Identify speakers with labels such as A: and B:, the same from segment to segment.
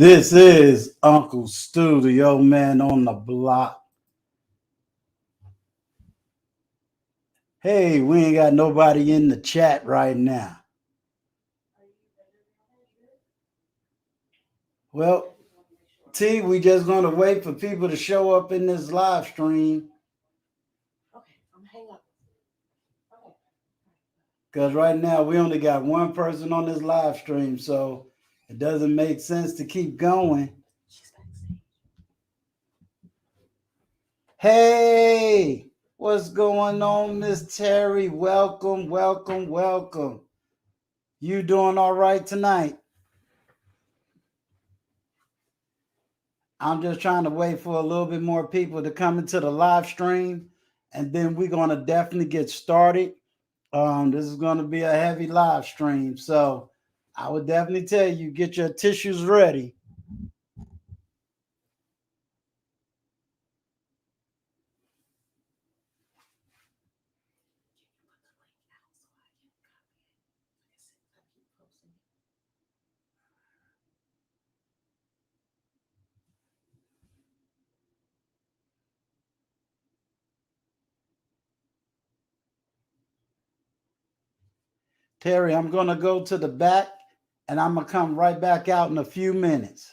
A: This is Uncle Stu, the old man on the block. Hey, we ain't got nobody in the chat right now. Well, T, we just gonna wait for people to show up in this live stream.
B: Okay, I'm hang up. Okay.
A: Because right now we only got one person on this live stream, so it doesn't make sense to keep going.
B: She's backstage.
A: Hey, what's going on, Miss Terry? Welcome, welcome, welcome. You doing all right tonight? I'm just trying to wait for a little bit more people to come into the live stream, and then we're going to definitely get started. This is going to be a heavy live stream, so I would definitely tell you, get your tissues ready. Terry, I'm going to go to the back, and I'm going to come right back out in a few minutes.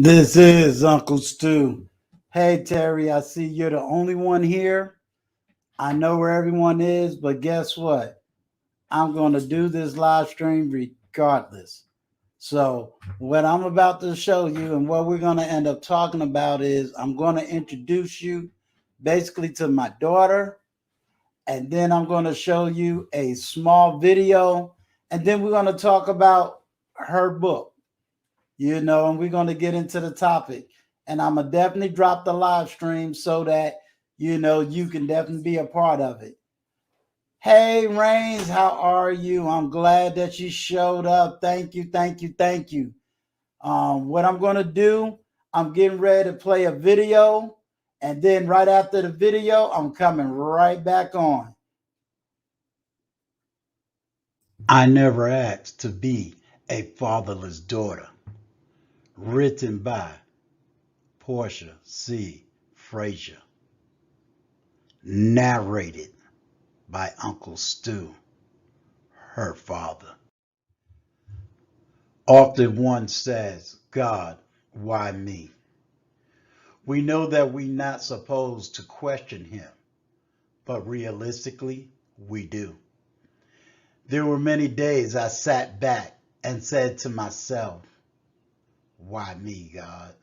A: This is Uncle Stu. Hey, Terry, I see you're the only one here. I know where everyone is, but guess what? I'm going to do this live stream regardless. So, what I'm about to show you and what we're going to end up talking about is I'm going to introduce you basically to my daughter, and then I'm going to show you a small video, and then we're going to talk about her book, and we're going to get into the topic. And I'm going to definitely drop the live stream so that, you can definitely be a part of it. Hey, Rains, how are you? I'm glad that you showed up. Thank you, thank you, thank you. What I'm going to do, I'm getting ready to play a video. And then right after the video, I'm coming right back on. I never asked to be a fatherless daughter. Written by Portia C. Frazier. Narrated by Uncle Stu, her father. Often one says, God, why me? We know that we're not supposed to question him, but realistically, we do. There were many days I sat back and said to myself, why me, God?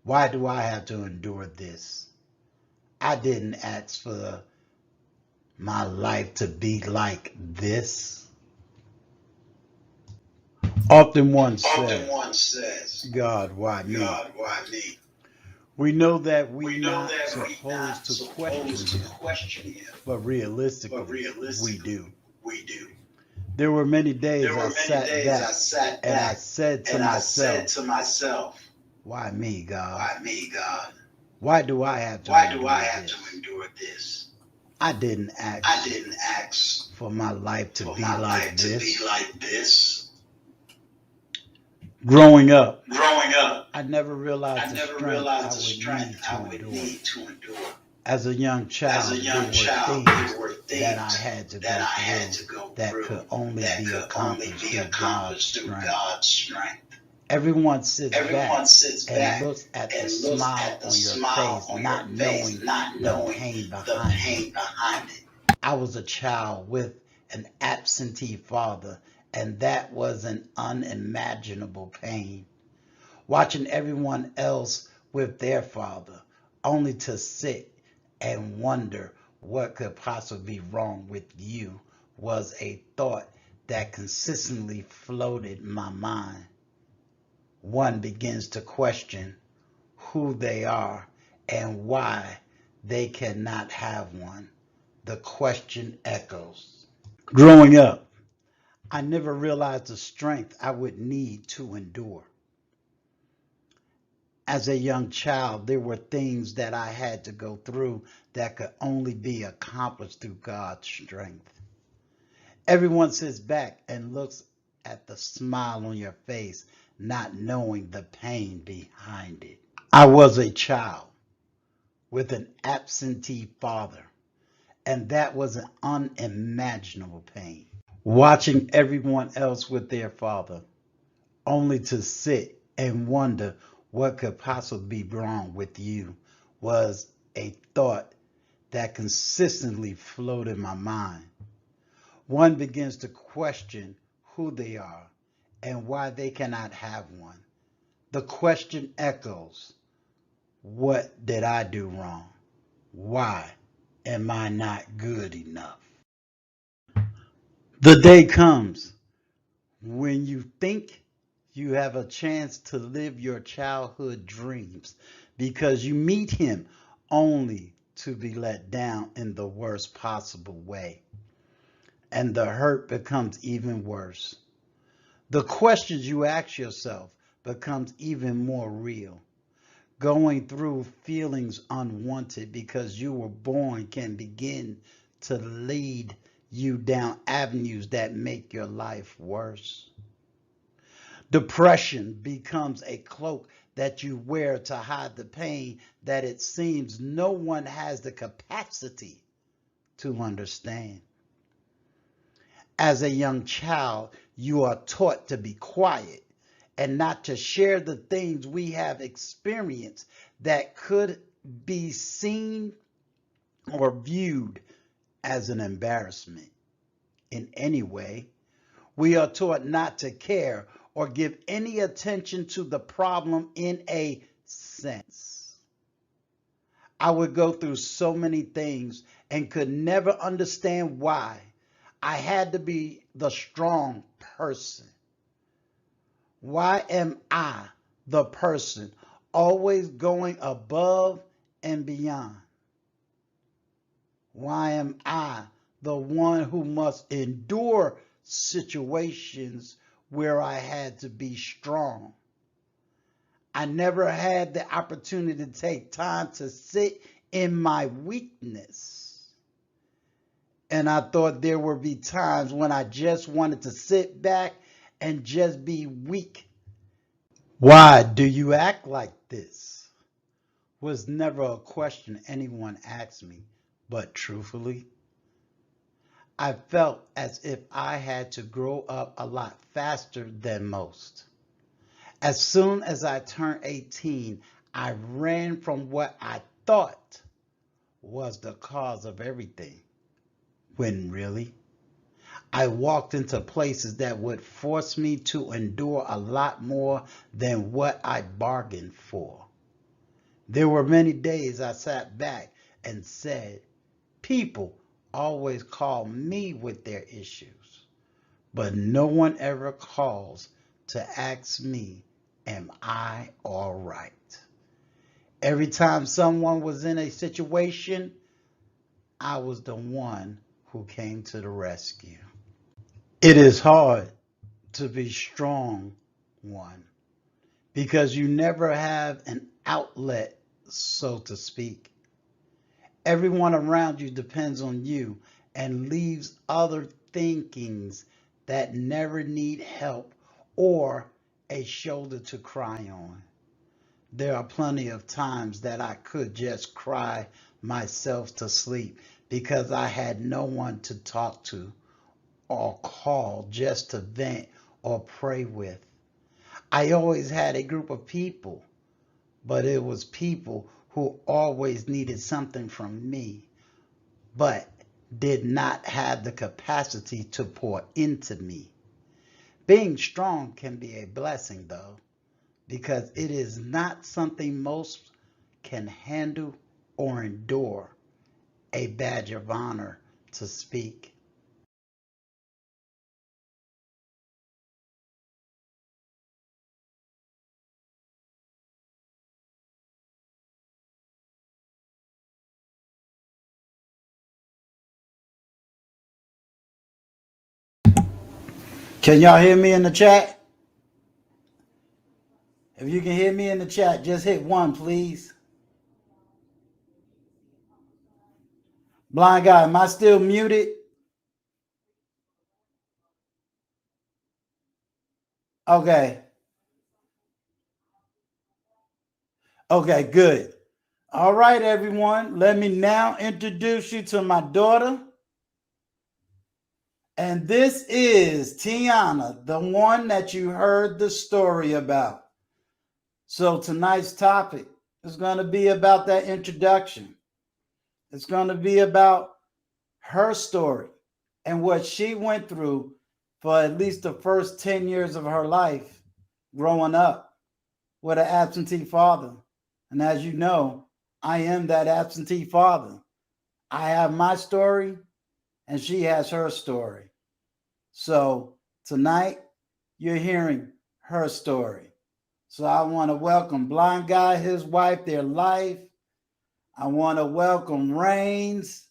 A: Why do I have to endure this? I didn't ask for my life to be like this. Often one says, God, why me?
C: God, why me?
A: We know that we're
C: We know
A: not
C: that we're not
A: supposed to question
C: supposed to
A: him,
C: question him,
A: but
C: but
A: realistically, we
C: realistically,
A: do.
C: we do.
A: There were many
C: There
A: days I
C: were many
A: sat
C: days I
A: back
C: sat
A: and I
C: back
A: said to
C: and I said
A: myself,
C: to myself,
A: why me, God?
C: why me, God?
A: Why do I have to
C: Why do I
A: endure
C: have to
A: this?
C: endure this?
A: I didn't
C: I
A: ask
C: didn't ask
A: for my life to
C: for
A: be
C: my
A: like
C: life to be
A: this.
C: like this.
A: Growing up,
C: Growing up,
A: I never realized
C: I
A: the
C: never
A: strength I
C: realized the
A: would
C: strength
A: need
C: I
A: to
C: would
A: endure.
C: need to endure.
A: As a young
C: As a
A: child, there
C: young
A: were
C: child,
A: things
C: there were
A: that I
C: things
A: had to
C: that
A: go
C: I had
A: through
C: to go
A: that
C: through
A: could only
C: that
A: be
C: could only
A: accomplished
C: be
A: through God's
C: accomplished through
A: strength.
C: God's strength.
A: Everyone sits
C: Everyone
A: back
C: sits
A: and
C: back
A: looks at the
C: and looks
A: smile
C: at the
A: on your
C: smile
A: face,
C: on your
A: not
C: face,
A: knowing
C: not
A: the
C: knowing
A: pain
C: the
A: behind it.
C: pain behind it.
A: I was a child with an absentee father, and that was an unimaginable pain. Watching everyone else with their father, only to sit and wonder what could possibly be wrong with you, was a thought that consistently floated in my mind. One begins to question who they are and why they cannot have one. The question echoes. Growing up, I never realized the strength I would need to endure. As a young child, there were things that I had to go through that could only be accomplished through God's strength. Everyone sits back and looks at the smile on your face, not knowing the pain behind it. I was a child with an absentee father, and that was an unimaginable pain. Watching everyone else with their father, only to sit and wonder what could possibly be wrong with you, was a thought that consistently floated in my mind. One begins to question who they are and why they cannot have one. The question echoes, what did I do wrong? Why am I not good enough? The day comes when you think you have a chance to live your childhood dreams because you meet him only to be let down in the worst possible way. And the hurt becomes even worse. The questions you ask yourself becomes even more real. Going through feelings unwanted because you were born can begin to lead you down avenues that make your life worse. Depression becomes a cloak that you wear to hide the pain that it seems no one has the capacity to understand. As a young child, you are taught to be quiet and not to share the things we have experienced that could be seen or viewed as an embarrassment in any way. We are taught not to care or give any attention to the problem in a sense. I would go through so many things and could never understand why I had to be the strong person. Why am I the person always going above and beyond? Why am I the one who must endure situations where I had to be strong? I never had the opportunity to take time to sit in my weakness. And I thought there would be times when I just wanted to sit back and just be weak. Why do you act like this? Was never a question anyone asked me, but truthfully, I felt as if I had to grow up a lot faster than most. As soon as I turned 18, I ran from what I thought was the cause of everything, when really, I walked into places that would force me to endure a lot more than what I bargained for. There were many days I sat back and said, people always call me with their issues, but no one ever calls to ask me, am I all right? Every time someone was in a situation, I was the one who came to the rescue. It is hard to be strong one because you never have an outlet, so to speak. Everyone around you depends on you and leaves other thinkings that never need help or a shoulder to cry on. There are plenty of times that I could just cry myself to sleep because I had no one to talk to or call just to vent or pray with. I always had a group of people, but it was people who always needed something from me, but did not have the capacity to pour into me. Being strong can be a blessing, though, because it is not something most can handle or endure, a badge of honor to speak. Can y'all hear me in the chat? If you can hear me in the chat, just hit one, please. Blind guy, am I still muted? Okay. Okay, good. All right, everyone. Let me now introduce you to my daughter. And this is Tianna, the one that you heard the story about. So tonight's topic is going to be about that introduction. It's going to be about her story and what she went through for at least the first 10 years of her life growing up with an absentee father. And as you know, I am that absentee father. I have my story and she has her story. So tonight, you're hearing her story. So I want to welcome Blind Guy, his wife, their life. I want to welcome Rains.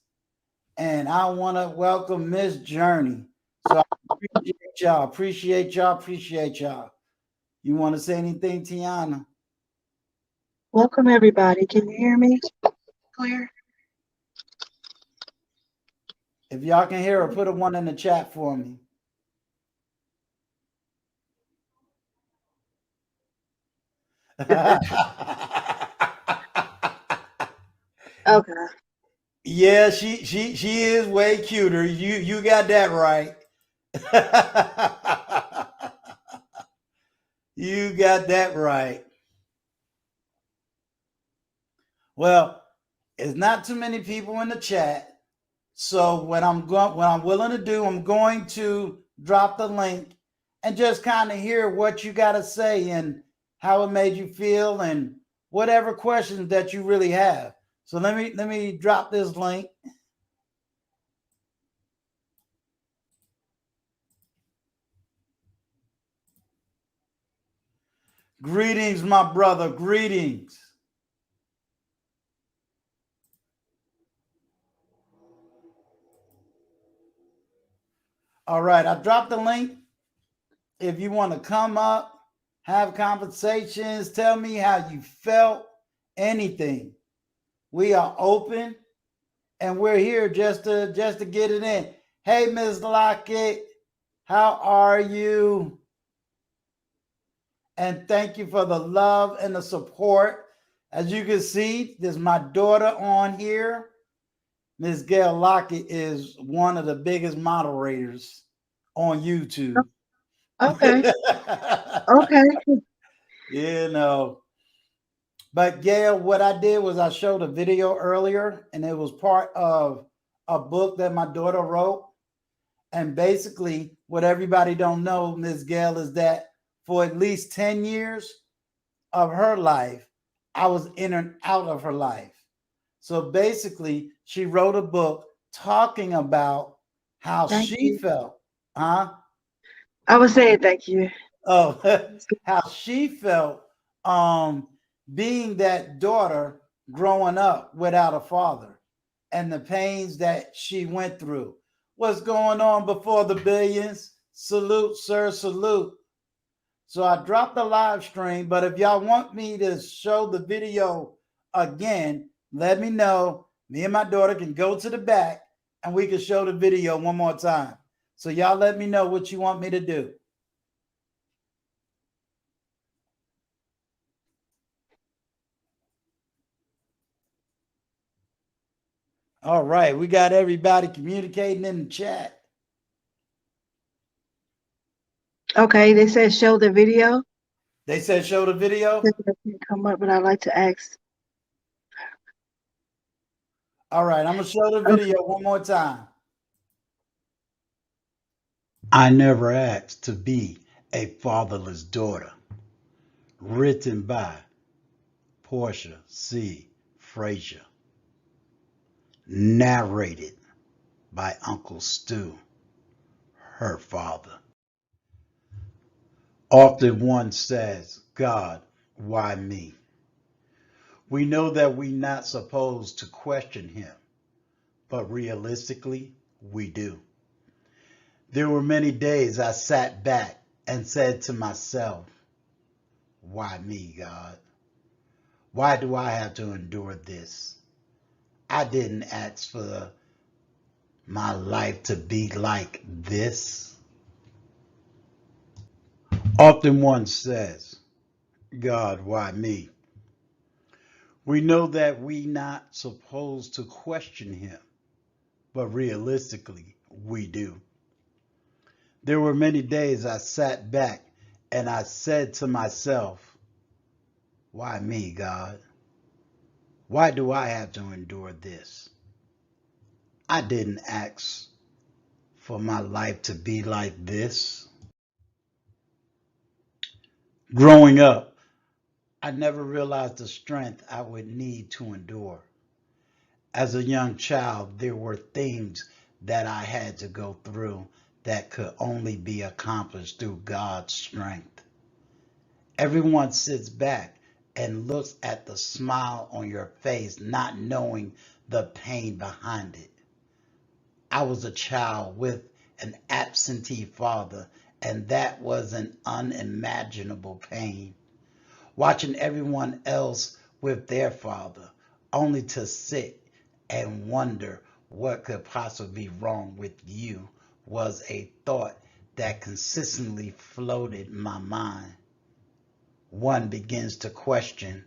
A: And I want to welcome Miss Journey. So I appreciate y'all. Appreciate y'all. Appreciate y'all. You want to say anything, Tianna?
D: Welcome, everybody. Can you hear me clear?
A: If y'all can hear her, put a one in the chat for me.
D: Okay.
A: Yeah, she is way cuter. You got that right. You got that right. Well, it's not too many people in the chat. So what I'm willing to do, I'm going to drop the link and just kind of hear what you got to say and how it made you feel and whatever questions that you really have. So let me drop this link. Greetings, my brother. Greetings. All right, I dropped the link. If you want to come up, have conversations, tell me how you felt, anything. We are open and we're here just to get it in. Hey, Ms. Lockett, how are you? And thank you for the love and the support. As you can see, there's my daughter on here. Ms. Gail Lockett is one of the biggest moderators on YouTube.
D: Okay. Okay.
A: You know. But Gail, what I did was I showed a video earlier, and it was part of a book that my daughter wrote. And basically, what everybody don't know, Ms. Gail, is that for at least 10 years of her life, I was in and out of her life. So basically, she wrote a book talking about how
D: Thank
A: she
D: you.
A: felt. Huh?
D: I was saying thank you.
A: Oh, how she felt being that daughter growing up without a father and the pains that she went through. What's going on before the billions? Salute, sir, salute. So I dropped the live stream, but if y'all want me to show the video again, let me know. Me and my daughter can go to the back and we can show the video one more time. So y'all let me know what you want me to do. All right, we got everybody communicating in the chat.
D: Okay, they said show the video.
A: They said show the video.
D: Come up, but I'd like to ask.
A: All right, I'm gonna show the video one more time.
E: I never asked to be a fatherless daughter. Written by Portia C. Frazier. Narrated by Uncle Stu, her father. Often one says, God, why me? We know that we're not supposed to question him, but realistically, we do. There were many days I sat back and said to myself, why me, God? Why do I have to endure this? I didn't ask for my life to be like this. Often one says, God, why me? We know that we're not supposed to question him, but realistically, we do. There were many days I sat back and I said to myself, why me, God? Why do I have to endure this? I didn't ask for my life to be like this. Growing up, I never realized the strength I would need to endure. As a young child, there were things that I had to go through that could only be accomplished through God's strength. Everyone sits back and looks at the smile on your face, not knowing the pain behind it. I was a child with an absentee father, and that was an unimaginable pain. Watching everyone else with their father, only to sit and wonder what could possibly be wrong with you, was a thought that consistently floated in my mind. One begins to question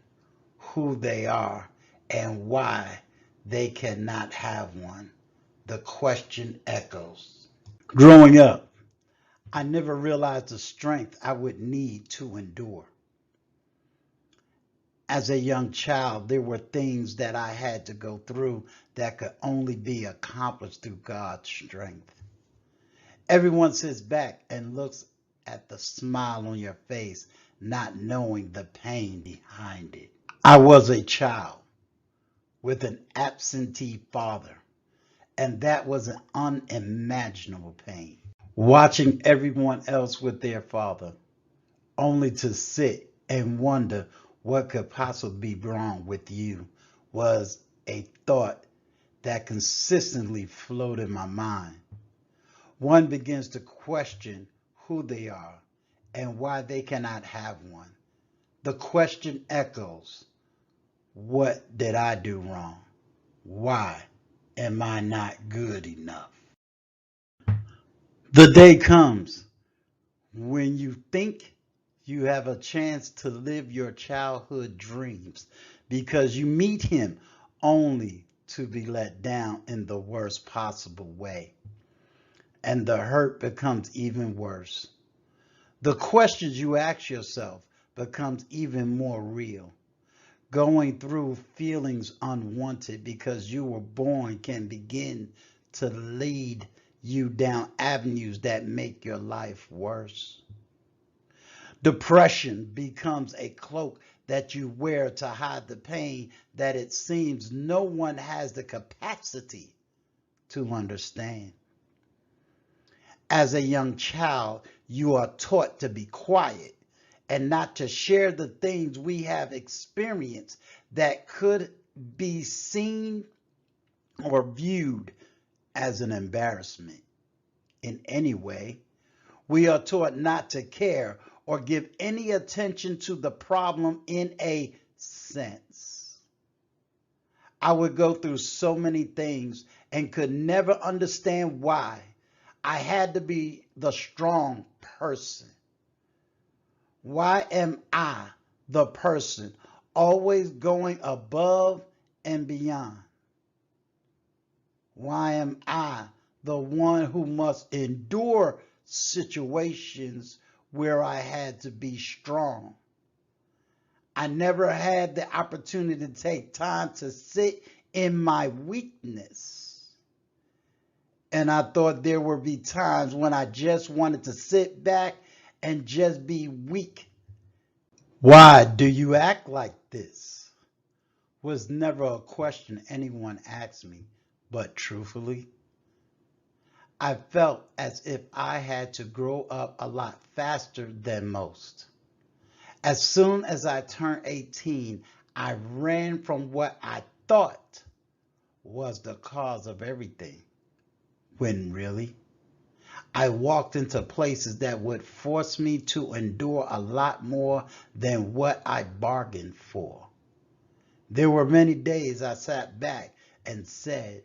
E: who they are and why they cannot have one. The question echoes. Growing up, I never realized the strength I would need to endure. As a young child, there were things that I had to go through that could only be accomplished through God's strength. Everyone sits back and looks at the smile on your face, not knowing the pain behind it. I was a child with an absentee father, and that was an unimaginable pain. Watching everyone else with their father, only to sit and wonder what could possibly be wrong with you, was a thought that consistently flowed in my mind. One begins to question who they are and why they cannot have one. The question echoes, what did I do wrong? Why am I not good enough? The day comes when you think you have a chance to live your childhood dreams because you meet him only to be let down in the worst possible way. And the hurt becomes even worse. The questions you ask yourself becomes even more real. Going through feelings unwanted because you were born can begin to lead you down avenues that make your life worse. Depression becomes a cloak that you wear to hide the pain that it seems no one has the capacity to understand. As a young child, you are taught to be quiet and not to share the things we have experienced that could be seen or viewed as an embarrassment in any way. We are taught not to care or give any attention to the problem in a sense. I would go through so many things and could never understand why I had to be the strong person. Why am I the person always going above and beyond? Why am I the one who must endure situations where I had to be strong? I never had the opportunity to take time to sit in my weakness. And I thought there would be times when I just wanted to sit back and just be weak. Why do you act like this? Was never a question anyone asked me, but truthfully, I felt as if I had to grow up a lot faster than most. As soon as I turned 18, I ran from what I thought was the cause of everything, when really, I walked into places that would force me to endure a lot more than what I bargained for. There were many days I sat back and said,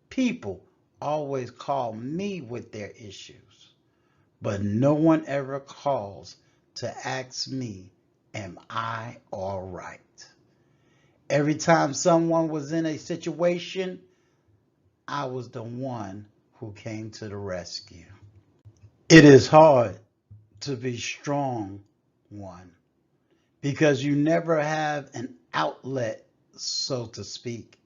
E: people always call me with their issues, but no one ever calls to ask me, am I all right? Every time someone was in a situation, I was the one who came to the rescue. It is hard to be strong one because you never have an outlet, so to speak.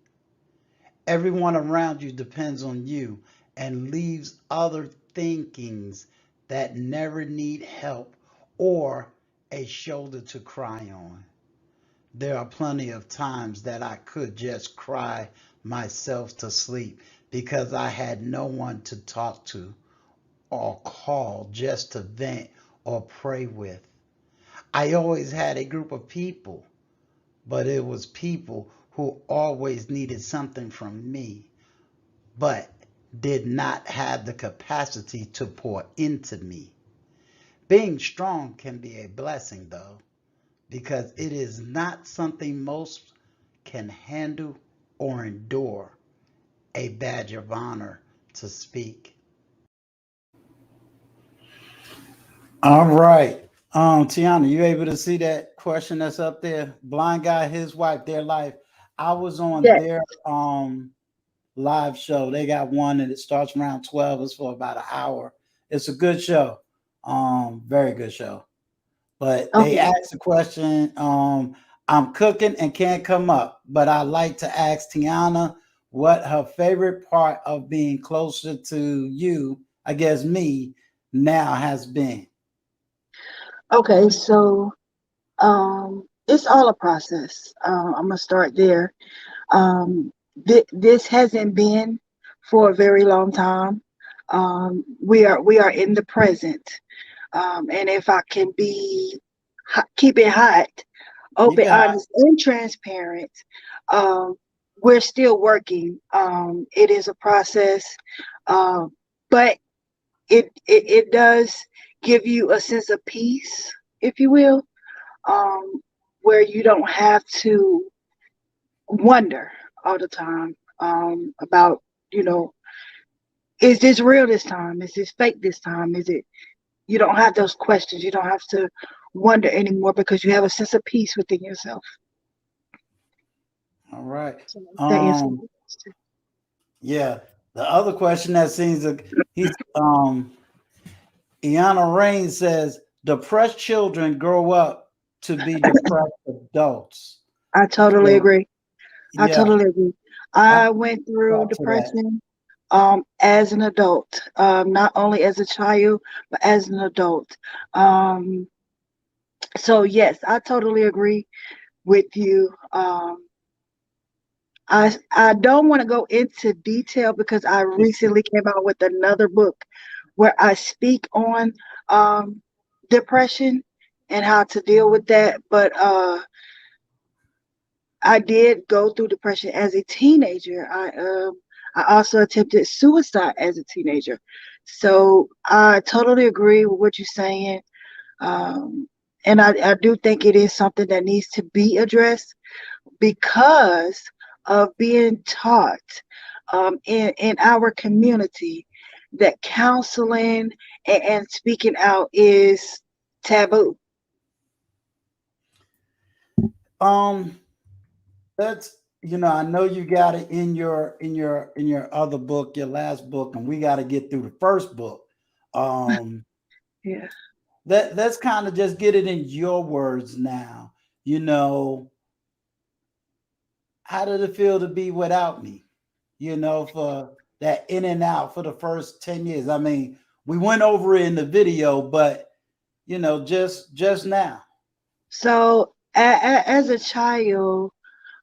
E: Everyone around you depends on you and leaves other thinkings that never need help or a shoulder to cry on. There are plenty of times that I could just cry myself to sleep because I had no one to talk to or call just to vent or pray with. I always had a group of people, but it was people who always needed something from me, but did not have the capacity to pour into me. Being strong can be a blessing, though, because it is not something most can handle or endure, a badge of honor to speak.
A: All right. Tianna, you able to see that question that's up there? Blind guy, his wife, their life. I was on
D: Yeah.
A: their live show. They got one and it starts around 12. It's for about an hour. It's a good show. Very good show. But they
D: Okay.
A: asked the question, I'm cooking and can't come up, but I like to ask Tianna what her favorite part of being closer to you, I guess me, now has been.
D: Okay. So it's all a process. I'm gonna start there. This hasn't been for a very long time. We are in the present. And if I can keep it hot,
A: Keep
D: open,
A: it hot.
D: honest, and transparent, um, we're still working. It is a process, um, but it does give you a sense of peace, if you will, um, where you don't have to wonder all the time about, you know, is this real this time? Is this fake this time? Is it? You don't have those questions. You don't have to wonder anymore because you have a sense of peace within yourself.
A: All right.
D: So that answers
A: Um,
D: the question.
A: yeah. The other question that seems like he's Iana Rain says depressed children grow up to be depressed adults.
D: I totally
A: So
D: agree. I
A: yeah,
D: totally agree.
A: I
D: I went through
A: thought to that.
D: depression as an adult, not only as a child, but as an adult. Um, so yes, I totally agree with you. I don't want to go into detail because I recently came out with another book where I speak on um, depression and how to deal with that. But I did go through depression as a teenager. I also attempted suicide as a teenager. So I totally agree with what you're saying. Um, and I do think it is something that needs to be addressed because of being taught in our community that counseling and speaking out is taboo.
A: Um, that's I know you got it in your other book, your last book, and we got to get through the first book. Um,
D: Yeah.
A: let's kind of just get it in your words now. You know, how did it feel to be without me? For that in and out for the first 10 years. I mean, we went over it in the video, but just now.
D: So as a child,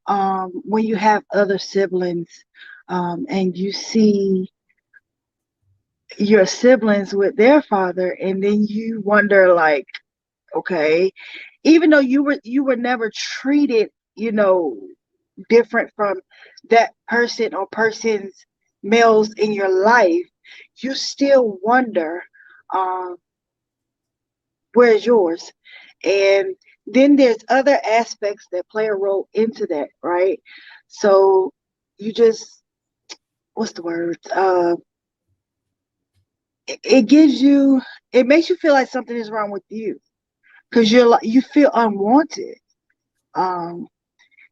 D: when you have other siblings and you see your siblings with their father, and then you wonder, like, okay, even though you were never treated, different from that person or persons males in your life, you still wonder, um, where's yours? And then there's other aspects that play a role into that, right? So you just, what's the word? It gives you, it makes you feel like something is wrong with you because you feel unwanted. Um,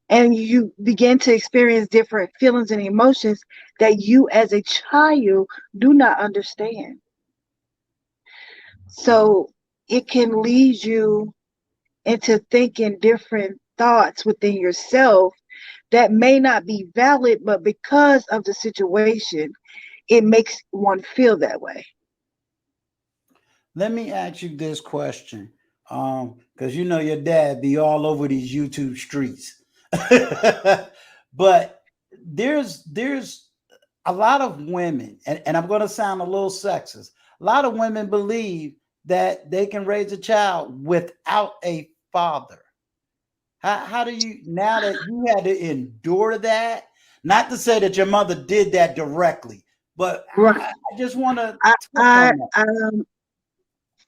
D: and you begin to experience different feelings and emotions that you as a child do not understand. So it can lead you into thinking different thoughts within yourself that may not be valid, but because of the situation, it makes one feel that way.
A: Let me ask you this question. Because your dad be all over these YouTube streets. But there's a lot of women, and I'm gonna sound a little sexist. A lot of women believe that they can raise a child without a father. How do you, now that you had to endure that? Not to say that your mother did that directly, but
D: Right.
A: I just want to
D: I,
A: touch
D: I
A: on that.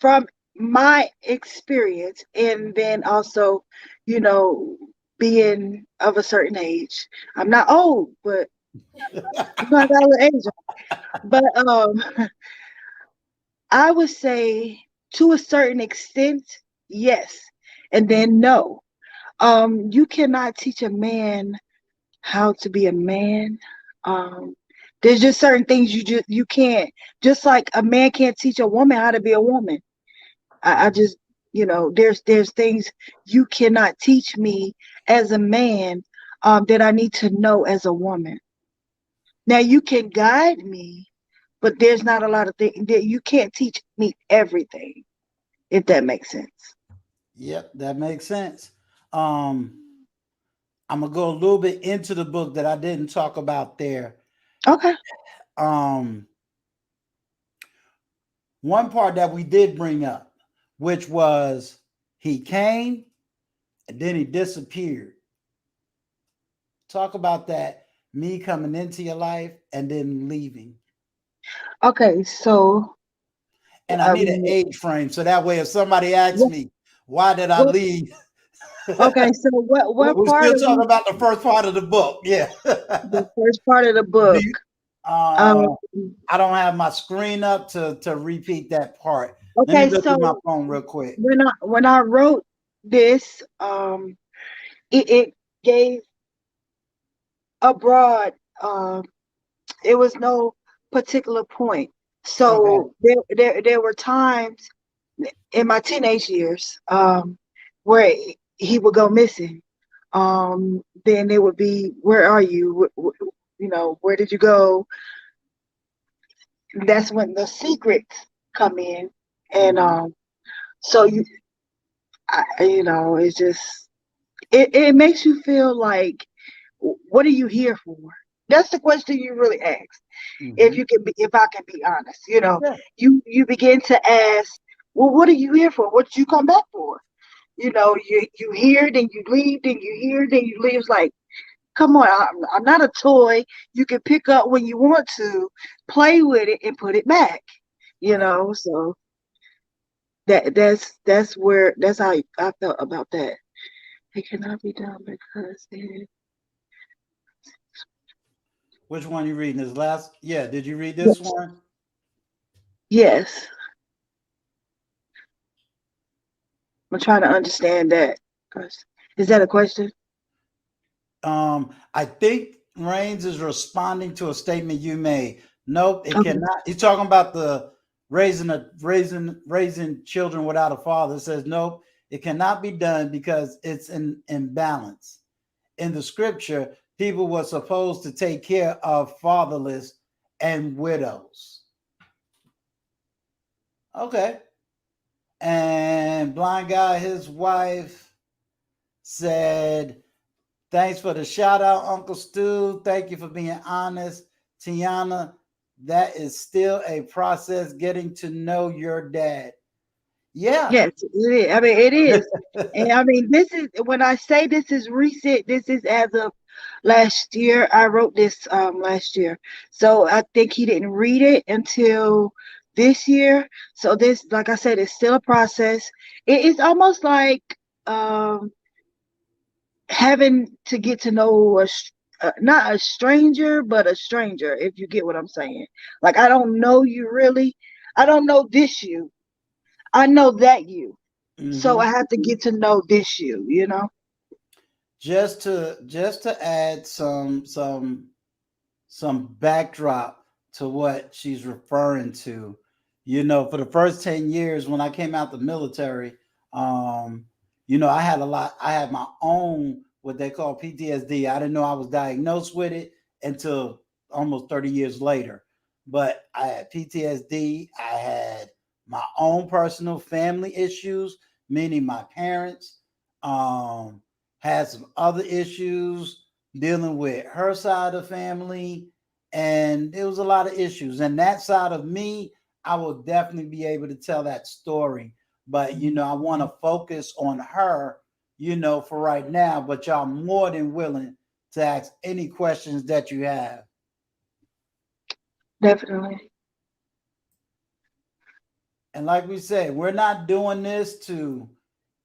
D: from my experience, and then also, you know, being of a certain age. I'm not old, but I'm not that age. But I would say to a certain extent, yes, and then no. You cannot teach a man how to be a man. Um, there's just certain things you can't. Just like a man can't teach a woman how to be a woman. I just, there's things you cannot teach me as a man, that I need to know as a woman. Now you can guide me, but there's not a lot of things that you can't teach me everything, if that makes sense.
A: Yep, that makes sense. Um, I'm gonna go a little bit into the book that I didn't talk about there.
D: Okay.
A: Um, one part that we did bring up, which was he came and then he disappeared. Talk about that, me coming into your life and then leaving.
D: Okay. So,
A: And I
D: I
A: need an
D: mean,
A: age frame so that way if somebody asks
D: what,
A: me, why did I
D: what,
A: leave?
D: okay. So what
A: We're
D: part
A: still
D: of
A: talking about the first part of the book. Yeah.
D: the first part of the
A: Do
D: book?
A: you,
D: Um,
A: I don't have my screen up to repeat that part. Let me
D: okay.
A: go through my
D: So
A: phone real quick.
D: when I wrote this, it gave a broad, it was no particular point.
A: Okay.
D: So there were times in my teenage years, where he would go missing. Then it would be, where are you? Where did you go? That's when the secrets come in, and
A: Mhm.
D: so it's just, it makes you feel like, what are you here for? That's the question you really ask.
A: Mhm.
D: If I can be honest,
A: Yeah.
D: you begin to ask, well, what are you here for? What did you come back for? You hear, then you leave, then you hear, then you leave. It's like, come on, I'm not a toy. You can pick up when you want to, play with it, and put it back.
A: Right.
D: So that's how I felt about that. It cannot be done because
A: Which one you reading? This last? Yeah. Did you read this
D: yes,
A: one?
D: yes. I'm trying to understand that. Is that a question?
A: I think Reigns is responding to a statement you made. Nope, it
D: Okay.
A: cannot. He's talking about the raising children without a father. It says nope, it cannot be done because it's an imbalance. In the scripture, people were supposed to take care of fatherless and widows. Okay. And blind guy, his wife said, thanks for the shout out, Uncle Stu. Thank you for being honest. Tianna, that is still a process getting to know your dad. Yeah.
D: Yes, it is. I mean, it is. And I mean, this is, when I say this is recent, this is as of last year. I wrote this last year. So I think he didn't read it until this year. So this, like I said, it's still a process. It's almost like, um having to get to know not a stranger, but a stranger, if you get what I'm saying. Like, I don't know you really. I don't know this you. I know that you. So I
A: Hmm.
D: have to get to know this you.
A: Just to add some backdrop to what she's referring to. For the first 10 years when I came out the military, um, I had my own what they call PTSD. I didn't know I was diagnosed with it until almost 30 years later. But I had PTSD. I had my own personal family issues, meaning my parents had some other issues dealing with her side of the family, and there was a lot of issues. And that side of me, I will definitely be able to tell that story. But I want to focus on her, for right now. But y'all more than willing to ask any questions that you have.
D: Definitely.
A: And like we said, we're not doing this to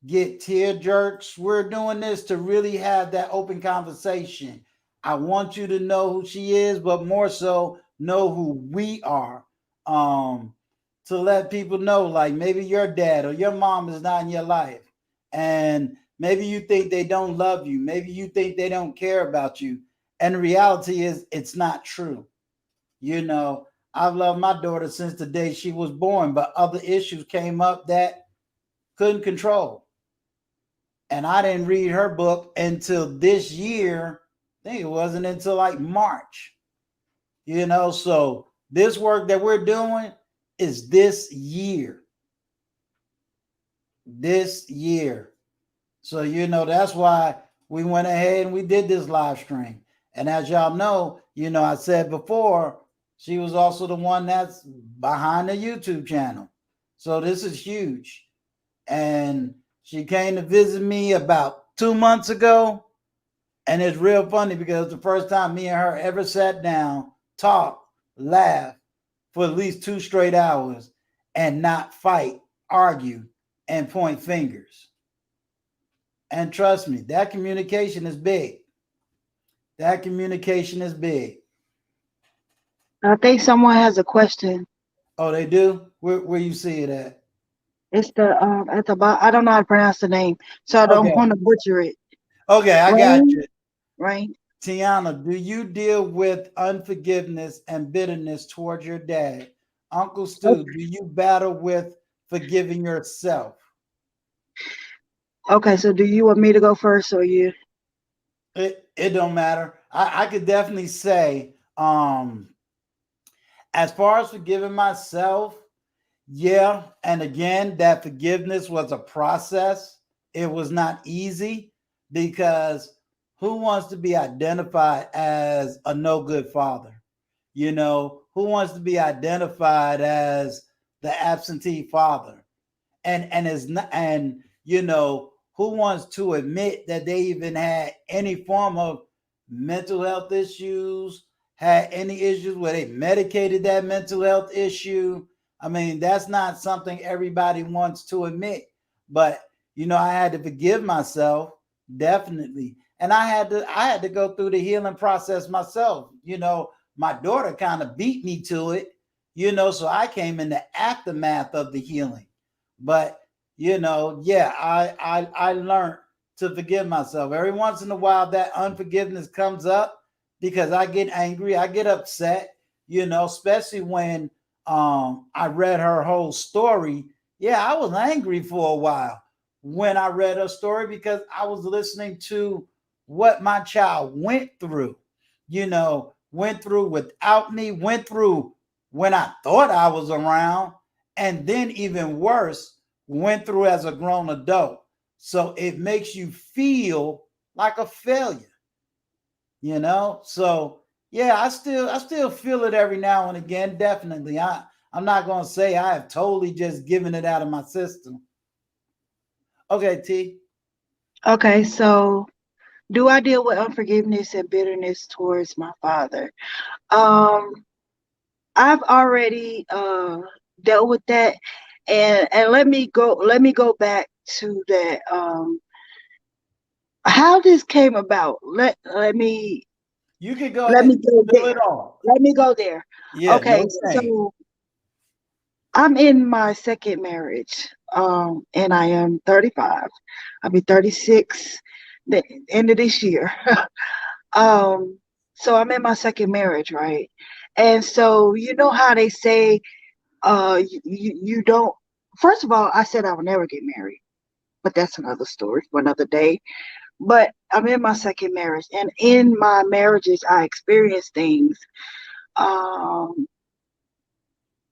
A: get tear jerks. We're doing this to really have that open conversation. I want you to know who she is, but more so know who we are. Um, to let people know, like maybe your dad or your mom is not in your life. And maybe you think they don't love you. Maybe you think they don't care about you. And the reality is it's not true. I've loved my daughter since the day she was born, but other issues came up that couldn't control. And I didn't read her book until this year. I think it wasn't until like March. So this work that we're doing is this year. This year. So, that's why we went ahead and we did this live stream. And as y'all know, I said before, she was also the one that's behind the YouTube channel. So this is huge. And she came to visit me about 2 months ago. And it's real funny because it's the first time me and her ever sat down, talked, laughed for at least 2 straight hours and not fight, argue, and point fingers. And trust me, that communication is big. That communication is big.
D: I think someone has a question.
A: Oh, they do? Where you see it at?
D: It's the at the bottom. I don't know how to pronounce the name, so I don't
A: Okay.
D: want to butcher it.
A: Okay, I got you.
D: Right.
A: Tianna, do you deal with unforgiveness and bitterness towards your dad? Uncle Stu, do you battle with forgiving yourself?
D: Okay, so do you want me to go first or you?
A: It don't matter. I could definitely say, as far as forgiving myself, yeah. And again, that forgiveness was a process. It was not easy because who wants to be identified as a no good father? Who wants to be identified as the absentee father? And is not, and who wants to admit that they even had any form of mental health issues, had any issues where they medicated that mental health issue? I mean, that's not something everybody wants to admit. But I had to forgive myself, definitely. And I had to go through the healing process myself. My daughter kind of beat me to it, so I came in the aftermath of the healing. But yeah, I learned to forgive myself. Every once in a while, that unforgiveness comes up because I get angry, I get upset, especially when I read her whole story. Yeah, I was angry for a while when I read her story because I was listening to what my child went through, went through without me, went through when I thought I was around, and then even worse, went through as a grown adult. So it makes you feel like a failure, So yeah, I still feel it every now and again. Definitely. I'm not gonna say I have totally just given it out of my system. Okay, T.
D: Okay, so do I deal with unforgiveness and bitterness towards my father? Um, I've already dealt with that, and let me go back to that. How this came about? Let me
A: You can go
D: let
A: ahead
D: me
A: and
D: go
A: spill it
D: there.
A: all.
D: Let me go there.
A: Yeah,
D: Okay,
A: no shame.
D: so I'm in my second marriage, and I am 35. I'll be 36 the end of this year. um, so I'm in my second marriage, right? And so you know how they say, you don't. First of all, I said I would never get married, but that's another story for another day. But I'm in my second marriage, and in my marriages, I experience things um,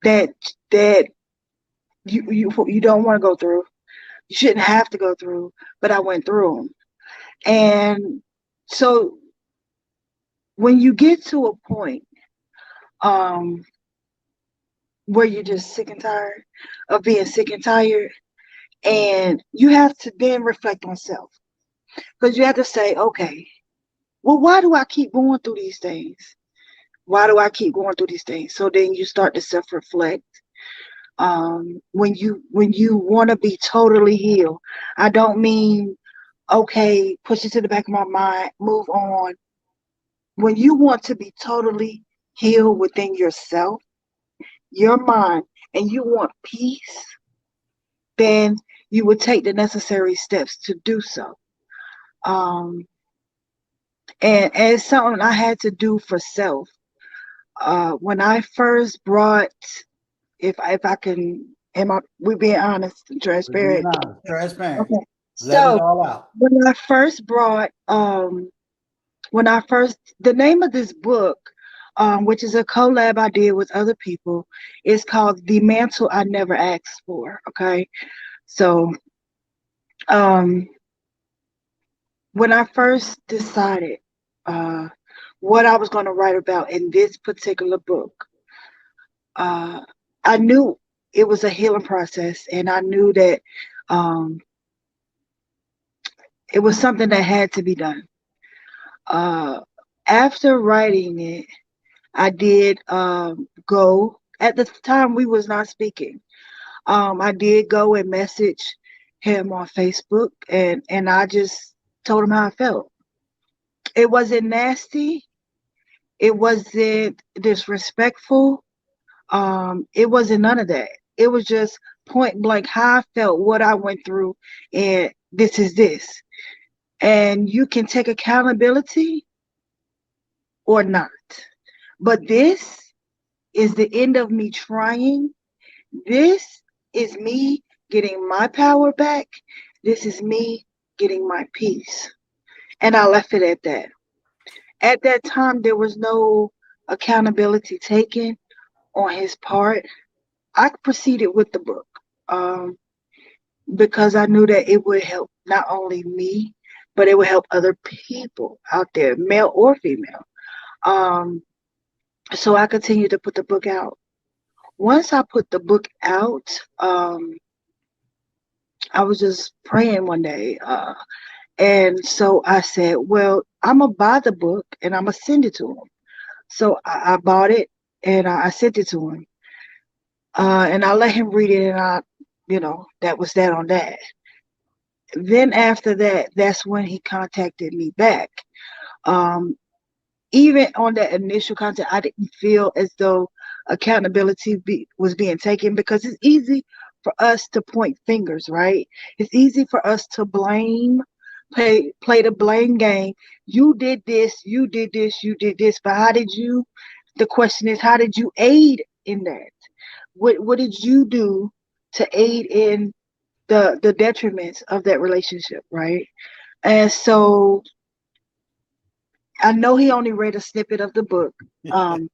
D: that that you don't want to go through. You shouldn't have to go through, but I went through them. And so when you get to a point um, where you're just sick and tired of being sick and tired, and you have to then reflect on self because you have to say, okay, well, why do I keep going through these things? Why do I keep going through these things? So then you start to self-reflect. When you want to be totally healed, I don't mean okay, push it to the back of my mind, move on. When you want to be totally healed within yourself, your mind, and you want peace, then you would take the necessary steps to do so. Um, and it's something I had to do for self. When I first brought, if I can We being honest and
A: We're being
D: transparent?
A: honest, transparent.
D: Okay.
A: Let it
D: So
A: all out.
D: when I first brought the name of this book, which is a collab I did with other people, is called The Mantle I Never Asked For. Okay. So um when I first decided uh what I was going to write about in this particular book, uh I knew it was a healing process, and I knew that um it was something that had to be done. Uh After writing it, I did go at the time we was not speaking. I did go and message him on Facebook, and I just told him how I felt. It wasn't nasty. It wasn't disrespectful. It wasn't none of that. It was just point blank how I felt, what I went through, and this is this. And you can take accountability or not. But this is the end of me trying. This is me getting my power back. This is me getting my peace. And I left it at that. At that time, there was no accountability taken on his part. I proceeded with the book um, because I knew that it would help not only me, but it would help other people out there, male or female. Um, so I continued to put the book out. Once I put the book out, I was just praying one day. And so I said, well, I'm going to buy the book and I'm going to send it to him. So I bought it and I sent it to him. And I let him read it, and that was that on that. Then after that, that's when he contacted me back. Um, Even on that initial contact, I didn't feel as though was being taken, because it's easy for us to point fingers, right? It's easy for us to play the blame game. You did this, you did this, you did this, but the question is, how did you aid in that? What did you do to aid in the detriments of that relationship, right? And so I know he only read a snippet of the book. Um,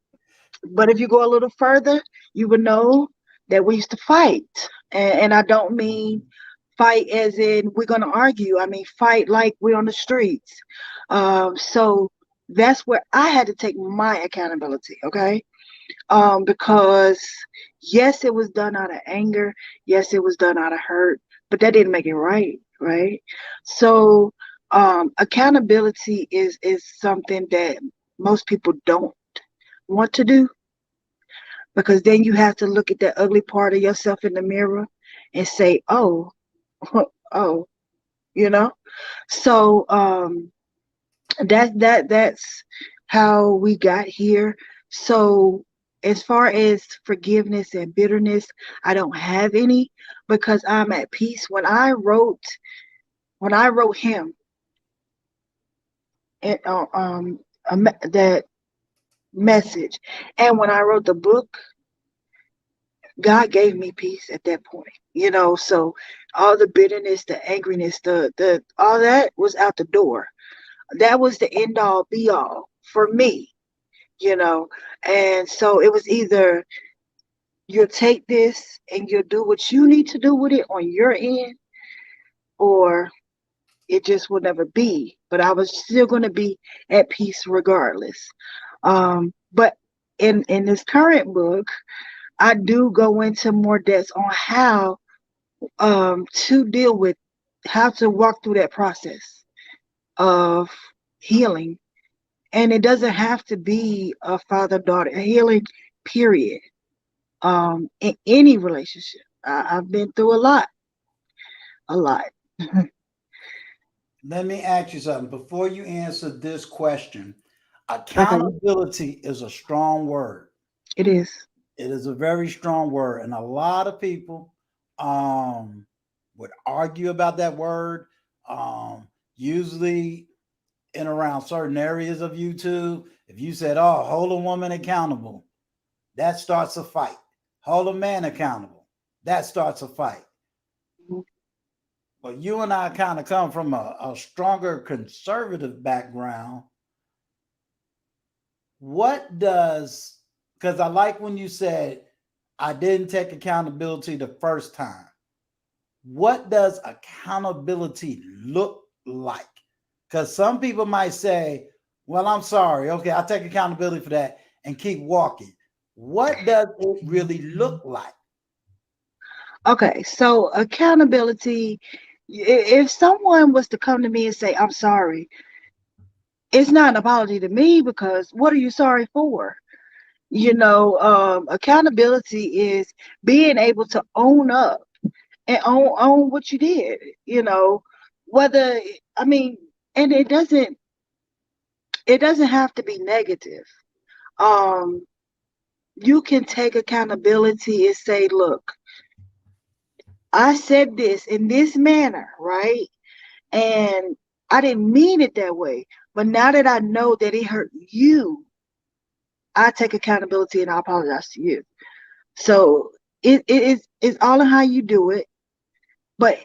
D: but if you go a little further, you would know that we used to fight. And I don't mean fight as in we're going to argue. I mean fight like we're on the streets. So that's where I had to take my accountability, okay? Because yes, it was done out of anger. Yes, it was done out of hurt, but that didn't make it right, right? So accountability is something that most people don't want to do, because then you have to look at that ugly part of yourself in the mirror and say, oh, oh, you know. So that's how we got here. So as far as forgiveness and bitterness, I don't have any, because I'm at peace. When I wrote him and that message, and when I wrote the book, God gave me peace at that point. So all the bitterness, the angriness, the all that was out the door. That was the end all be all for me, you know. And so it was either you'll take this and you'll do what you need to do with it on your end, or it just will never be. But I was still going to be at peace regardless. But in this current book, I do go into more depth on to deal with how to walk through that process of healing. And it doesn't have to be a father-daughter healing, period. In any relationship. I've been through a lot.
A: Let me ask you something before you answer this question.
D: Okay,
A: Accountability is a strong word.
D: it is.
A: It is a very strong word, and a lot of people um, would argue about that word. Usually, in around certain areas of YouTube, if you said, "Oh, hold a woman accountable," that starts a fight. Hold a man accountable, that starts a fight.
D: Mhm.
A: But you and I kind of come from a stronger conservative background. What does, because I like when you said, I didn't take accountability the first time. What does accountability look like? Because some people might say, well, I'm sorry. Okay, I'll take accountability for that and keep walking. What does it really look like?
D: Okay, so accountability, if someone was to come to me and say, I'm sorry, it's not an apology to me because what are you sorry for? Accountability is being able to own up and own what you did, whether, I mean, and it doesn't have to be negative. Um, you can take accountability and say, look, I said this in this manner, right? And I didn't mean it that way. But now that I know that it hurt you, I take accountability and I apologize to you. So it's all in how you do it. But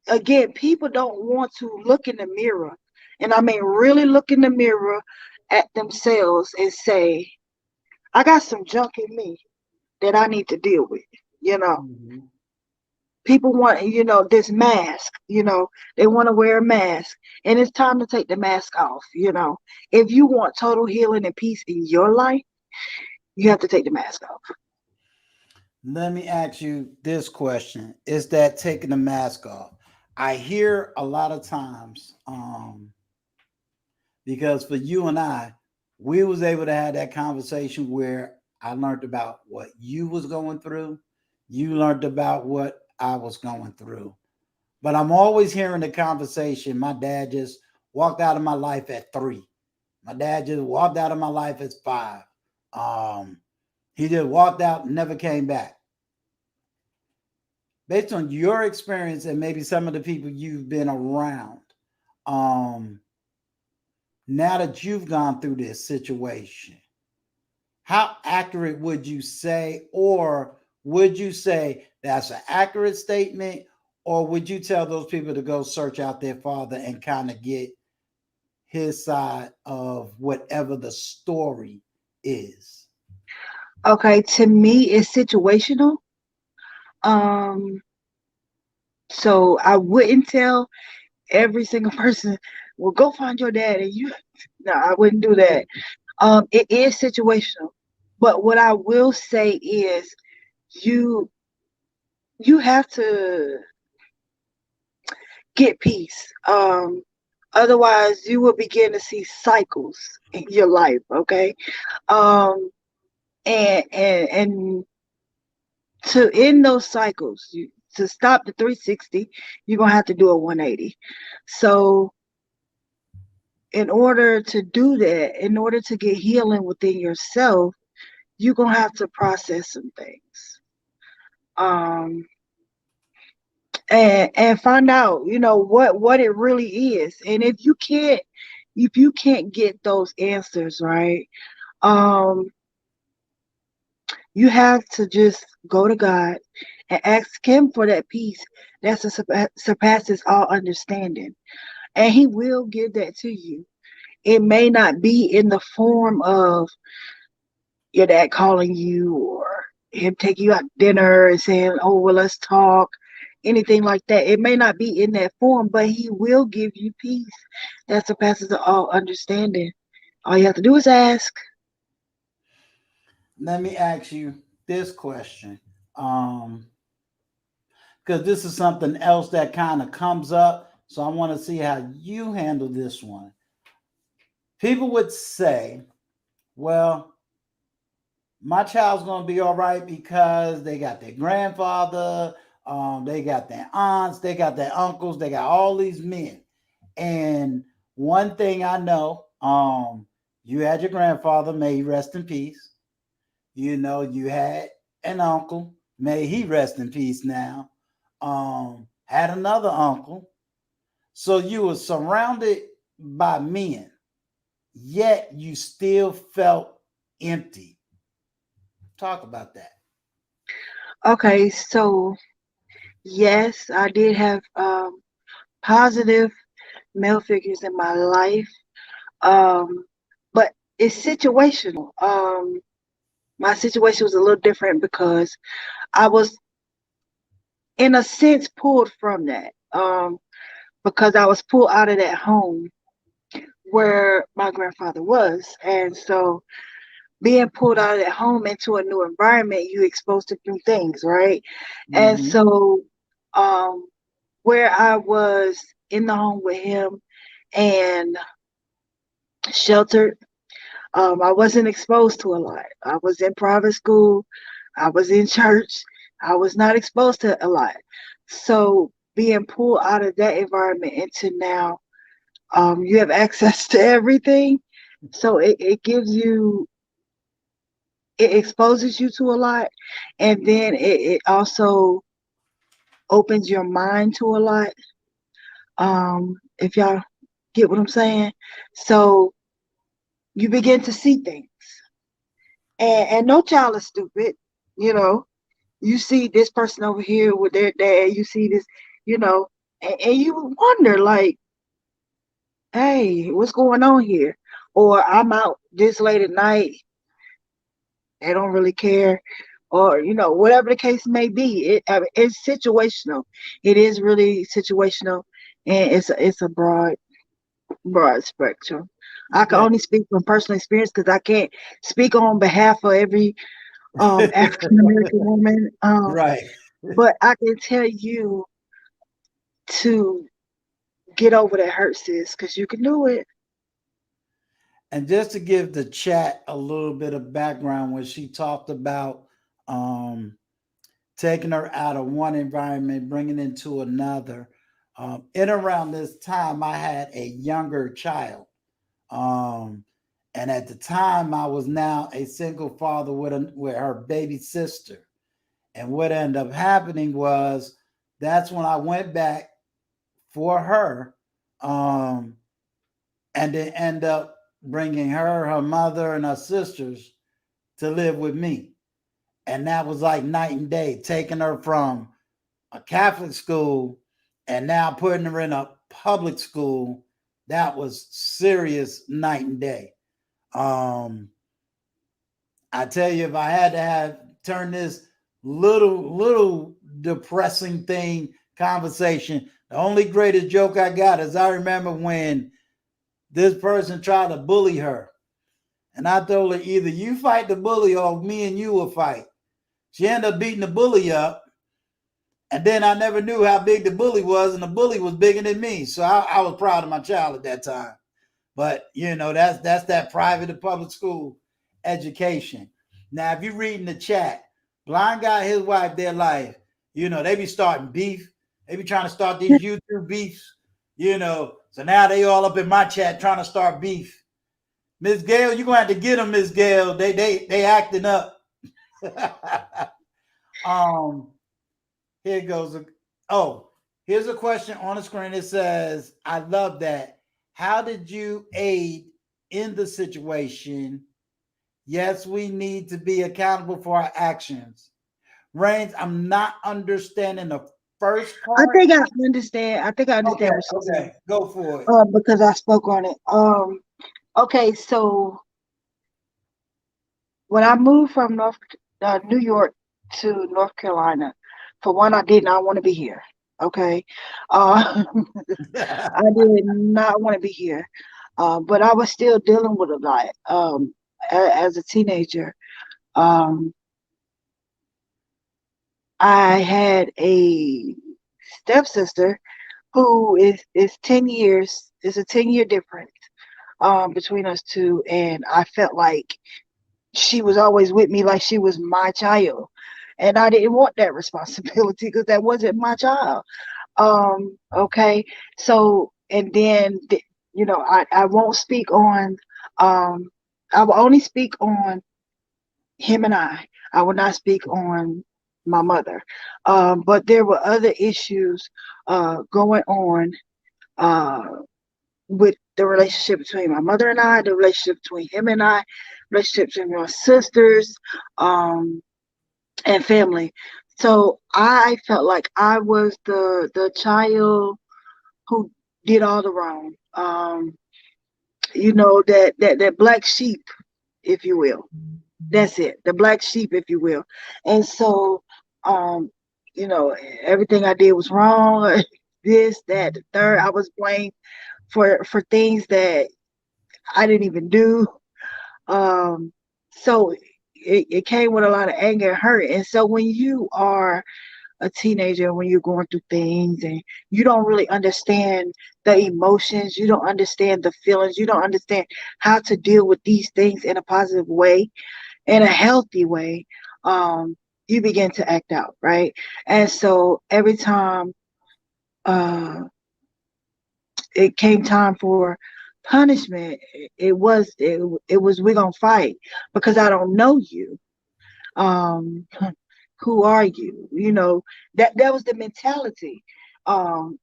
D: again, people don't want to look in the mirror. And I mean really look in the mirror at themselves and say, I got some junk in me that I need to deal with. You know,
A: Mm-hmm.
D: people want, this mask, they want to wear a mask. And it's time to take the mask off. If you want total healing and peace in your life, you have to take the mask off.
A: Let me ask you this question. Is that taking the mask off? I hear a lot of times, because for you and I, we was able to have that conversation where I learned about what you was going through. You learned about what I was going through. But I'm always hearing the conversation. My dad just walked out of my life at 3. My dad just walked out of my life at 5. Um, he just walked out and never came back. Based on your experience and maybe some of the people you've been around, um, now that you've gone through this situation, how accurate would you say, or would you say that's an accurate statement, or would you tell those people to go search out their father and kind of get his side of whatever the story is?
D: Okay, to me, it's situational. Um, so I wouldn't tell every single person, well, go find your dad and you. No, I wouldn't do that. It is situational. But what I will say is you you have to get peace. Otherwise you will begin to see cycles in your life, okay? Um, and to end those cycles, to stop the 360, you're gonna have to do a 180. So in order to do that, in order to get healing within yourself, you're gonna have to process some things. Um, and find out, what it really is. And if you can't get those answers, right, um, you have to just go to God and ask Him for that peace that surpasses all understanding, and He will give that to you. It may not be in the form of your dad calling you or him taking you out to dinner and saying, oh, well, let's talk, anything like that. It may not be in that form, but he will give you peace that surpasses all understanding. All you have to do is ask.
A: Let me ask you this question. Because this is something else that kind of comes up. So I want to see how you handle this one. People would say, well, my child's going to be all right because they got their grandfather, they got their aunts, they got their uncles, they got all these men. And one thing I know, you had your grandfather, may he rest in peace. You had an uncle, may he rest in peace now. Had another uncle. So you were surrounded by men, yet you still felt empty. Talk about that.
D: Okay, so yes, I did have positive male figures in my life. Um, but it's situational. My situation was a little different because I was, in a sense, pulled from that. Because I was pulled out of that home where my grandfather was, and so being pulled out of that home into a new environment, you exposed to new things, right? And
A: Hmm.
D: so, um, where I was in the home with him and sheltered, I wasn't exposed to a lot. I was in private school, I was in church, I was not exposed to a lot. So being pulled out of that environment into now, you have access to everything. So it gives you, it exposes you to a lot, and then it also opens your mind to a lot. If y'all get what I'm saying. So you begin to see things. And no child is stupid, you know. You see this person over here with their dad, you see this, you know, and you wonder like, hey, what's going on here? Or I'm out this late at night, they don't really care, or whatever the case may be. I mean, it's situational. It is really situational, and it's a broad spectrum. I can
A: Yeah.
D: only speak from personal experience because I can't speak on behalf of every African American woman.
A: Right.
D: But I can tell you to get over that hurt, sis, because you can do it.
A: And just to give the chat a little bit of background, when she talked about um, taking her out of one environment, bringing into another, in around this time, I had a younger child. Um, and at the time, I was now a single father with her baby sister. And what ended up happening was that's when I went back for her, um, and then end up bringing her mother, and her sisters to live with me. And that was like night and day, taking her from a Catholic school and now putting her in a public school. That was serious night and day. Um, I tell you, if I had to have turn this little depressing thing conversation, the only greatest joke I got is I remember when this person tried to bully her. And I told her, either you fight the bully or me and you will fight. She ended up beating the bully up. And then I never knew how big the bully was, and the bully was bigger than me. So I was proud of my child at that time. But that's that private and public school education. Now, if you read in the chat, blind guy, his wife, their life, they be starting beef. They be trying to start these YouTube beefs, So now they all up in my chat trying to start beef. Miss Gail, you're gonna have to get them, Miss Gail. They acting up. um, here goes. Oh, here's a question on the screen. It says, "I love that. How did you aid in the situation? Yes, we need to be accountable for our actions." Rains, I'm not understanding the first
D: I
A: part.
D: think I understand. I think I
A: Okay,
D: understand what she's saying.
A: okay, go for it.
D: Because I spoke on it. Okay, so when I moved from New York to North Carolina, for one, I did not want to be here. Okay, uh, I did not want to be here, but I was still dealing with a lot. As a teenager, um, I had a stepsister who is 10 years. It's a 10-year difference between us two, and I felt like she was always with me like she was my child, and I didn't want that responsibility because that wasn't my child. Okay, so and then I won't speak on um I will only speak on him and I will not speak on my mother. But there were other issues going on uh with the relationship between my mother and I, the relationship between him and I, relationship between my sisters, um, and family. So I felt like I was the child who did all the wrong. That black sheep, if you will. That's it, the black sheep, if you will. And so, um, everything I did was wrong. This, that, the third. I was blamed for things that I didn't even do. So it came with a lot of anger and hurt. And so when you are a teenager, when you're going through things and you don't really understand the emotions, you don't understand the feelings, you don't understand how to deal with these things in a positive way, in a healthy way, you begin to act out, right? And so every time uh, it came time for punishment, it was we're gonna fight because I don't know you. Um, who are you? That was the mentality. Um,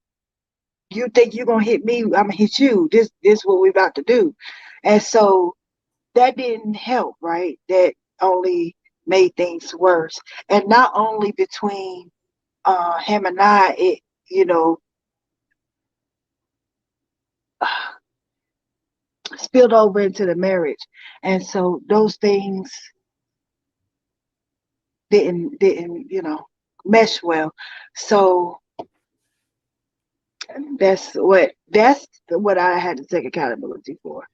D: you think you're gonna hit me, I'm gonna hit you. This what we're about to do. And so that didn't help, right? That only made things worse. And not only between him and I, it you know spilled over into the marriage. And so those things didn't mesh well. So that's what I had to take accountability for.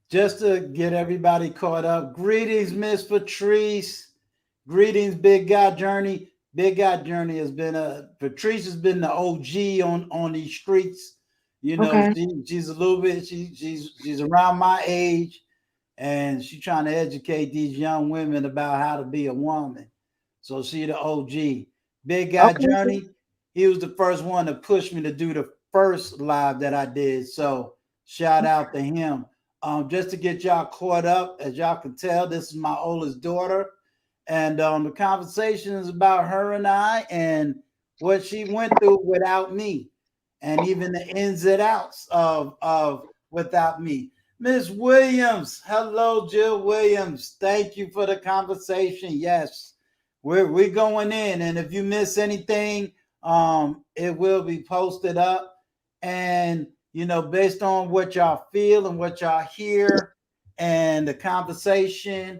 A: Just to get everybody caught up, greetings, Miss Patrice. Greetings, Big Guy Journey. Big Guy Journey has been Patrice has been the OG on these streets.
D: Okay.
A: She's a little bit she's around my age, and she's trying to educate these young women about how to be a woman. So she the OG. Big Guy
D: Okay.
A: Journey, he was the first one to push me to do the first live that I did. So shout out to him. Just to get y'all caught up, as y'all can tell, this is my oldest daughter. And the conversation is about her and I and what she went through without me, and even the ins and outs of without me. Miss Williams, hello, Jill Williams. Thank you for the conversation. Yes, we're going in, and if you miss anything, it will be posted up. And based on what y'all feel and what y'all hear, and the conversation,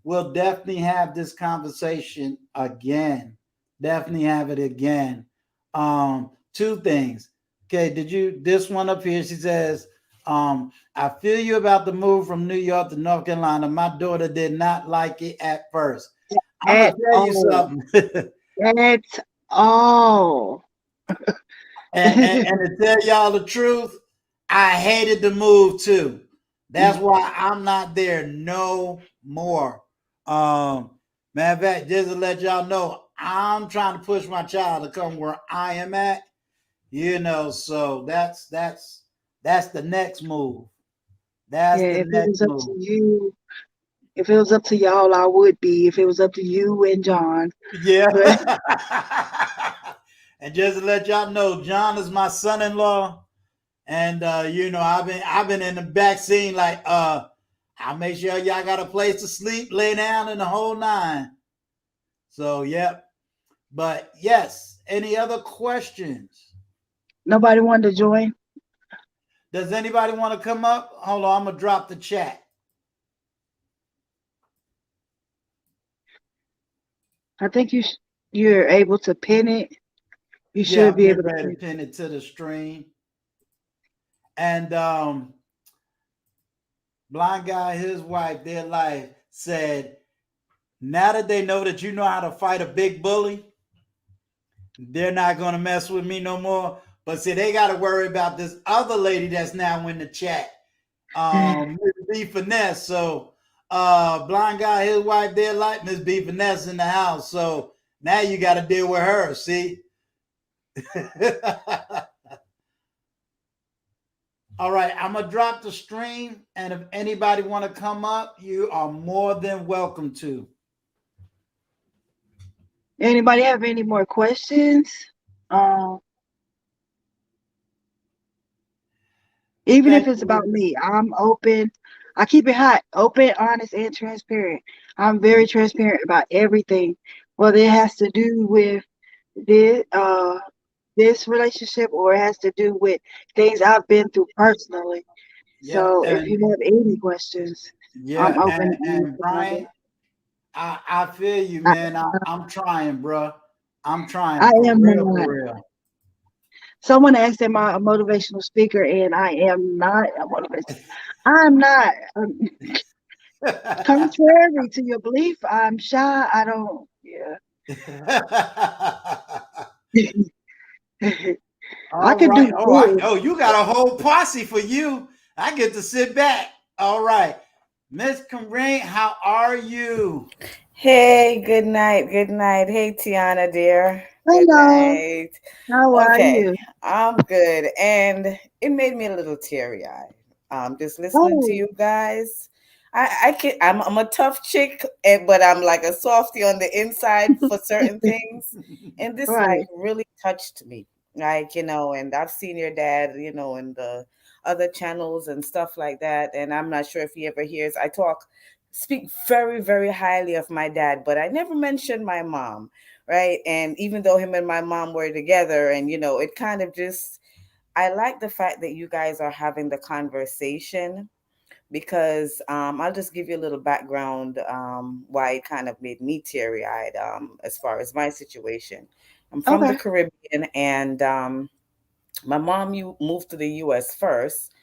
A: we'll definitely have this conversation again. Definitely have it again. Two things. Okay, this one up here? She says, I feel you about the move from New York to North Carolina. My daughter did not like it at first. I'm gonna
D: At
A: tell you
D: all.
A: something.
D: At all.
A: And to tell y'all the truth, I hated the move too. That's why I'm not there no more. Matter of fact, just to let y'all know, I'm trying to push my child to come where I am at. So that's the next move.
D: Yeah,
A: That's the
D: if it
A: next
D: was up to
A: move.
D: you, if it was up to y'all, I would be. If it was up to you and John.
A: Yeah.
D: But
A: And just to let y'all know, John is my son-in-law. And I've been in the back scene like I'll make sure y'all got a place to sleep, lay down, and the whole nine. So yep. But yes, any other questions?
D: nobody wanted to join.
A: Does anybody want to come up? Hold on, I'm gonna drop the chat.
D: I think you're able to pin it. You
A: Yeah,
D: should
A: I'm
D: be
A: getting
D: able to
A: ready
D: pin
A: to
D: it.
A: pin it to the stream. And blind guy, his wife, their life said, now that they know that you know how to fight a big bully, they're not gonna mess with me no more. But see, they got to worry about this other lady that's now in the chat, Miss B Finesse. So, blind guy, his wife, they're like Miss B Finesse in the house. So now you got to deal with her. See. All right, I'm gonna drop the stream, and if anybody want to come up, you are more than welcome to.
D: Anybody have any more questions? Um, Even if
A: Thank
D: it's about
A: you.
D: me, I'm open. I keep it hot, open, honest, and transparent. I'm very transparent about everything. whether it has to do with this this relationship or it has to do with things I've been through personally.
A: Yeah,
D: So if you
A: and
D: have any questions, I'm
A: yeah,
D: open to
A: and
D: answer.
A: Brian, I feel you,
D: I,
A: man. I'm trying, bro. I'm trying
D: I
A: for
D: am
A: real,
D: not.
A: for real.
D: Someone asked, "Am I a motivational speaker?" And I am not a motivational. I'm not. Contrary to your belief, I'm shy. I don't. Yeah. I
A: All
D: could
A: right.
D: do
A: Oh,
D: this.
A: you got a whole posse for you. I get to sit back. All right. Miss Corinne, how are you?
B: Hey, good night, good night. Hey, Tiana, dear. Good
D: Hello.
B: night.
D: How are
B: Okay,
D: you?
B: I'm good. And it made me a little teary-eyed. Just listening to
D: Oh,
B: you guys. I'm a tough chick, but I'm like a softie on the inside for certain things. And this like
D: right.
B: really touched me. Like, and I've seen your dad, in the other channels and stuff like that. And I'm not sure if he ever hears. Speak very, very highly of my dad, but I never mentioned my mom, right? And even though him and my mom were together, and it kind of just, I like the fact that you guys are having the conversation because I'll just give you a little background why it kind of made me teary eyed as far as my situation. I'm from the
D: Okay.
B: Caribbean, and my mom moved to the US first,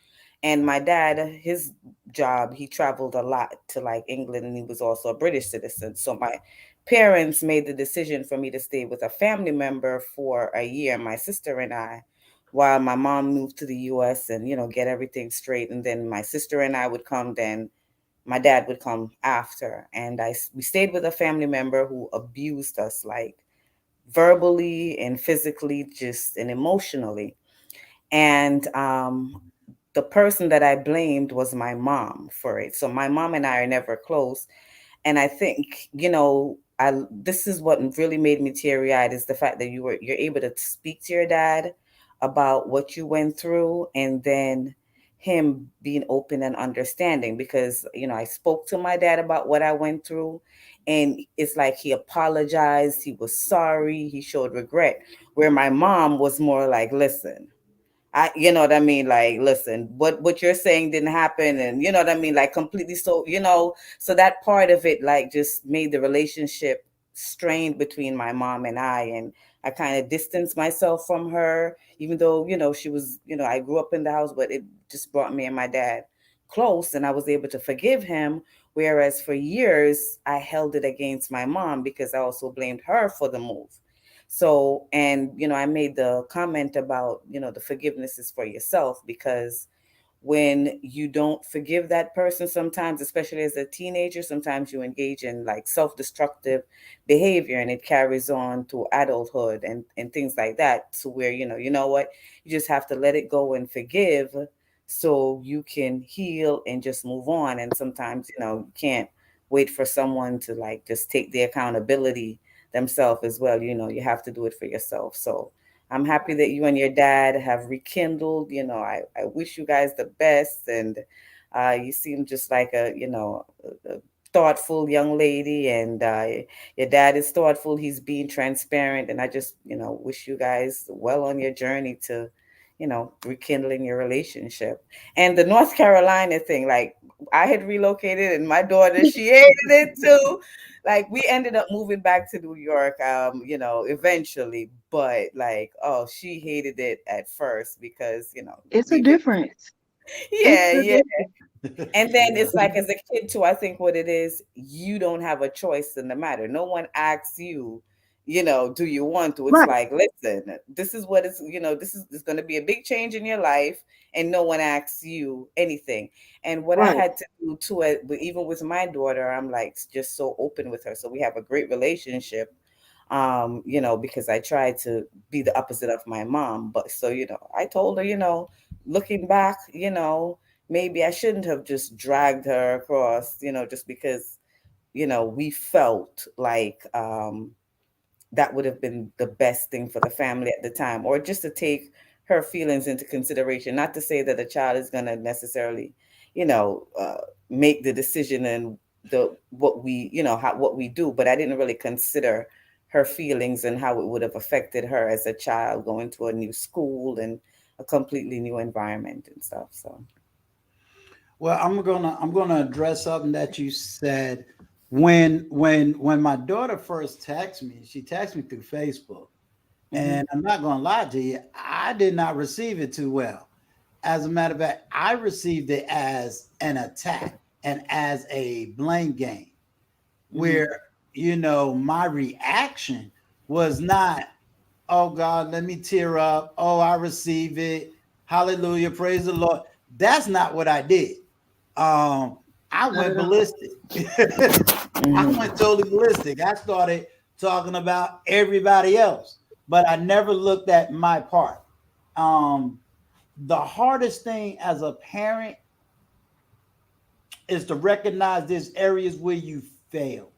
B: and my dad, his job, he traveled a lot to like England, and he was also a British citizen. So my parents made the decision for me to stay with a family member for a year, my sister and I, while my mom moved to the US and, get everything straight. And then my sister and I would come, then my dad would come after. And we stayed with a family member who abused us, like verbally and physically, just and emotionally. And the person that I blamed was my mom for it. So my mom and I are never close. And I think, I this is what really made me teary eyed is the fact that you're able to speak to your dad about what you went through, and then him being open and understanding, because I spoke to my dad about what I went through, and it's like he apologized, he was sorry, he showed regret, where my mom was more like, listen, you know what I mean? Like, listen, what you're saying didn't happen, and you know what I mean? Like, completely. So, so that part of it, like, just made the relationship strained between my mom and and I kind of distanced myself from her, even though, she was, I grew up in the house, but it just brought me and my dad close, and I was able to forgive him. Whereas for years, I held it against my mom because I also blamed her for the move. So, and I made the comment about, the forgiveness is for yourself, because when you don't forgive that person, sometimes, especially as a teenager, sometimes you engage in like self-destructive behavior, and it carries on to adulthood and things like that, to where, what, you just have to let it go and forgive, so you can heal and just move on. And sometimes, you can't wait for someone to like just take the accountability themselves as well. You have to do it for yourself. So I'm happy that you and your dad have rekindled. I wish you guys the best. And you seem just like a thoughtful young lady. And your dad is thoughtful. He's being transparent. And I just, wish you guys well on your journey to, rekindling your relationship. And the North Carolina thing, like, I had relocated, and my daughter, she hated it too. Like, we ended up moving back to New York, eventually, but like, oh, she hated it at first because,
D: It's a
B: leaving.
D: difference. It's
B: Yeah,
D: a
B: yeah.
D: difference.
B: And then
A: Yeah.
B: it's like, as a kid too, I think what it is, you don't have a choice in the matter. No one asks you, do you want to? It's
D: Right.
B: like, listen, this is what this is going to be a big change in your life, and no one asks you anything. And what I
D: Right.
B: had to do too, but even with my daughter, I'm like just so open with her. So we have a great relationship, because I tried to be the opposite of my mom. But so, I told her, looking back, maybe I shouldn't have just dragged her across, just because, we felt like that would have been the best thing for the family at the time, or just to take her feelings into consideration. Not to say that a child is going to necessarily, you know, uh, make the decision and the what we, what we do, but I didn't really consider her feelings and how it would have affected her as a child going to a new school and a completely new environment and stuff. So
A: Well, I'm gonna address something that you said. When my daughter first texted me, she texted me through Facebook.
B: mm-hmm,
A: And I'm not going to lie to you, I did not receive it too well. As a matter of fact, I received it as an attack and as a blame game,
B: mm-hmm,
A: where, my reaction was not, oh God, let me tear up. Oh, I receive it. Hallelujah. Praise the Lord. That's not what I did. Um, I
D: Not
A: went
D: at all.
A: ballistic. I went
B: mm-hmm,
A: totally ballistic. I started talking about everybody else, but I never looked at my part. Um, the hardest thing as a parent is to recognize there's areas where you failed.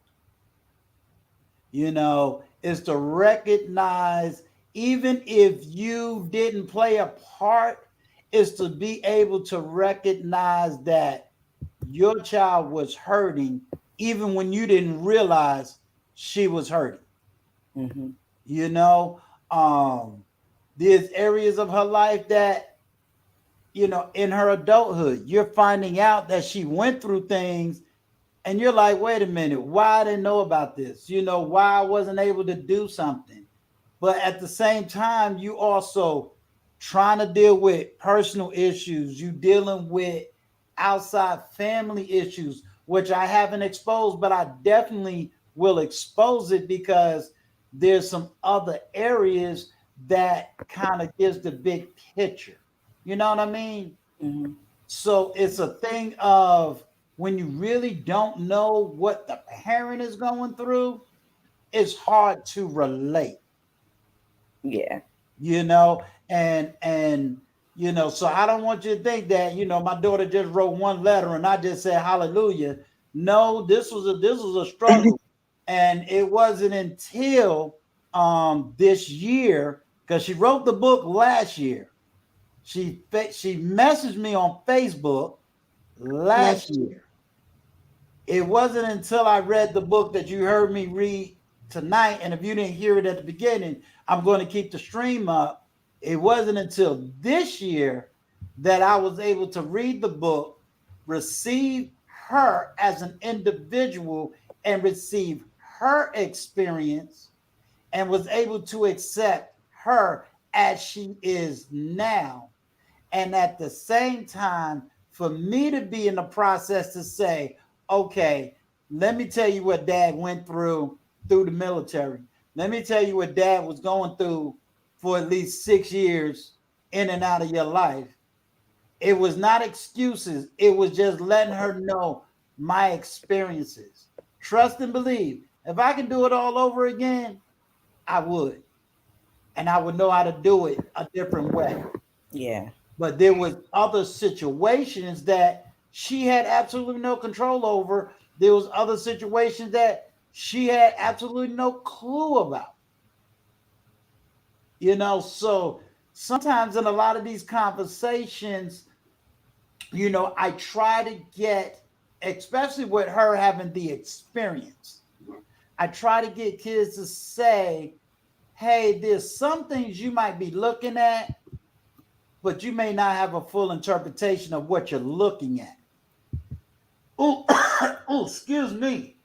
A: Is to recognize, even if you didn't play a part, is to be able to recognize that your child was hurting even when you didn't realize she was hurting.
B: mm-hmm.
A: you know um there's areas of her life that, in her adulthood, you're finding out that she went through things, and you're like, wait a minute, why I didn't know about this, why I wasn't able to do something. But at the same time, you also trying to deal with personal issues, you dealing with outside family issues, which I haven't exposed, but I definitely will expose it, because there's some other areas that kind of gives the big picture. You know what I mean?
B: Mm-hmm.
A: So it's a thing of, when you really don't know what the parent is going through, it's hard to relate,
B: Yeah.
A: you know, and so I don't want you to think that, my daughter just wrote one letter and I just said hallelujah. No, this was a struggle. And it wasn't until this year, because she wrote the book last year. She messaged me on Facebook last
D: Last
A: year. It wasn't until I read the book that you heard me read tonight. And if you didn't hear it at the beginning, I'm going to keep the stream up. It wasn't until this year that I was able to read the book, receive her as an individual, and receive her experience, and was able to accept her as she is now. And at the same time, for me to be in the process to say, okay, let me tell you what dad went through the military. Let me tell you what dad was going through for at least 6 years in and out of your life. It was not excuses. It was just letting her know my experiences. Trust and believe. If I can do it all over again, I would. And I would know how to do it a different way.
B: Yeah.
A: But there was other situations that she had absolutely no control over. There was other situations that she had absolutely no clue about. So sometimes in a lot of these conversations, I try to get, especially with her having the experience, I try to get kids to say, hey, there's some things you might be looking at, but you may not have a full interpretation of what you're looking at. Oh, oh, excuse me.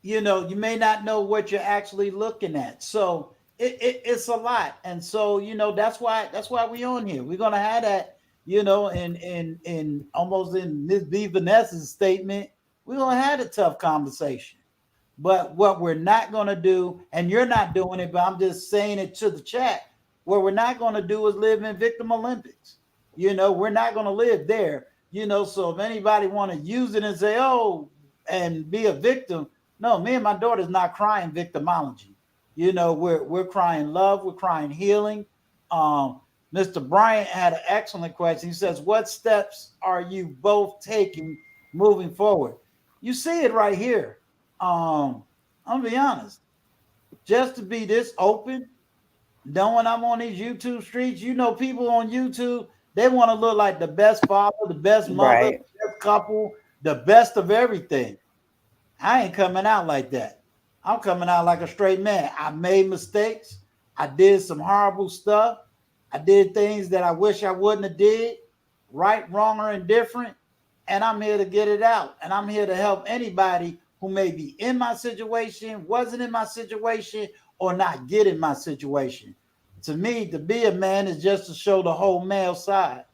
A: You may not know what you're actually looking at. So it's a lot. And so, that's why we on here. We're gonna have that, in almost in Miss B Vanessa's statement, we're gonna have a tough conversation. But what we're not going to do, and you're not doing it, but I'm just saying it to the chat, what we're not going to do is live in victim Olympics. We're not going to live there. So if anybody want to use it and say, oh, and be a victim, no, me and my daughter's not crying victimology. We're crying love, we're crying healing. Mr. Bryant had an excellent question. He says, what steps are you both taking moving forward? You see it right here. I'm gonna be honest. Just to be this open, knowing I'm on these YouTube streets, people on YouTube, they want to look like the best father, the best mother,
B: Right.
A: the best couple, the best of everything. I ain't coming out like that. I'm coming out like a straight man. I made mistakes. I did some horrible stuff. I did things that I wish I wouldn't have did, right, wrong, or indifferent. And I'm here to get it out. And I'm here to help anybody who may be in my situation, wasn't in my situation, or not get in my situation. To me, to be a man is just to show the whole male side.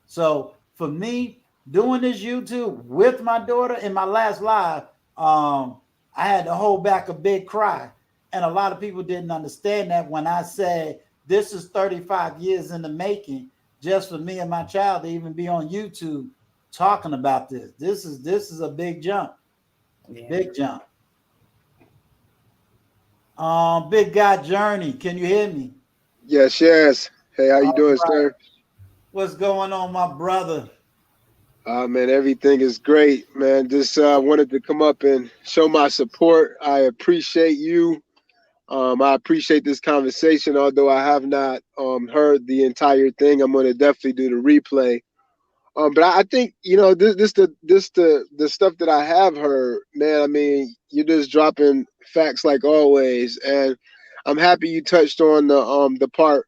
A: So for me, doing this YouTube with my daughter in my last live, I had to hold back a big cry. And a lot of people didn't understand that when I said this is 35 years in the making, just for me and my child to even be on YouTube talking about this. This is a big jump.
B: Yeah.
A: Big jump. Big guy Journey, can you hear me?
F: Yes, yes. Hey, how you
A: All
F: doing,
A: right.
F: sir?
A: What's going on, my brother?
F: Man, everything is great, man. Just wanted to come up and show my support. I appreciate you. I appreciate this conversation, although I have not heard the entire thing. I'm going to definitely do the replay. But I think the stuff that I have heard, man. I mean, you're just dropping facts like always, and I'm happy you touched on the part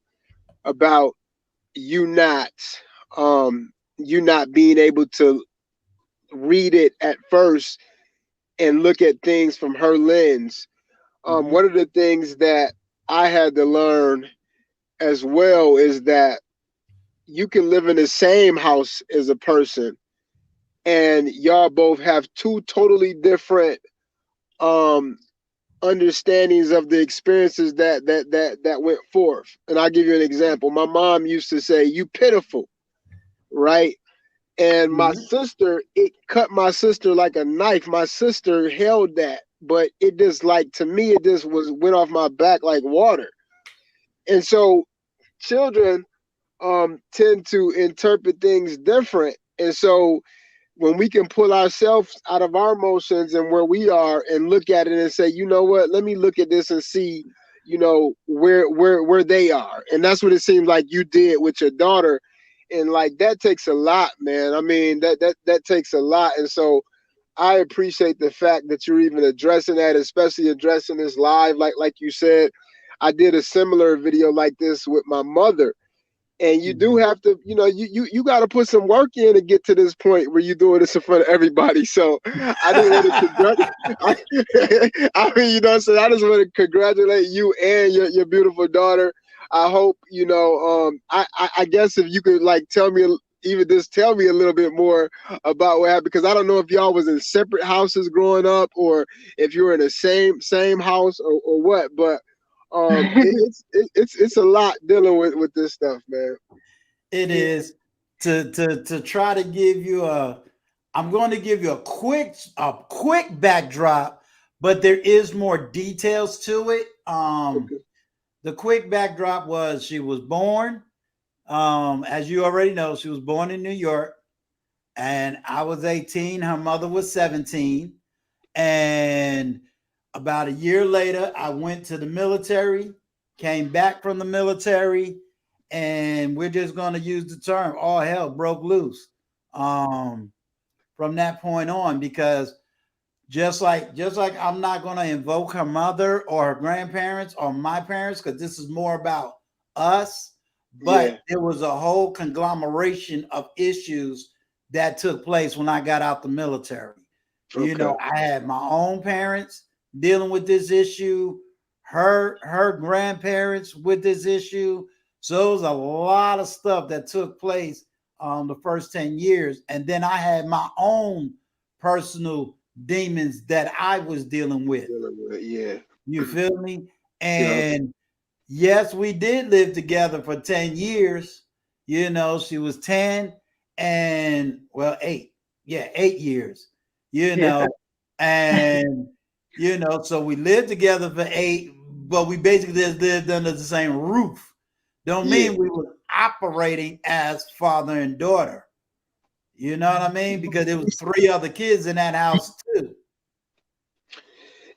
F: about you not you not being able to read it at first and look at things from her lens.
A: Mm-hmm.
F: One of the things that I had to learn as well is that you can live in the same house as a person and y'all both have two totally different um understandings of the experiences that went forth. And I'll give you an example. My mom used to say, "You pitiful," right? And my
A: Mm-hmm.
F: sister, it cut my sister like a knife. My sister held that, but it just like to me, it just went off my back like water. And so children tend to interpret things different. And so when we can pull ourselves out of our emotions and where we are and look at it and say, you know what, let me look at this and see, where they are. And that's what it seems like you did with your daughter. And like that takes a lot, man. I mean, that takes a lot. And so I appreciate the fact that you're even addressing that, especially addressing this live. Like you said, I did a similar video like this with my mother. And you do
A: Mm-hmm.
F: have to, you got to put some work in to get to this point where you're doing this in front of everybody. So I didn't want to congratulate. I mean, I just want to congratulate you and your beautiful daughter. I hope, I guess if you could like tell me, even just tell me a little bit more about what happened, because I don't know if y'all was in separate houses growing up or if you were in the same house or what, but it's a lot dealing with this stuff, man.
A: It is to try to give you a. I'm going to give you a quick backdrop, but there is more details to it.
F: Okay.
A: The quick backdrop was she was born. As you already know, she was born in New York, and I was 18. Her mother was 17, and about a year later, I went to the military, came back from the military, and we're just going to use the term all hell broke loose um, from that point on, because just like I'm not going to invoke her mother or her grandparents or my parents, because this is more about us, but
F: Yeah.
A: there was a whole conglomeration of issues that took place when I got out the military.
F: Okay.
A: I had my own parents dealing with this issue, her grandparents with this issue. So it was a lot of stuff that took place the first 10 years. And then I had my own personal demons that I was dealing with.
F: Yeah.
A: You feel me?
F: Yeah.
A: And yes, we did live together for 10 years. She was 10 and well, 8. Yeah, 8 years, you
D: Yeah.
A: know, and so we lived together for 8, but we basically just lived under the same roof. Don't
F: Yeah.
A: mean we were operating as father and daughter. You know what I mean? Because there was 3 other kids in that house too.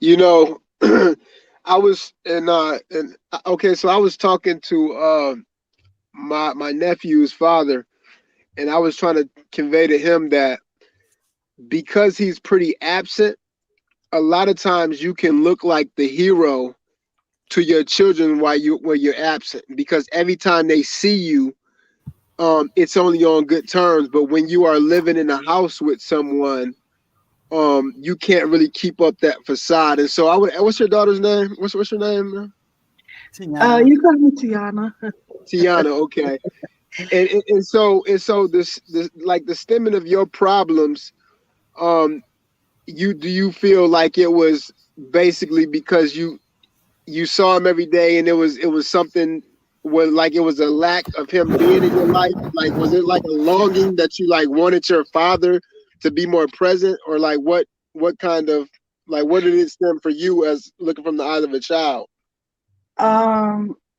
F: You know, I was and okay, so I was talking to my nephew's father, and I was trying to convey to him that because he's pretty absent a lot of times you can look like the hero to your children while you're absent, because every time they see you, it's only on good terms. But when you are living in a house with someone, you can't really keep up that facade. And so what's your daughter's name? What's your name, man?
A: Tianna.
D: You call me Tiana.
F: Tiana, okay. And so this like the stemming of your problems, um, do you feel like it was basically because you saw him every day and it was something where like it was a lack of him being in your life? Like was it like a longing that you like wanted your father to be more present, or like what kind of like what did it stem for you as looking from the eyes of a child?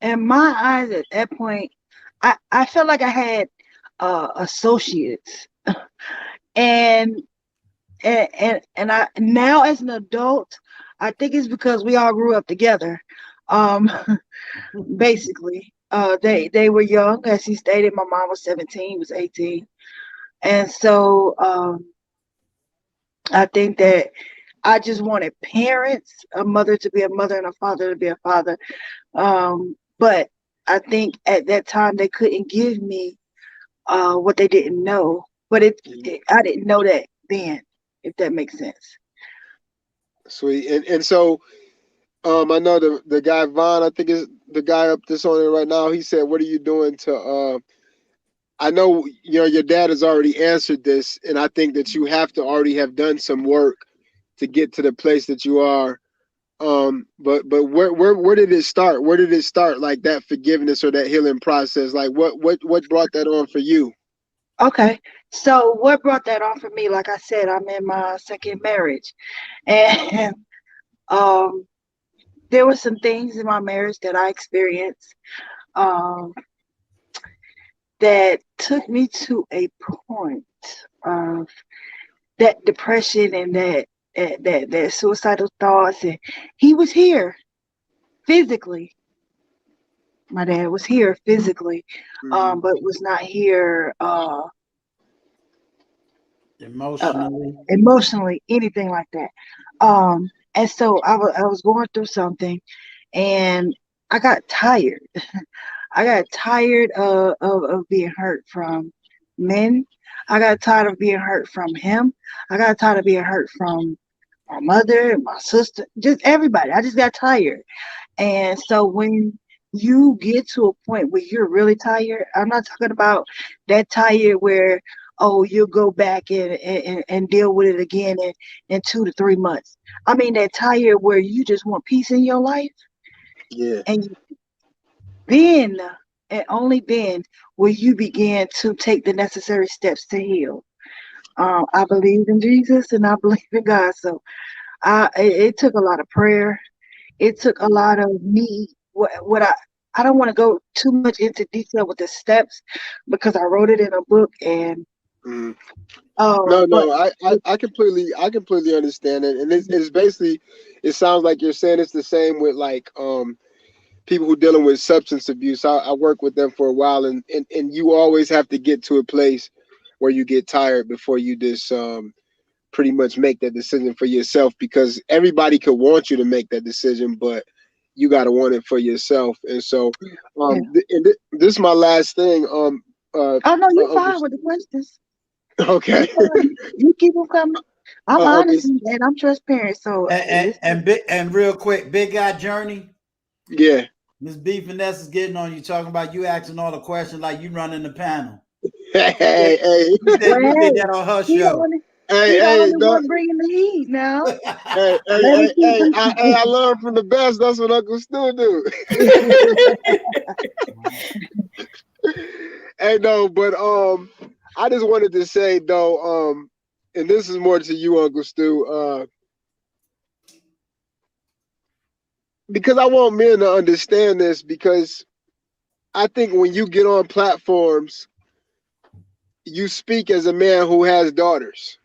D: In my eyes at that point, I felt like I had associates, and and I now as an adult, I think it's because we all grew up together. Um, basically, they were young, as he stated. My mom was 17, he was 18, and so I think that I just wanted parents, a mother to be a mother and a father to be a father. But I think at that time they couldn't give me what they didn't know. But I didn't know that then, if that makes sense.
F: Sweet. And so I know the guy Vaughn, I think is the guy up this on it right now. He said, "What are you doing to?" I know your dad has already answered this, and I think that you have to already have done some work to get to the place that you are. But where did it start? Where did it start? Like that forgiveness or that healing process? Like what brought that on for you?
D: Okay, so what brought that on for me? Like I said, I'm in my second marriage, and um, there were some things in my marriage that I experienced um, that took me to a point of that depression and that suicidal thoughts. And he was here physically. My dad was here physically,
F: Mm-hmm.
D: but was not here uh,
A: Emotionally.
D: emotionally, anything like that. And so I was going through something, and I got tired. I got tired of being hurt from men. I got tired of being hurt from him. I got tired of being hurt from my mother and my sister, just everybody. I just got tired. And so when you get to a point where you're really tired, I'm not talking about that tired where, oh, you'll go back and deal with it again in 2 to 3 months. I mean that tired where you just want peace in your life,
F: Yeah.
D: and then and only then will you begin to take the necessary steps to heal. I believe in Jesus and I believe in God. So it took a lot of prayer. It took a lot of me. What I don't want to go too much into detail with the steps because I wrote it in a book, and
F: Mm-hmm. No,
D: but
F: no, I completely understand it, and it's basically, it sounds like you're saying it's the same with like people who dealing with substance abuse. I work with them for a while, and you always have to get to a place where you get tired before you just pretty much make that decision for yourself, because everybody could want you to make that decision, but you got to want it for yourself. And so
D: yeah.
F: this is my last thing.
D: Oh no, you
F: Uncle,
D: fine with the questions. You
F: okay.
D: fine. You keep them coming. I'm
F: Uncle,
D: honest and I'm transparent. So
A: And real quick, big guy journey.
F: yeah.
A: Miss B Finesse is getting on you, talking about you asking all the questions like you running the panel.
F: Hey,
A: You said,
F: hey,
A: you
D: well,
A: said
D: hey,
A: that on her
D: he the
A: show.
D: only
F: hey,
D: he the
F: hey,
D: only
F: no,
D: one bringing the heat now.
F: hey, hey,
D: Let him
F: hey,
D: keep
F: hey, I learned from the best. That's what Uncle Stu do. Hey, no, but I just wanted to say though, and this is more to you, Uncle Stu, because I want men to understand this, because I think when you get on platforms, you speak as a man who has daughters.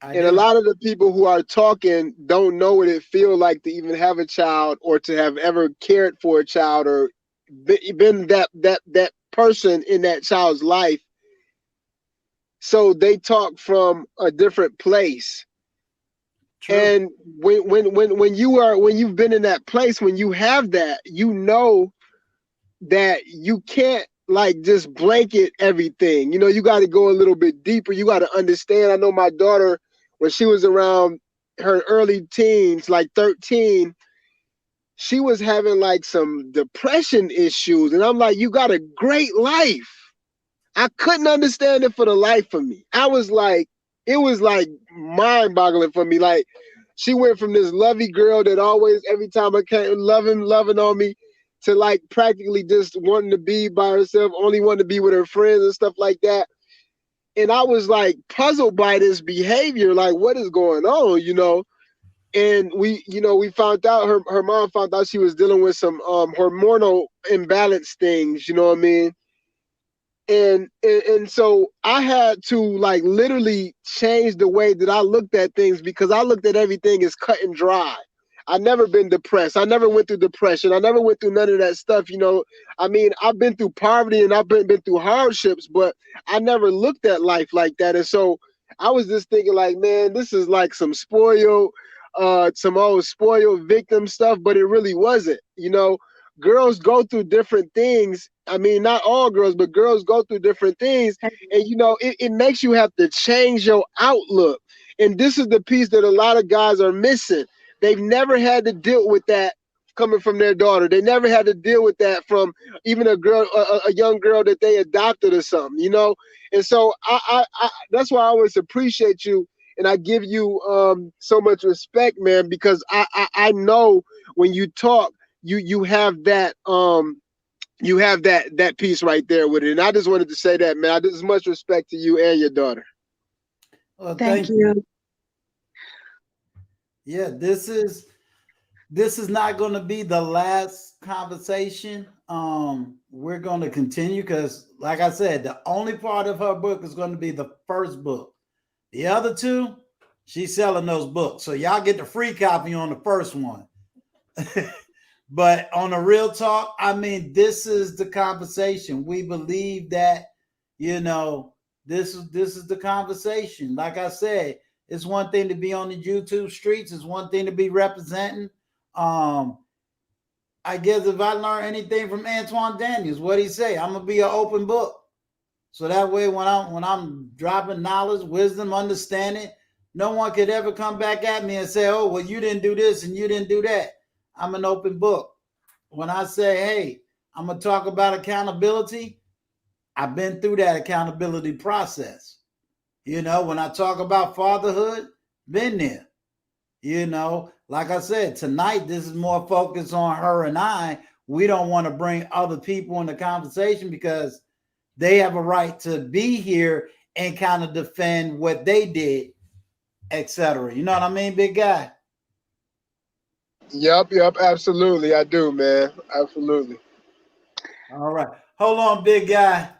A: I
F: And a
A: do.
F: lot of the people who are talking don't know what it feels like to even have a child, or to have ever cared for a child, or been that person in that child's life. So they talk from a different place.
A: True.
F: And when you've been in that place, when you have that, you know that you can't like just blanket everything. You know, you got to go a little bit deeper. You got to understand. I know my daughter, when she was around her early teens, like 13, she was having like some depression issues. And I'm like, you got a great life. I couldn't understand it for the life of me. I was like, it was like mind boggling for me. Like, she went from this lovey girl that always, every time I came, loving on me, to like practically just wanting to be by herself, only wanting to be with her friends and stuff like that. And I was like puzzled by this behavior. Like, what is going on, you know? And we found out, her mom found out she was dealing with some hormonal imbalance things, you know what I mean? And so I had to like literally change the way that I looked at things, because I looked at everything as cut and dry. I never been depressed. I never went through depression. I never went through none of that stuff. You know, I mean, I've been through poverty and I've been through hardships, but I never looked at life like that. And so I was just thinking like, man, this is like some old spoiled victim stuff, but it really wasn't. You know, girls go through different things. I mean, not all girls, but girls go through different things. And, you know, it makes you have to change your outlook. And this is the piece that a lot of guys are missing. They've never had to deal with that coming from their daughter. They never had to deal with that from even a young girl that they adopted or something, you know? And so I that's why I always appreciate you. And I give you so much respect, man, because I know when you talk, you have that that piece right there with it. And I just wanted to say that, man. There's much respect to you and your daughter.
A: Well,
D: Thank you.
A: Yeah, this is not going to be the last conversation. We're going to continue because, like I said, the only part of her book is going to be the first book. The other two, she's selling those books, so y'all get the free copy on the first one. But on a real talk, I mean, this is the conversation. We believe that, you know, this is the conversation. Like I said, it's one thing to be on the YouTube streets. It's one thing to be representing. I guess if I learn anything from Antoine Daniels, what he say, I'm gonna be an open book. So that way, when I'm dropping knowledge, wisdom, understanding, no one could ever come back at me and say, "Oh, well, you didn't do this and you didn't do that." I'm an open book. When I say, "Hey, I'm gonna talk about accountability," I've been through that accountability process. You know, when I talk about fatherhood, been there. You know, like I said, tonight, this is more focused on her and I. We don't want to bring other people in the conversation because they have a right to be here and kind of defend what they did, etc. You know what I mean, big guy?
F: Yep, absolutely. I do, man. Absolutely.
A: All right. Hold on, big guy.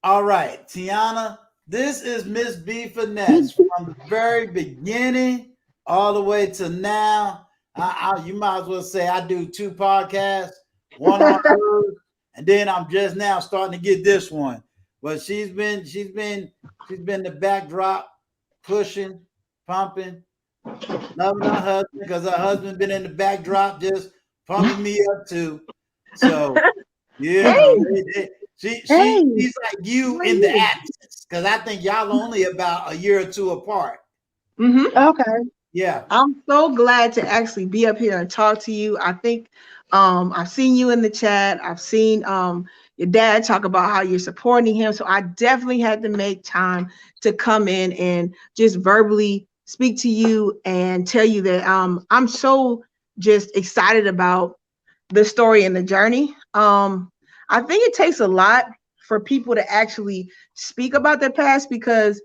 A: All right, Tianna, this is Miss B Finesse from the very beginning all the way to now. You might as well say I do 2 podcasts, one on Earth, and then I'm just now starting to get this one. But she's been the backdrop, pushing, pumping, loving her husband because her husband been in the backdrop just pumping me up too. So you know, she's like you in the absence because I think y'all only about a year or 2 apart.
G: Mm-hmm.
D: Okay.
A: Yeah.
G: I'm so glad to actually be up here and talk to you. I think I've seen you in the chat. I've seen your dad talk about how you're supporting him. So I definitely had to make time to come in and just verbally speak to you and tell you that I'm so just excited about the story and the journey. I think it takes a lot for people to actually speak about their past because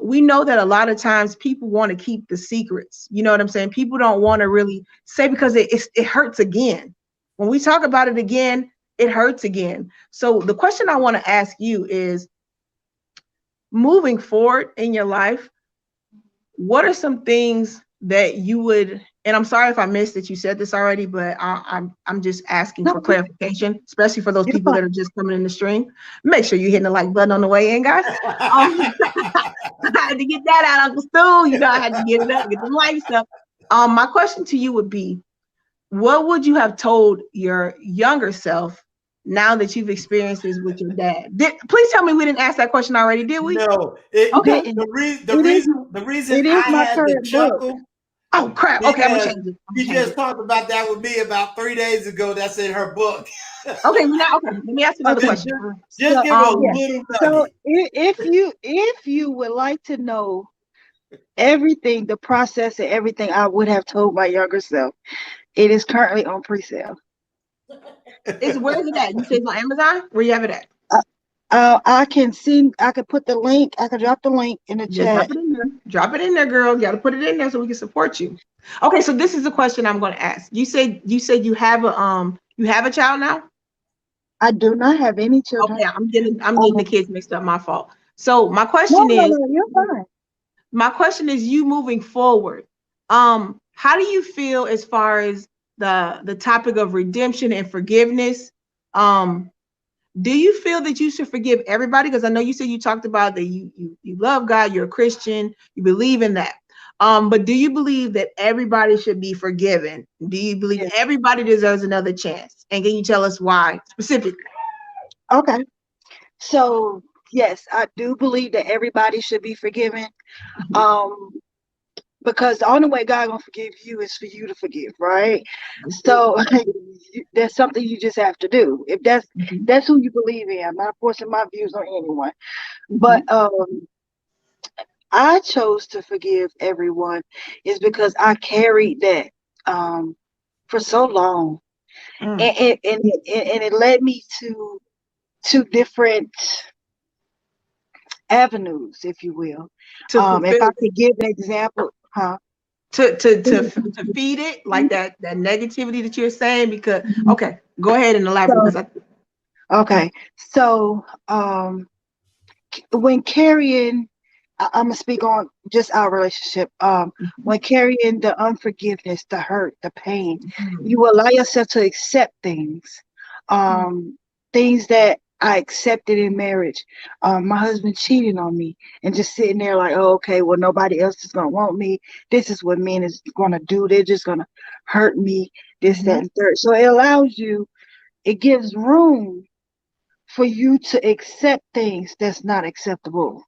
G: we know that a lot of times people want to keep the secrets. You know what I'm saying? People don't want to really say because it hurts again. When we talk about it again, it hurts again. So the question I want to ask you is, moving forward in your life, what are some things that you would, and I'm sorry if I missed that you said this already, but I'm just asking for clarification, especially for those people that are just coming in the stream. Make sure you're hitting the like button on the way in, guys. I had to get that out, Uncle Stu. You know, I had to get it up, get the light stuff. My question to you would be, what would you have told your younger self now that you've experienced this with your dad? Please tell me we didn't ask that question already, did we?
A: No,
G: Okay.
A: the reason
D: It
A: I
D: is my
A: had to
D: current book.
A: chuckle
G: Oh crap. Okay, I'm gonna
A: because
G: change it.
A: she just talked about that with me about 3 days ago. That's in her book.
G: Okay, let me ask you another
D: Okay.
G: question.
A: Just
D: So,
A: give her a
D: yeah.
A: little
D: So
A: nugget.
D: if you would like to know everything, the process and everything I would have told my younger self, it is currently on pre-sale.
G: Where is it at? You say it's on Amazon? Where you have it at?
D: I can put the link. I can drop the link in the
G: Yeah,
D: chat.
G: drop it in there. Drop it in there, girl. You got to put it in there so we can support you. Okay, so this is the question I'm going to ask. You said you have a child now?
D: I do not have any children.
G: Okay, I'm getting the kids mixed up. My fault. So my question
D: No,
G: is,
D: you're fine.
G: my question is, you moving forward, how do you feel as far as the topic of redemption and forgiveness? Do you feel that you should forgive everybody? Because I know you said you talked about that you love God, you're a Christian, you believe in that. But do you believe that everybody should be forgiven? Do you believe everybody deserves another chance? And can you tell us why specifically?
D: Okay. So yes, I do believe that everybody should be forgiven. Because the only way God gonna forgive you is for you to forgive, right? So that's something you just have to do. If that's who you believe in. I'm not forcing my views on anyone. But I chose to forgive everyone is because I carried that for so long. And it led me to two different avenues, if you will. If I could give an example,
G: to feed it, like that negativity that you're saying, because okay, go ahead and elaborate.
D: So when carrying, I'm gonna speak on just our relationship. When carrying the unforgiveness, the hurt, the pain, you allow yourself to accept things, things that I accepted in marriage. My husband cheating on me, and just sitting there like, oh, okay, well, nobody else is gonna want me. This is what men is gonna do. They're just gonna hurt me. This, that, and third. So it allows you. It gives room for you to accept things that's not acceptable.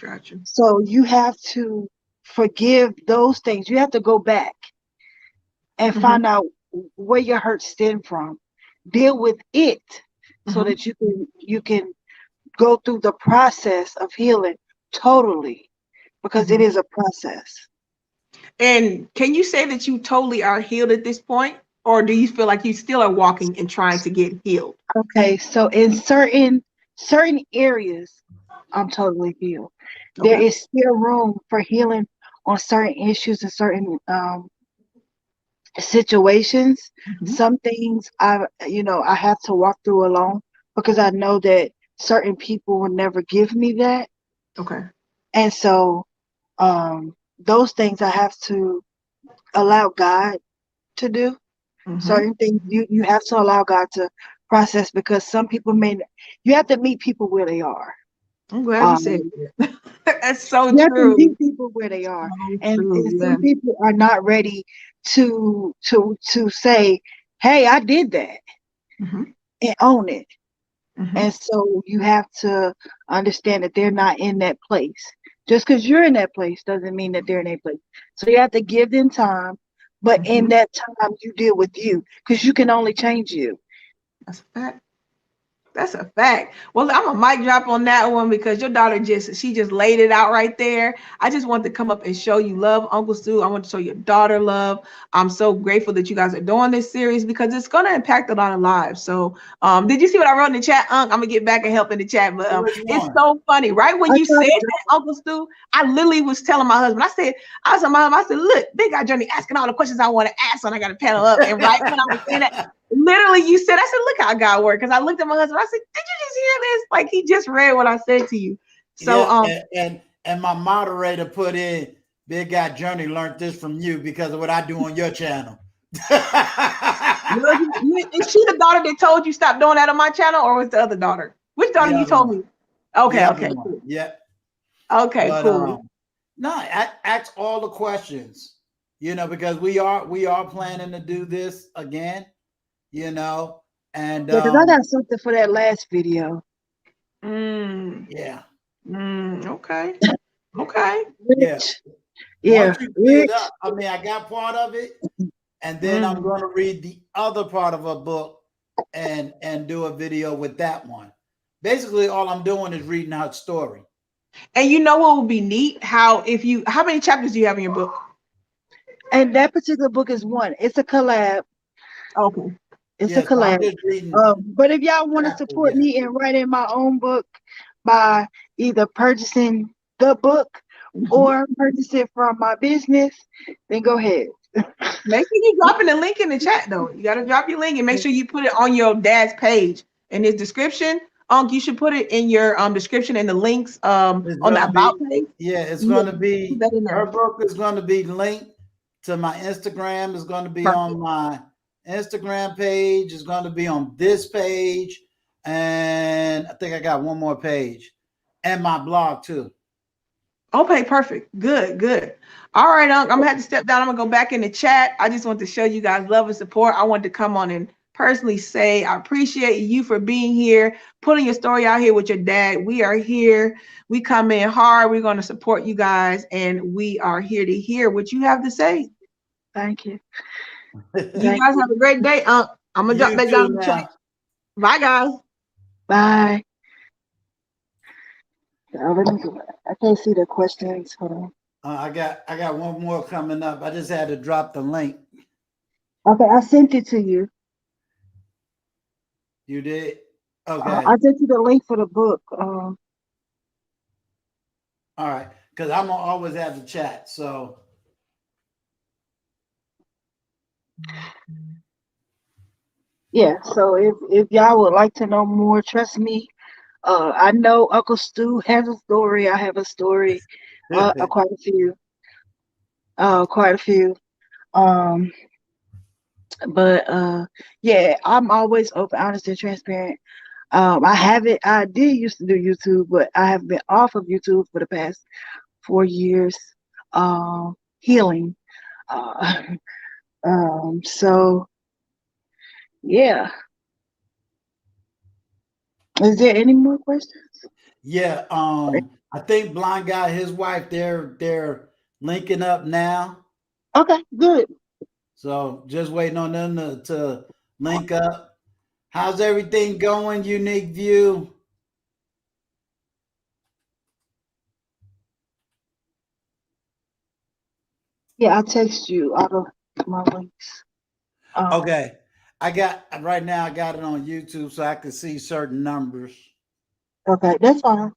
G: Gotcha.
D: So you have to forgive those things. You have to go back and find out where your hurt stem from. Deal with it so that you can go through the process of healing totally, because it is a process.
G: And can you say that you totally are healed at this point? Or do you feel like you still are walking and trying to get healed?
D: Okay, so in certain areas, I'm totally healed. Okay. There is still room for healing on certain issues and certain situations. Some things I have to walk through alone, because I know that certain people will never give me that.
G: Okay.
D: And so those things I have to allow God to do. Certain things you have to allow God to process, because some people you have to meet people where they are.
G: I'm glad you said that. That's so
D: you
G: true.
D: have to meet people where they are. And some people are not ready to say, hey, I did that, and own it. And so you have to understand that they're not in that place. Just because you're in that place doesn't mean that they're in a place. So you have to give them time. But in that time, you deal with you, because you can only change you.
G: That's a fact. That's a fact. Well, I'm a mic drop on that one, because your daughter she just laid it out right there. I just wanted to come up and show you love, Uncle Stu. I want to show your daughter love. I'm so grateful that you guys are doing this series, because it's going to impact a lot of lives. So did you see what I wrote in the chat, Unc? I'm going to get back and help in the chat. But it's so funny. Right when you said that, Uncle Stu, I literally was telling my husband, I said, look, Big Guy Journey asking all the questions I want to ask, and I got to panel up. And right when I was saying that, literally you said, I said, look how God worked. Because I looked at my husband, I said, did you just hear this? Like, he just read what I said to you. So
A: and my moderator put in, Big Guy Journey learned this from you because of what I do on your channel.
G: Is she the daughter that told you stop doing that on my channel, or was the other daughter? Which daughter you told me? Okay, cool.
A: Yeah.
G: Okay, cool.
E: No, ask all the questions, because we are planning to do this again, and
D: Yeah, because I got something for that last video.
G: Mm,
E: yeah,
G: okay. Okay.
E: yeah.
D: Rich. Yeah,
E: Once you see it
D: Rich.
E: up, I mean, I got part of it, and then I'm
G: Mm.
E: going to read the other part of a book and do a video with that one. Basically, all I'm doing is reading out story.
G: And you know what would be neat? How many chapters do you have in your book?
D: And that particular book is one. It's a collab.
G: Okay.
D: It's a
E: Yeah, so I'm
D: collab.
E: just reading
D: But if y'all want to
E: chapters.
D: support
E: Yeah,
D: me in writing my own book by either purchasing the book
G: Mhm.
D: or purchase it from my business, then go ahead.
G: Make sure you dropping the link in the chat though. You gotta drop your link and make sure you put it on your dad's page in his description. You should put it in your description and the links
E: it's
G: on the
E: gonna be.
G: about page.
E: Yeah, it's
G: Yeah,
E: gonna
G: put
E: be.
G: that in there.
E: Her book is gonna be linked to my Instagram. It's gonna be
G: Perfect.
E: on my Instagram page. It's gonna be on this page, and I think I got one more page, and my blog too.
G: Okay, perfect. Good, good. All right, I'm gonna have to step down. I'm gonna go back in the chat. I just want to show you guys love and support. I want to come on and personally say I appreciate you for being here, putting your story out here with your dad. We are here. We come in hard. We're going to support you guys, and we are here to hear what you have to say.
D: Thank you.
G: You
D: Thank
G: guys
D: you.
G: have a great day. I'm gonna drop
E: You
G: back down
E: too
G: in the chat.
E: now.
G: Bye, guys.
D: Bye. I can't see the questions. Hold on.
E: I got one more coming up. I just had to drop the link.
D: Okay, I sent it to you.
E: You did? Okay.
D: I sent you the link for the book.
E: All right. Because I'm gonna always have the chat. So
D: Yeah, so if y'all would like to know more, trust me. I know Uncle Stu has a story. I have a story. Quite a few. Quite a few. Um, but yeah, I'm always open, honest, and transparent. I did used to do YouTube, but I have been off of YouTube for the past 4 years. Healing. Uh, so yeah. Is there any more questions?
E: yeah, I think Blind Guy, his wife, they're linking up now.
D: Okay, good.
E: So just waiting on them to link up. How's everything going, Unique View?
D: Yeah, I'll text you out of my links.
E: Okay. I got right now I got it on YouTube so I can see certain numbers.
D: Okay, that's fine.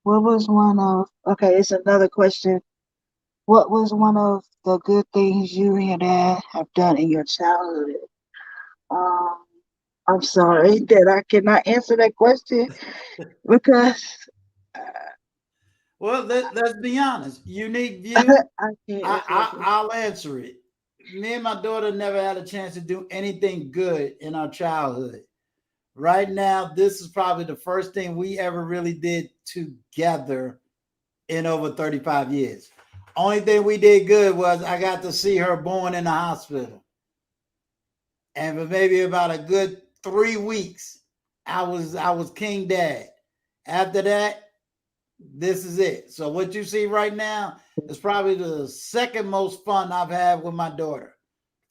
D: What was one of, okay, it's another question. What was one of the good things you and your dad have done in your childhood? Um, I'm sorry that I cannot answer that question because
E: Well, let's be honest. Unique View,
D: I can't answer that question.
E: I'll answer it. Me and my daughter never had a chance to do anything good in our childhood. Right now, this is probably the first thing we ever really did together in over 35 years. Only thing we did good was I got to see her born in the hospital. And for maybe about a good 3 weeks, I was King Dad. After that, this is it. So what you see right now is probably the second most fun I've had with my daughter.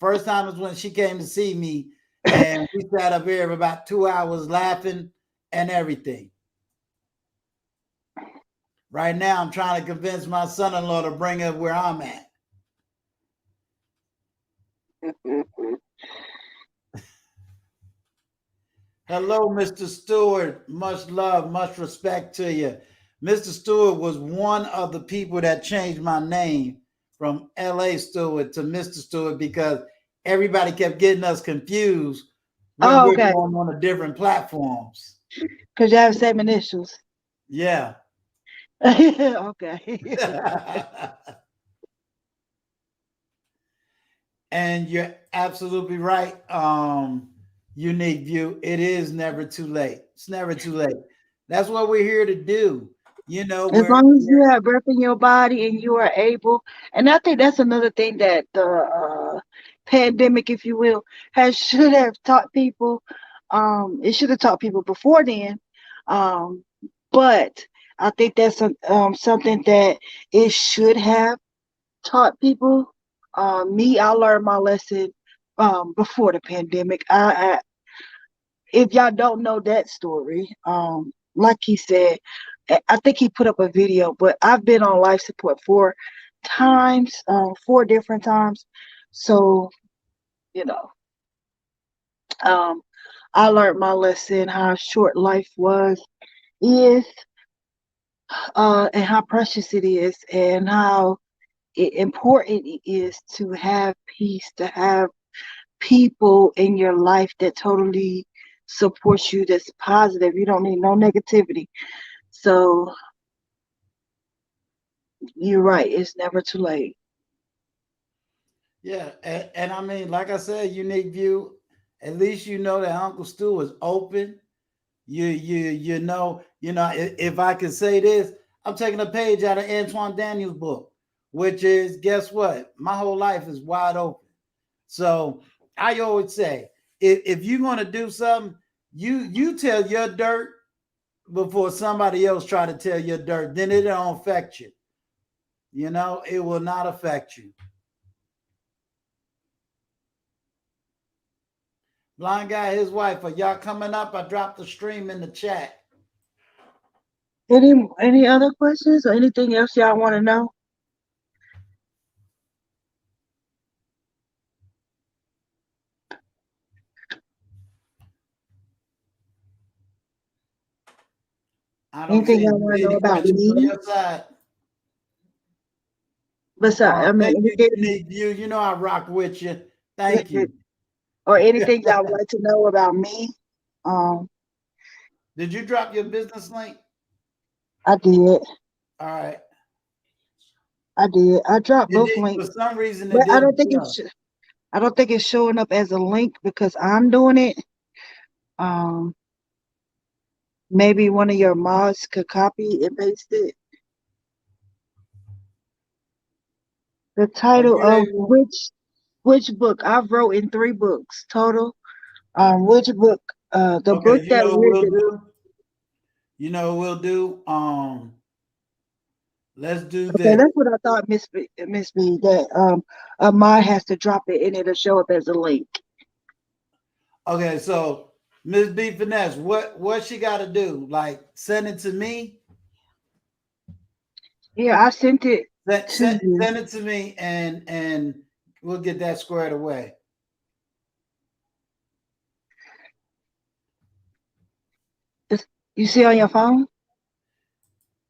E: First time is when she came to see me, and we sat up here for about 2 hours laughing and everything. Right now, I'm trying to convince my son-in-law to bring her where I'm at. Hello, Mr. Stewart. Much love, much respect to you. Mr. Stewart was one of the people that changed my name from LA Stewart to Mr. Stewart because everybody kept getting us confused when
D: Oh,
E: we're
D: okay,
E: going on the different platforms.
D: because you have the same initials.
E: Yeah.
D: Okay.
E: And you're absolutely right. Unique View. It is never too late. It's never too late. That's what we're here to do.
A: You know,
D: As
A: where
D: long as you have breath in your body and you are able, and I think that's another thing that the pandemic, if you will, should have taught people. It should have taught people before then, um, but I think that's something that it should have taught people. I learned my lesson before the pandemic. If y'all don't know that story, like he said, I think he put up a video, but I've been on life support 4 times, 4 different times. So, you know, um, I learned my lesson how short life is, and how precious it is, and how important it is to have peace, to have people in your life that totally supports you, that's positive. You don't need no negativity. So you're right, it's never too late.
A: yeah, and I mean, like I said, unique view. At least you know that Uncle Stu is open. You know. If I could say this, I'm taking a page out of Antoine Daniels' book, which is, guess what? My whole life is wide open. So I always say, if you're going to do something, you tell your dirt before somebody else try to tell your dirt. Then it don't affect you. You know, it will not affect you. Blind guy, his wife, are y'all coming up? I dropped the stream in the chat.
D: Any other questions or anything else y'all want to know?
A: I don't
D: Anything
A: see
D: y'all want to know
A: any
D: about
A: questions on
D: me?
A: your side.
D: Besides, I mean,
A: Thank you,
D: anything,
A: unique view. You know I rock with you. Thank you.
D: or anything y'all would like to know about me? Um,
A: Did you drop your business link?
D: I did.
A: All right.
D: I dropped both
A: For
D: links,
A: some reason,
D: but
A: it didn't show.
D: I don't think it's showing up as a link because I'm doing it. Um, Maybe one of your mods could copy and paste it. The
A: Are
D: title
A: you
D: of
A: able?
D: which book? I've wrote in 3 books total. Which book? The
A: Okay.
D: book
A: You
D: that
A: know what
D: we're
A: we'll do? You know what we'll do? Let's do
D: okay.
A: this.
D: That's what I thought, Miss B. That a mod has to drop it and it'll show up as a link.
A: Okay. So Miss B Finesse, what she got to do? Like send it to me.
D: Yeah, I sent it to you.
A: Send it to me, and we'll get that squared away.
D: You see on your phone?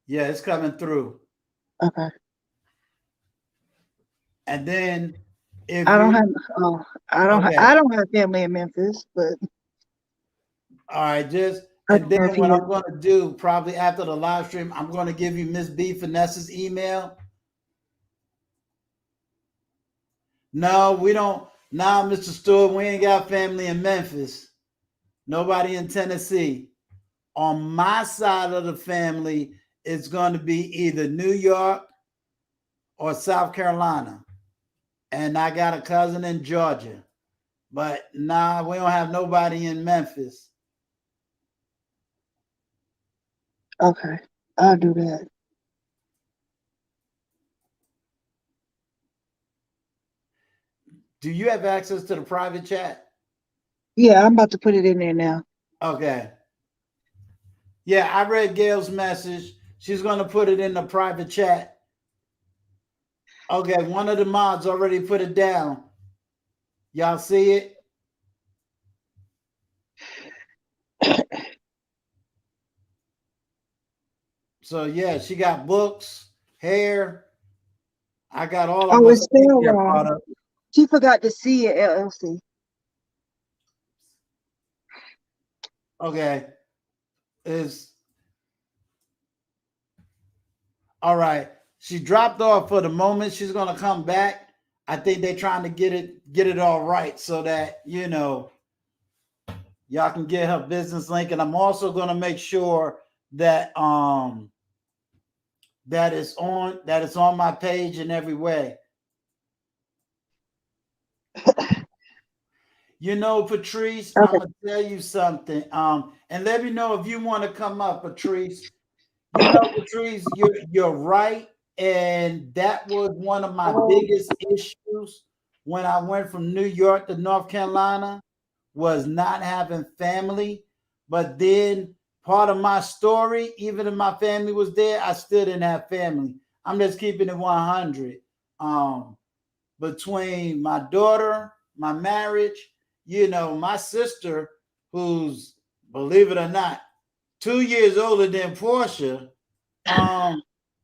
A: Yeah, it's coming through.
D: Okay.
A: And then if
D: I don't
A: you
D: have.
A: okay,
D: I don't have family in Memphis, but
A: all right, just
D: I
A: and
D: don't know if
A: then what
D: he.
A: I'm going to do probably after the live stream, I'm going to give you Miss B Finesse's email. No, we don't. Nah, Mr. Stewart, we ain't got family in Memphis. Nobody in Tennessee. On my side of the family, it's going to be either New York or South Carolina. And I got a cousin in Georgia. But nah, we don't have nobody in Memphis.
D: Okay, I'll do that.
A: Do you have access to the private chat?
D: Yeah, I'm about to put it in there now.
A: Okay. Yeah, I read Gail's message. She's going to put it in the private chat. Okay, one of the mods already put it down. Y'all see it? So yeah, she got books, hair. I got all of
D: Oh,
A: her
D: it's spelled
A: skincare
D: wrong.
A: products.
D: She forgot to see it, LLC.
A: Okay. Is all right. She dropped off for the moment. She's gonna come back. I think they're trying to get it all right so that y'all can get her business link. And I'm also gonna make sure that that is on my page in every way. You know, Patrice, I'm
D: Okay.
A: gonna tell you something. And let me know if you want to come up, Patrice. You know, Patrice, you're right, and that was one of my biggest issues when I went from New York to North Carolina was not having family. But then part of my story, even if my family was there, I still didn't have family. I'm just keeping it 100. Between my daughter, my marriage, my sister, who's, believe it or not, 2 years older than Portia,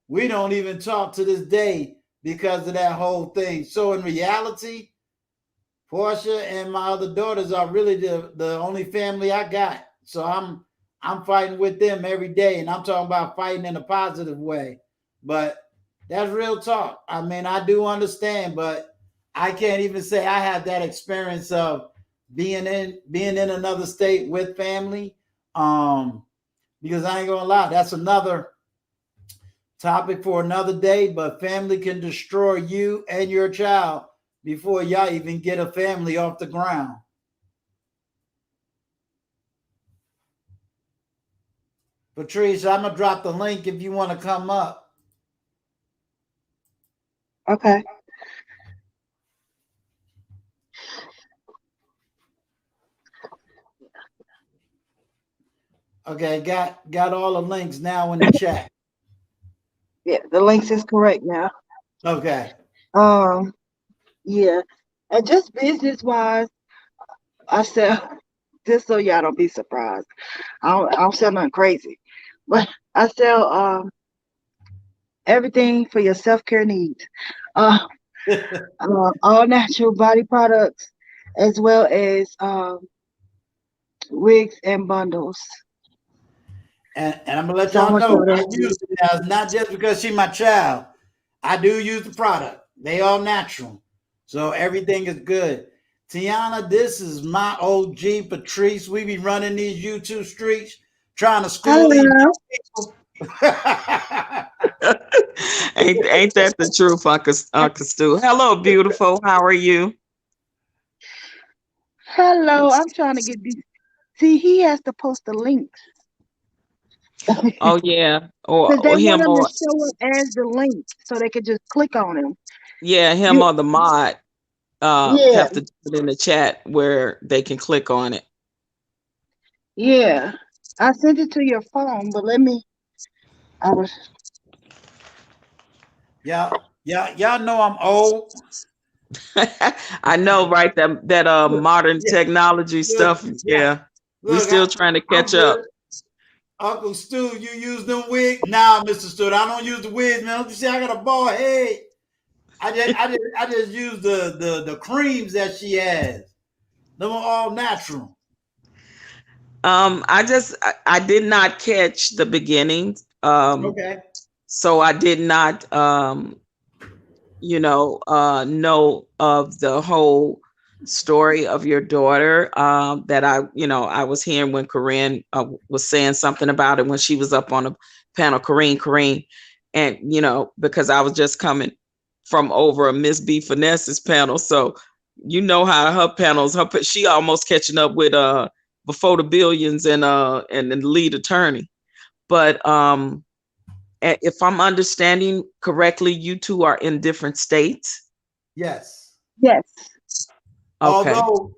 A: we don't even talk to this day because of that whole thing. So in reality, Portia and my other daughters are really the only family I got. So I'm fighting with them every day, and I'm talking about fighting in a positive way. But that's real talk. I mean, I do understand, but I can't even say I have that experience of being in another state with family. Because I ain't gonna lie, that's another topic for another day. But family can destroy you and your child before y'all even get a family off the ground. Patrice, I'm gonna drop the link if you want to come up.
D: Okay.
A: Okay, got all the links now in the chat.
D: Yeah, the links is correct now.
A: Okay.
D: Yeah. And just business wise, I sell just so y'all don't be surprised. I don't sell nothing crazy. But I sell everything for your self-care needs. Uh, all natural body products as well as wigs and bundles.
A: And I'm gonna let
D: So I'm
A: y'all
D: gonna
A: know
D: show
A: I
D: that to
A: use
D: you.
A: it now. It's not just because she's my child. I do use the product. They all natural. So everything is good. Tianna, this is my OG Patrice. We be running these YouTube streets trying to school these
D: Hello.
A: people.
H: Ain't that the truth, Uncle Stu? Hello, beautiful. How are you?
D: Hello. I'm trying to get these. See, he has to post the links.
H: Oh yeah,
D: Because they
H: or
D: want
H: him,
D: them to
H: or
D: show up as the link so they could just click on them.
H: yeah, him
D: You,
H: or the mod
D: yeah,
H: have to put in the chat where they can click on it.
D: yeah. I sent it to your phone, but let me. I was.
A: Y'all know I'm old.
H: I know, right? That
A: Look,
H: modern
A: yeah,
H: technology
A: look,
H: stuff.
A: yeah.
H: Yeah, we
A: Look,
H: still trying to
A: I'm
H: catch
A: good.
H: up.
A: Uncle Stu, you use them wigs? Nah, Mr. Stu, I don't use the wigs, man. Don't you see I got a bald head? I just use the creams that she has. Them are all natural.
H: I did not catch the beginning.
A: Okay.
H: So I did not know of the whole story of your daughter that I was hearing when Corinne was saying something about it when she was up on the panel, Corinne, and because I was just coming from over a Miss B Finesse's panel, so you know how her panels, she almost catching up with Before the Billions and the lead attorney, but if I'm understanding correctly, you two are in different states.
A: Yes.
D: Yes.
H: Okay.
A: Although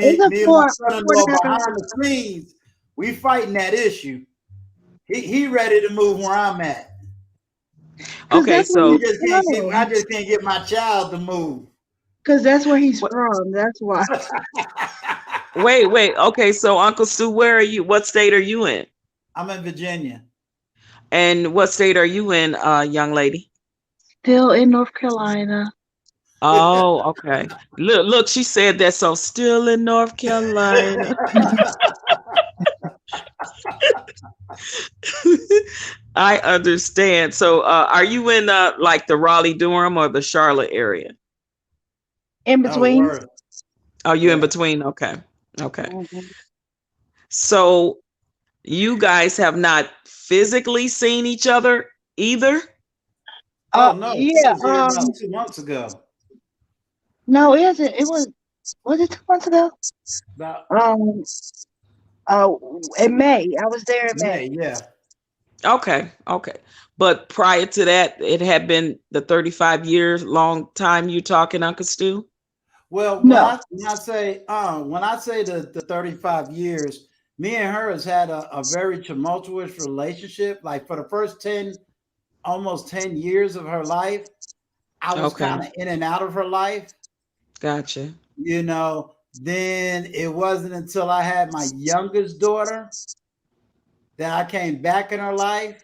D: It's a
A: me and my
D: four
A: son-in-law
D: hour.
A: behind the scenes, we fighting that issue. He ready to move where I'm at.
D: Because
H: Okay.
D: that's where
A: He
H: So
D: he's
A: just can't get. I
D: from.
A: just can't get my child to move.
D: Because that's where he's
H: what-
D: from. That's why.
H: wait. Okay. So Uncle Stu, where are you? What state are you in?
A: I'm in Virginia.
H: And what state are you in, young lady?
D: Still in North Carolina.
H: Oh, okay. Look, she said that. So still in North Carolina. I understand. So are you in like the Raleigh Durham or the Charlotte area?
D: In
A: Oh,
D: between.
A: word.
H: Are you in
A: Yeah.
H: between? Okay. Okay.
D: Mhm.
H: So you guys have not physically seen each other either?
A: Oh no, she
D: Yeah.
A: was here about 2 months ago.
D: No, it isn't. It was it 2 months ago?
A: About
D: Um. Uh. In May, I was there in May.
A: May, yeah.
H: Okay, okay. But prior to that, it had been the 35 years long time you talking, Uncle Stu?
A: Well, when
D: No.
A: I say the 35 years, me and her has had a very tumultuous relationship. Like for the first 10, almost 10 years of her life, I was
H: Okay,
A: kind of in and out of her life.
H: gotcha.
A: Then it wasn't until I had my youngest daughter that I came back in her life.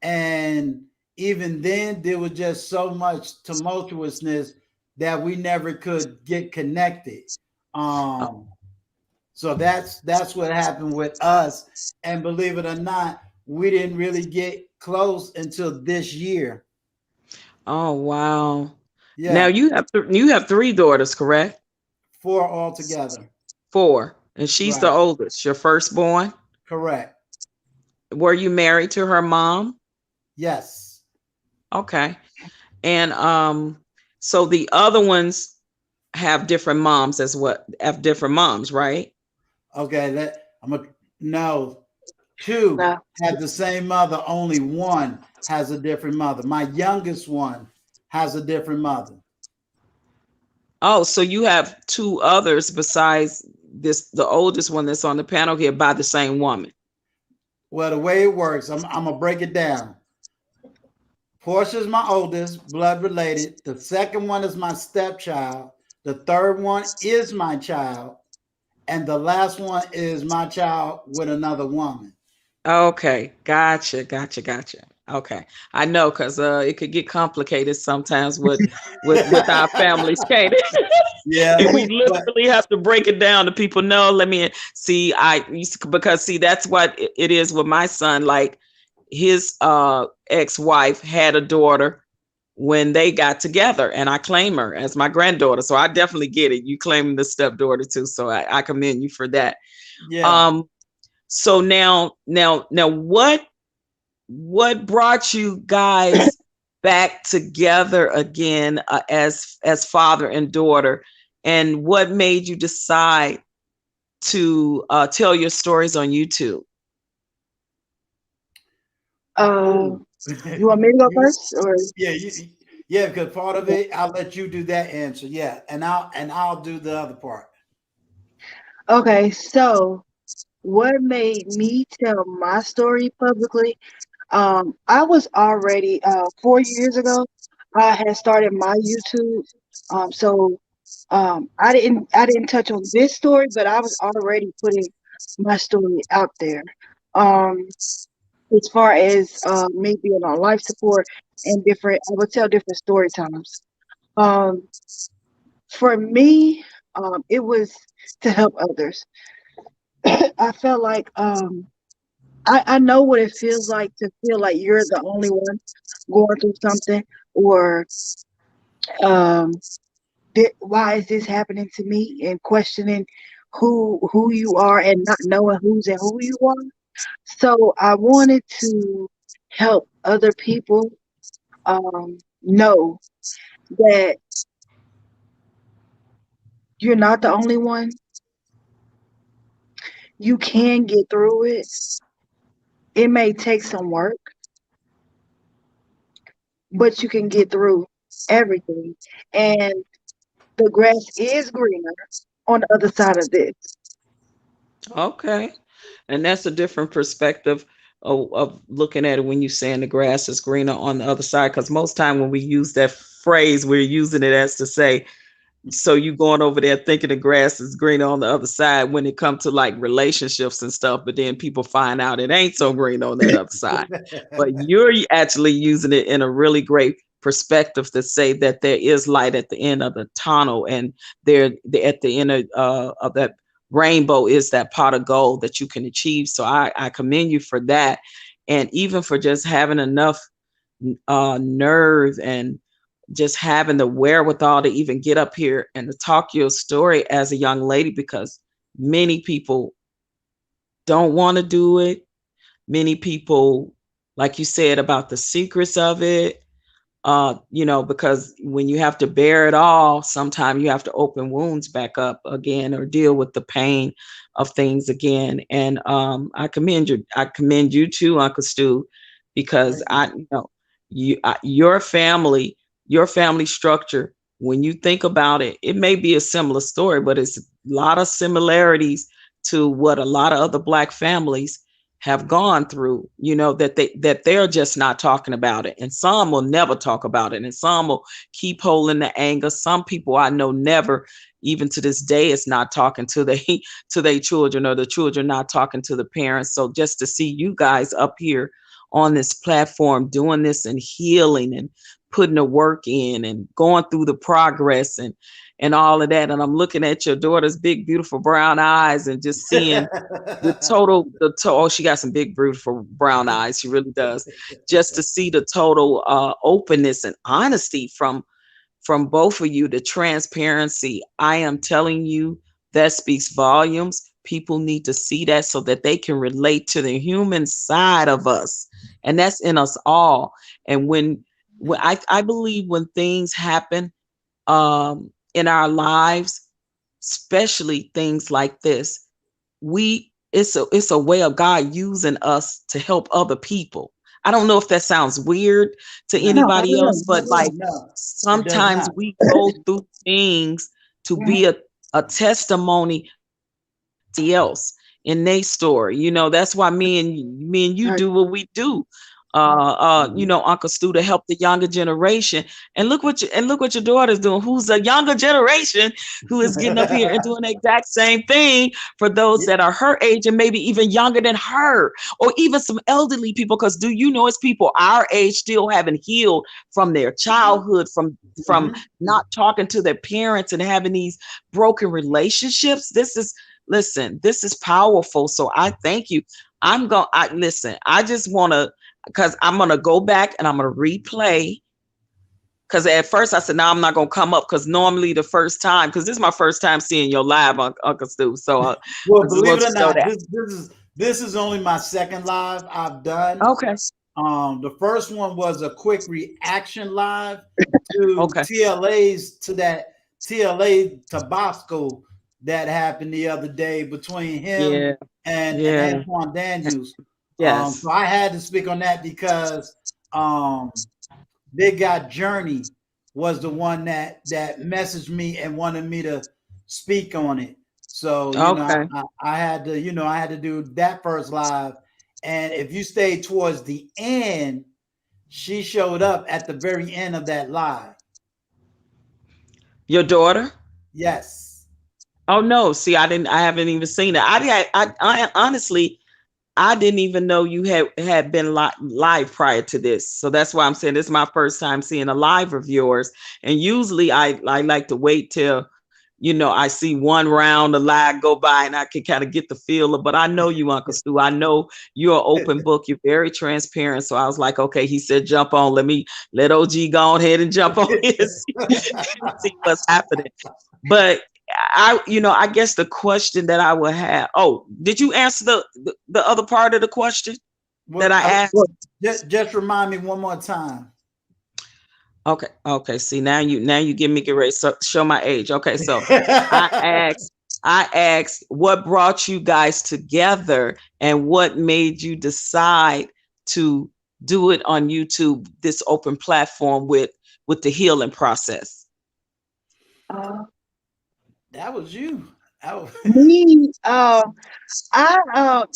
A: And even then, there was just so much tumultuousness that we never could get connected.
H: Oh,
A: Um, so that's what happened with us. And believe it or not, we didn't really get close until this year.
H: oh, wow. Now
A: Yeah,
H: you have three daughters, correct?
A: four altogether.
H: Four, and she's the
A: Right.
H: oldest, your firstborn.
A: Correct.
H: Were you married to her mom?
A: Yes.
H: Okay. And so the other ones have different moms as what have different moms, right?
A: Okay. No. Two
D: No.
A: have the same mother. Only one has a different mother. My youngest one has a different mother.
H: Oh, so you have two others besides this, the oldest one that's on the panel here by the same woman.
A: Well, the way it works, I'm gonna break it down. Portia's my oldest, blood related. The second one is my stepchild. The third one is my child. And the last one is my child with another woman.
H: Okay, gotcha. Okay, I know because it could get complicated sometimes with our families, can't it?
A: Yeah,
H: And we
A: but
H: literally have to break it down to people. No, let me see. Because see that's what it is with my son. Like his ex-wife had a daughter when they got together, and I claim her as my granddaughter. So I definitely get it. You claiming the stepdaughter too, so I commend you for that.
A: yeah.
H: Um, so now, what brought you guys back together again as father and daughter, and what made you decide to tell your stories on YouTube?
A: Oh,
D: You want me to go
A: you,
D: first, or
A: yeah, yeah. Because part of it, I'll let you do that answer. Yeah, and I'll do the other part.
D: okay? So, what made me tell my story publicly? I was already 4 years ago. I had started my YouTube. So I didn't touch on this story, but I was already putting my story out there. Um, as far as me being on life support and different, I would tell different story times. Um, for me, it was to help others. I felt like I know what it feels like to feel like you're the only one going through something, or um, why is this happening to me, and questioning who you are and not knowing who's and who you are. So I wanted to help other people know that you're not the only one. You can get through it. It may take some work, but you can get through everything. And the grass is greener on the other side of this.
H: Okay. And that's a different perspective of looking at it when you're saying the grass is greener on the other side. Because most time when we use that phrase, we're using it as to say, so you going over there thinking the grass is greener on the other side when it comes to like relationships and stuff, but then people find out it ain't so green on that other side. But you're actually using it in a really great perspective to say that there is light at the end of the tunnel, and at the end of that rainbow is that pot of gold that you can achieve. So I commend you for that, and even for just having enough nerve and just having the wherewithal to even get up here and to talk your story as a young lady, because many people don't want to do it. Many people like you said about the secrets of it, because when you have to bear it all, sometimes you have to open wounds back up again or deal with the pain of things again. And I commend you too, Uncle Stu, because
A: Thank you.
H: your family structure, when you think about it, it may be a similar story, but it's a lot of similarities to what a lot of other Black families have gone through, that they're just not talking about it. And some will never talk about it. And some will keep holding the anger. Some people I know never, even to this day, is not talking to to their children, or the children not talking to the parents. So just to see you guys up here on this platform doing this and healing and putting the work in and going through the progress and all of that. And I'm looking at your daughter's big, beautiful brown eyes and just seeing oh, she got some big beautiful brown eyes, she really does. Just to see the total openness and honesty from both of you, the transparency, I am telling you, that speaks volumes. People need to see that so that they can relate to the human side of us, and that's in us all. And when I believe when things happen in our lives, especially things like this, it's a way of God using us to help other people. I don't know if that sounds weird to
A: No,
D: No,
H: anybody else, but like
A: no, it does
H: sometimes
A: not.
H: we go through things to be a testimony else in their story. That's why me and you
D: right.
H: do what we do.
A: Mhm.
H: Uncle Stu, to help the younger generation. And look what your daughter's doing, who's a younger generation, who is getting up here and doing the exact same thing for those
A: Yeah.
H: that are her age and maybe even younger than her, or even some elderly people. Because do you know it's people our age still haven't healed from their childhood, from
A: Mhm.
H: not talking to their parents and having these broken relationships. Listen, this is powerful. So I thank you. Listen, I just want to, because I'm going to go back and I'm going to replay. Because at first I said, no, I'm not going to come up, because normally the first time, because this is my first time seeing your live, Uncle Stu. So I
A: Well,
H: just
A: believe
H: want
A: it
H: you
A: or
H: to know
A: not,
H: that.
A: this is only my second live I've done.
H: Okay.
A: The first one was a quick reaction live to
H: Okay.
A: TLA Tabasco that happened the other day between him
H: Yeah.
A: and
H: Yeah.
A: Antoine Daniels. So
H: Yes.
A: I had to speak on that because um, Big God Journey was the one that messaged me and wanted me to speak on it. So
H: Okay.
A: I had to I had to do that first live, and if you stay towards the end, she showed up at the very end of that live.
H: Your daughter?
A: Yes.
H: Oh no. See, I haven't even seen it. I honestly, I didn't even know you had been live prior to this. So that's why I'm saying this is my first time seeing a live of yours. And usually I like to wait till, I see one round of live go by and I can kind of get the feel of, but I know you, Uncle Stu. I know you're an open book. You're very transparent. So I was like, okay, he said, jump on. Let OG go ahead and jump on here and see what's happening. But I guess the question that I would have. Oh, did you answer the other part of the question that
A: Well,
H: I asked?
A: just remind me one more time.
H: Okay, okay. See, now you give me get ready. So show my age. Okay, so I asked what brought you guys together and what made you decide to do it on YouTube, this open platform with the healing process.
D: Uh,
A: That was you.
D: me,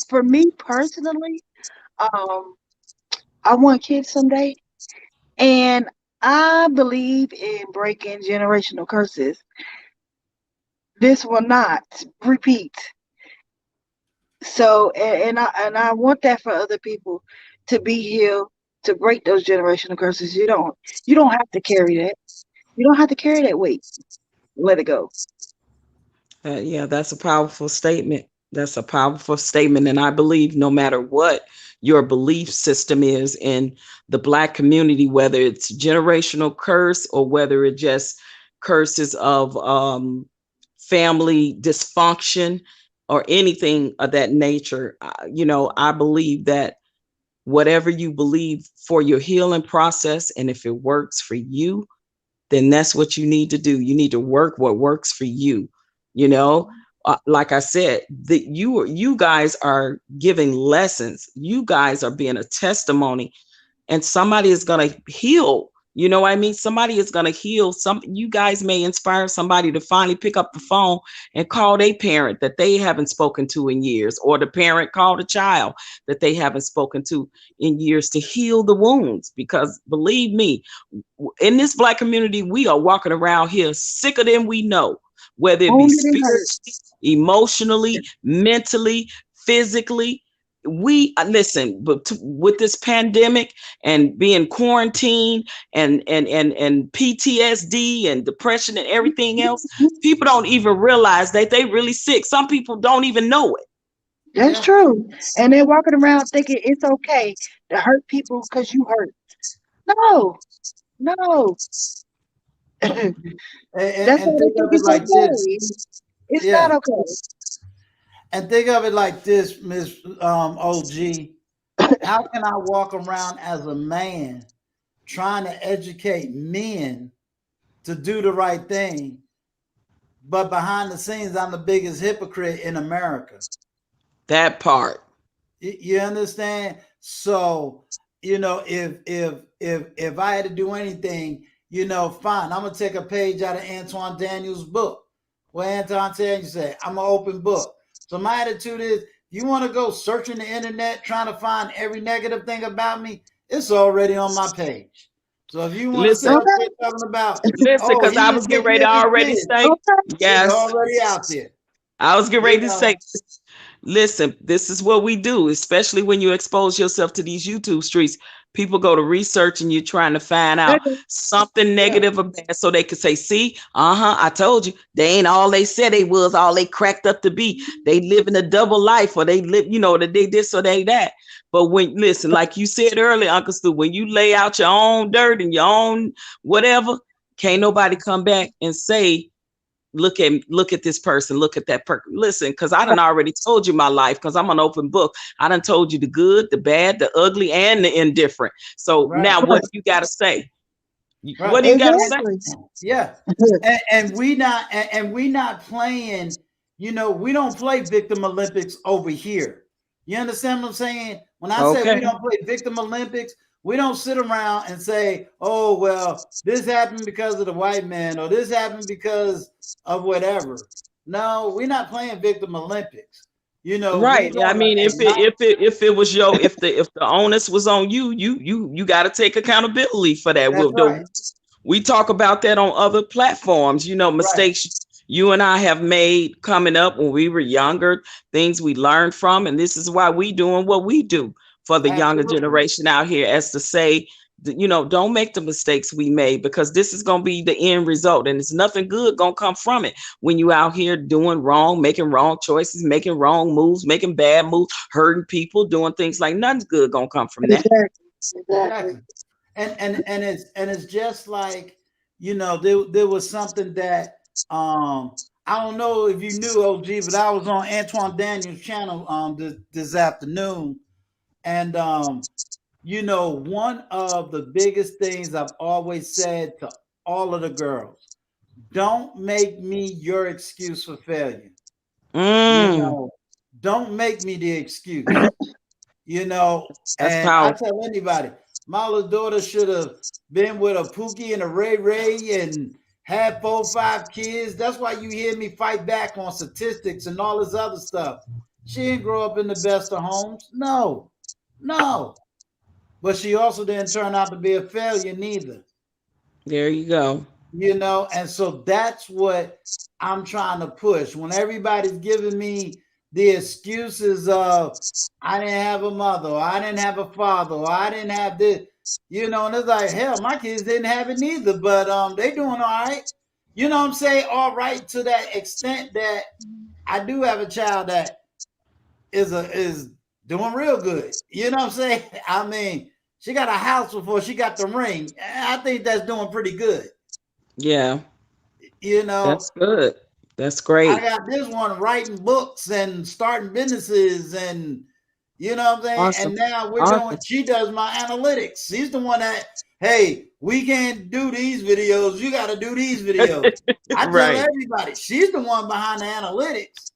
D: for me personally, um, I want kids someday, and I believe in breaking generational curses. This will not repeat. So, and I want that for other people to be healed, to break those generational curses. You don't have to carry that. You don't have to carry that weight. Let it go.
H: Yeah, that's a powerful statement. That's a powerful statement. And I believe no matter what your belief system is in the Black community, whether it's generational curse or whether it just curses of family dysfunction or anything of that nature, I believe that whatever you believe for your healing process. And if it works for you, then that's what you need to do. You need to work what works for you. You know, like I said, that you guys are giving lessons. You guys are being a testimony, and somebody is going to heal. You know what I mean? Somebody is going to heal. You guys may inspire somebody to finally pick up the phone and call their parent that they haven't spoken to in years, or the parent call the child that they haven't spoken to in years, to heal the wounds. Because believe me, in this Black community, we are walking around here sicker than we know, whether it be
D: Wounded and hurt.
H: spiritually, emotionally, mentally, physically. We listen, but with this pandemic and being quarantined and PTSD and depression and everything else, people don't even realize that they really sick. Some people don't even know it.
D: That's true. And they're walking around thinking it's okay to hurt people because you hurt. No, no. That's
A: And,
D: why
A: and
D: they
A: think
D: think
A: of it
D: it's
A: like this.
D: okay. It's not
A: Yeah.
D: okay.
A: And think of it like this, Miss OG. How can I walk around as a man trying to educate men to do the right thing, but behind the scenes, I'm the biggest hypocrite in America?
H: That part.
A: You understand? So, if I had to do anything, fine. I'm gonna take a page out of Antoine Daniels' book. What Antoine Daniels said, I'm an open book. So my attitude is, you want to go searching the internet trying to find every negative thing about me, it's already on my page. So if you want to say,
H: Listen,
A: okay, talking about,
H: listen, because
A: he
H: I
A: didn't
H: was getting
A: take
H: ready to
A: care of his
H: already
A: kids,
H: say,
D: Okay.
A: it's
H: yes,
A: already out there.
H: I was getting
A: You
H: ready to
A: know,
H: say, listen, this is what we do, especially when you expose yourself to these YouTube streets. People go to research and you're trying to find out something
A: yeah,
H: negative or bad so they can say, see, I told you, they ain't all they said they was, all they cracked up to be. They live in a double life, or they live, that they this or they that. But listen, like you said earlier, Uncle Stu, when you lay out your own dirt and your own whatever, can't nobody come back and say, look at this person, look at that person. Listen, because I done already told you my life, because I'm an open book. I done told you the good, the bad, the ugly, and the indifferent. So
A: right,
H: now what do you got to say?
A: right.
H: What do you got to say?
D: Exactly.
A: Yeah, and we not playing. We don't play victim Olympics over here. You understand what I'm saying? When I say we
H: Okay.
A: don't play victim Olympics, we don't sit around and say, "Oh well, this happened because of the white man," or "This happened because of whatever." No, we're not playing victim Olympics. We
H: Right. I
A: gonna
H: mean, if it was if the onus was on you, you got to take accountability for that.
A: That's right.
H: We talk about that on other platforms,
A: Right.
H: mistakes you and I have made coming up when we were younger, things we learned from. And this is why we doing what we do for the younger
A: Absolutely.
H: generation out here, as to say, don't make the mistakes we made, because this is going to be the end result. And it's nothing good going to come from it when you out here doing wrong, making wrong choices, making wrong moves, making bad moves, hurting people, doing things like nothing's good going to come from that.
A: Exactly. And it's just like, there was something that I don't know if you knew, OG, but I was on Antoine Daniels' channel this afternoon. And one of the biggest things I've always said to all of the girls, don't make me your excuse for failure. Don't make me the excuse.
H: That's
A: And I
H: powerful.
A: tell anybody, my little daughter should have been with a Pookie and a Ray Ray and had 4-5 kids. That's why you hear me fight back on statistics and all this other stuff. She didn't grow up in the best of homes. No. But she also didn't turn out to be a failure neither.
H: There you go.
A: And so that's what I'm trying to push. When everybody's giving me the excuses of, I didn't have a mother, or I didn't have a father, or I didn't have this, and it's like, hell, my kids didn't have it neither, but they doing all right. You know what I'm saying? All right, to that extent that I do have a child that is doing real good. You know what I'm saying? I mean, she got a house before she got the ring. I think that's doing pretty good.
H: Yeah, that's good. That's
A: I
H: great.
A: got this one writing books and starting businesses and You know what I'm saying?
H: Awesome.
A: And now we're
H: Awesome.
A: doing, she does my analytics. She's the one that, hey, we can't do these videos. You got to do these videos. I tell
H: Right.
A: everybody, she's the one behind the analytics.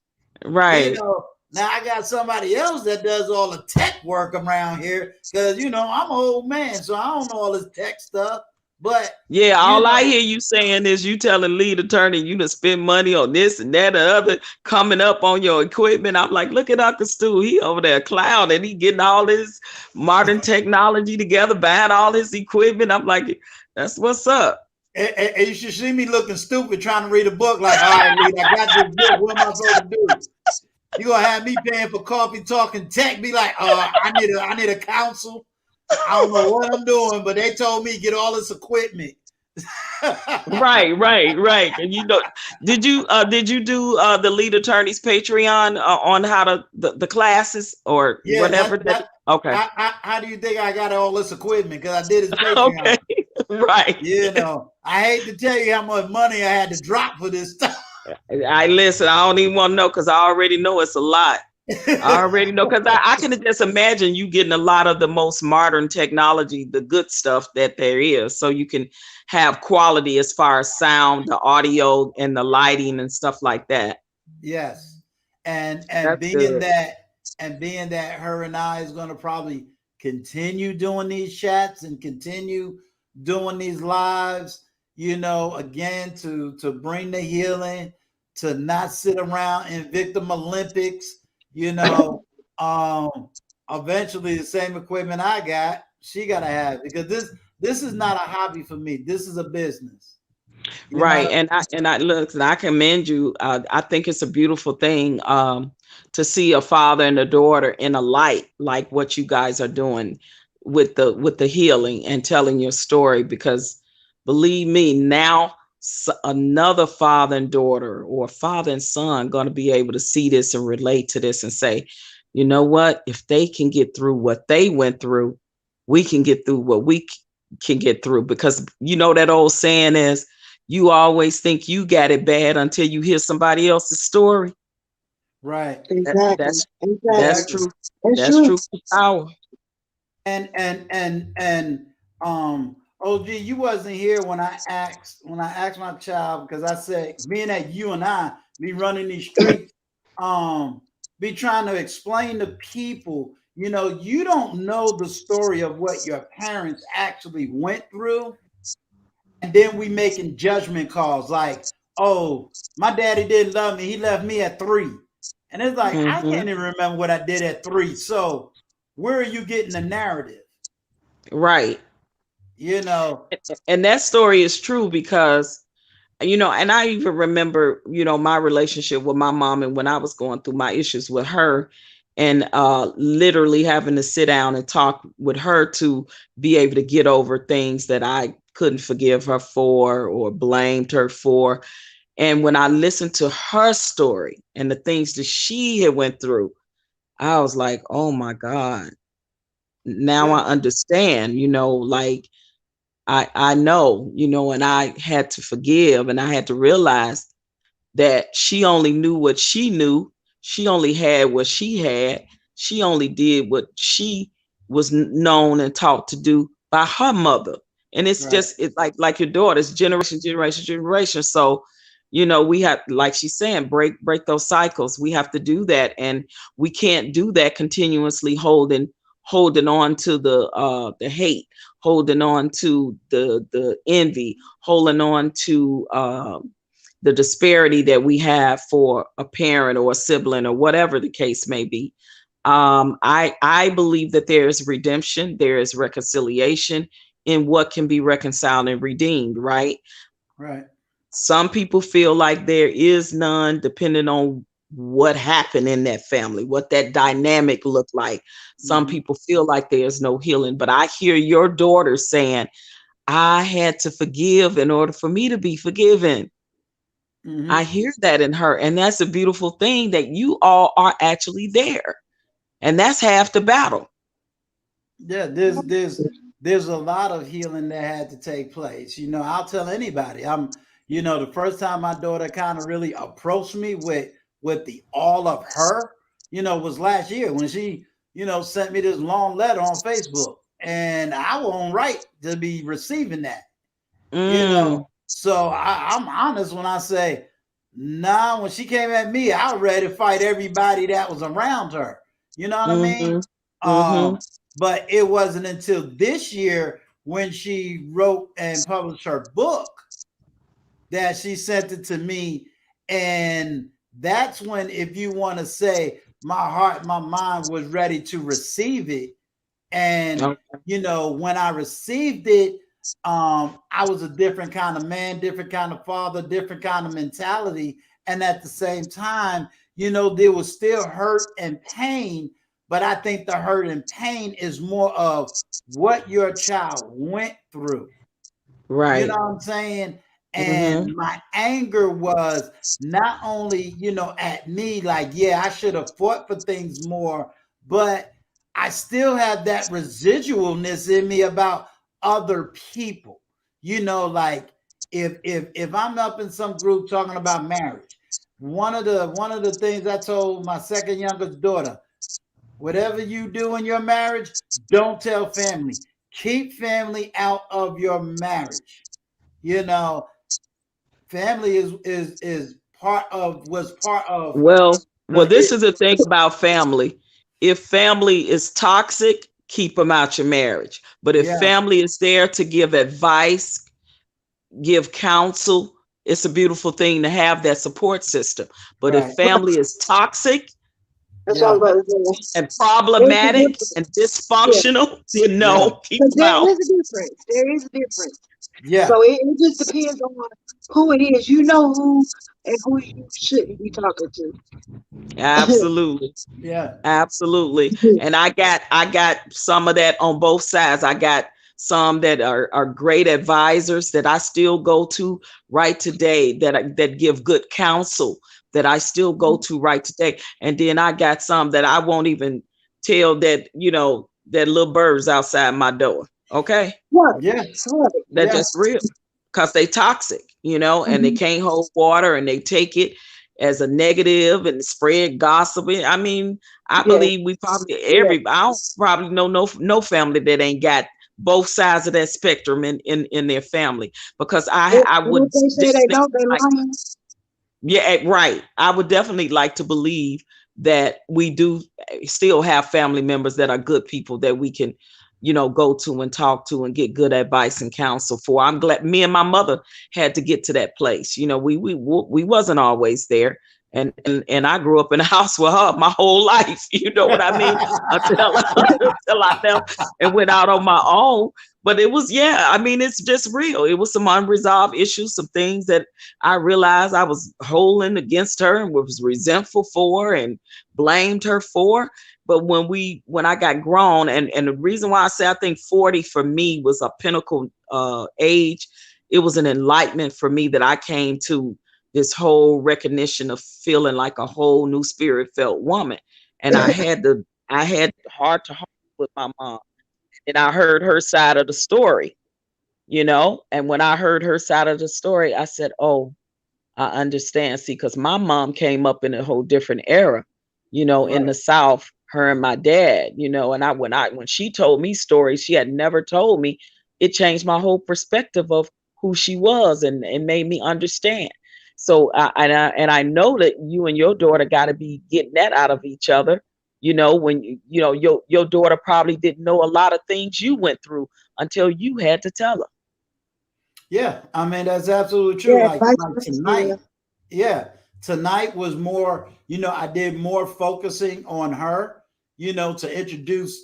H: Right.
A: You know, now I got somebody else that does all the tech work around here because, you know, I'm an old man, so I don't know all this tech stuff. But
H: yeah,
A: you
H: all
A: know,
H: I hear you saying is you telling lead attorney you to spend money on this and that or other coming up on your equipment. I'm like, look at Uncle Stu. He over there cloud and he getting all this modern technology together, buying all his equipment. I'm like, that's what's up.
A: and you should see me looking stupid trying to read a book. Like, all right, Lead, I got this book. What am I supposed to do? You gonna have me paying for coffee, talking tech? Be like, I need a counsel. I don't know what I'm doing, but they told me get all this equipment.
H: Right. And you know, did you do the lead attorney's Patreon on how to the classes or
A: Yeah,
H: whatever? Okay.
A: How do you think I got all this equipment? Because I did his Patreon.
H: Okay. Right.
A: You know, I hate to tell you how much money I had to drop for this stuff.
H: I listen. I don't even want to know because I already know it's a lot. I already know because I can just imagine you getting a lot of the most modern technology, the good stuff that there is, so you can have quality as far as sound, the audio, and the lighting and stuff like that.
A: Yes, and
H: That's
A: being
H: good.
A: that her and I is going to probably continue doing these chats and continue doing these lives. You know, again to bring the healing, to not sit around in victim Olympics. You know, eventually the same equipment I got, she got to have, because this is not a hobby for me. This is a business. You
H: Right.
A: know?
H: And I look, and I commend you. I think it's a beautiful thing to see a father and a daughter in a light like what you guys are doing with the healing and telling your story, because believe me, now another father and daughter or father and son going to be able to see this and relate to this and say, you know what, if they can get through what they went through, we can get through what we can get through. Because you know that old saying is, you always think you got it bad until you hear somebody else's story.
A: Right.
D: Exactly.
H: That's
A: Exactly.
H: true.
D: It's
H: That's
D: true.
H: true power.
A: And OG, you wasn't here when I asked my child, because I said, being that you and I be running these streets, be trying to explain to people, you know, you don't know the story of what your parents actually went through. And then we making judgment calls like, oh, my daddy didn't love me. He left me at 3. And it's like, I
H: Mhm.
A: can't even remember what I did at 3. So where are you getting the narrative?
H: Right.
A: You know,
H: And that story is true because, you know, and I even remember, you know, my relationship with my mom and when I was going through my issues with her, and literally having to sit down and talk with her to be able to get over things that I couldn't forgive her for or blamed her for. And when I listened to her story and the things that she had went through, I was like, oh my God, now
A: yeah,
H: I understand, you know, like I know, you know, and I had to forgive and I had to realize that she only knew what she knew. She only had what she had. She only did what she was known and taught to do by her mother. And it's
A: right.
H: just, it's like your daughter's generation. So, you know, we have, like she's saying, break those cycles. We have to do that. And we can't do that continuously holding on to the hate, holding on to the envy, holding on to the disparity that we have for a parent or a sibling or whatever the case may be. I believe that there is redemption, there is reconciliation in what can be reconciled and redeemed, right?
A: Right.
H: Some people feel like there is none, depending on what happened in that family, what that dynamic looked like. Some
A: Mm-hmm.
H: people feel like there's no healing, but I hear your daughter saying, I had to forgive in order for me to be forgiven. I
A: Mm-hmm.
H: hear that in her. And that's a beautiful thing that you all are actually there. And that's half the battle.
A: Yeah, there's a lot of healing that had to take place. You know, I'll tell anybody. You know, the first time my daughter kind of really approached me with the all of her, you know, was last year when she, sent me this long letter on Facebook, and I won't right to be receiving that. So I'm honest when I say, nah, when she came at me, I was ready to fight everybody that was around her. You know what I mean? But it wasn't until this year when she wrote and published her book that she sent it to me. And that's when, if you want to say, my heart, my mind was ready to receive it. And, when I received it, I was a different kind of man, different kind of father, different kind of mentality. And at the same time, there was still hurt and pain, but I think the hurt and pain is more of what your child went through.
H: Right.
A: You know what I'm saying? And my anger was not only, at me, like, yeah, I should have fought for things more, but I still have that residualness in me about other people. Like if I'm up in some group talking about marriage, one of the things I told my second youngest daughter, whatever you do in your marriage, don't tell family. Keep family out of your marriage. Family is part of
H: Well, this is the thing about family. If family is toxic, keep them out your marriage. But if family is there to give advice, give counsel, it's a beautiful thing to have that support system. But if family is toxic and problematic and dysfunctional, keep them out.
D: There is a difference. There is a difference.
A: Yeah.
D: So it just depends on who it is. You know who and who you shouldn't be talking to.
H: Absolutely. Absolutely. And I got some of that on both sides. I got some that are great advisors that I still go to right today, that give good counsel that I still go to right today. And then I got some that I won't even tell that, that little birds outside my door. Okay. That's just real, because they toxic, and they can't hold water, and they take it as a negative and spread gossiping. I mean, I believe we probably I don't probably know no family that ain't got both sides of that spectrum in their family, because I would
D: say they don't, they lying.
H: Yeah, right. I would definitely like to believe that we do still have family members that are good people that we can, go to and talk to and get good advice and counsel for. I'm glad me and my mother had to get to that place. We wasn't always there. And I grew up in a house with her my whole life. You know what I mean? until I left and went out on my own. But it was, it's just real. It was some unresolved issues, some things that I realized I was holding against her and was resentful for and blamed her for. But when I got grown, and the reason why I say I think 40 for me was a pinnacle age, it was an enlightenment for me that I came to this whole recognition of feeling like a whole new spirit felt woman. And I had heart to heart with my mom. And I heard her side of the story, and when I heard her side of the story, I said, oh, I understand. See, because my mom came up in a whole different era, in the South, her and my dad, and when she told me stories she had never told me, it changed my whole perspective of who she was and made me understand. So I know that you and your daughter got to be getting that out of each other. When your daughter probably didn't know a lot of things you went through until you had to tell her.
A: Yeah, I mean, that's absolutely true. Like tonight, tonight was more, I did more focusing on her, to introduce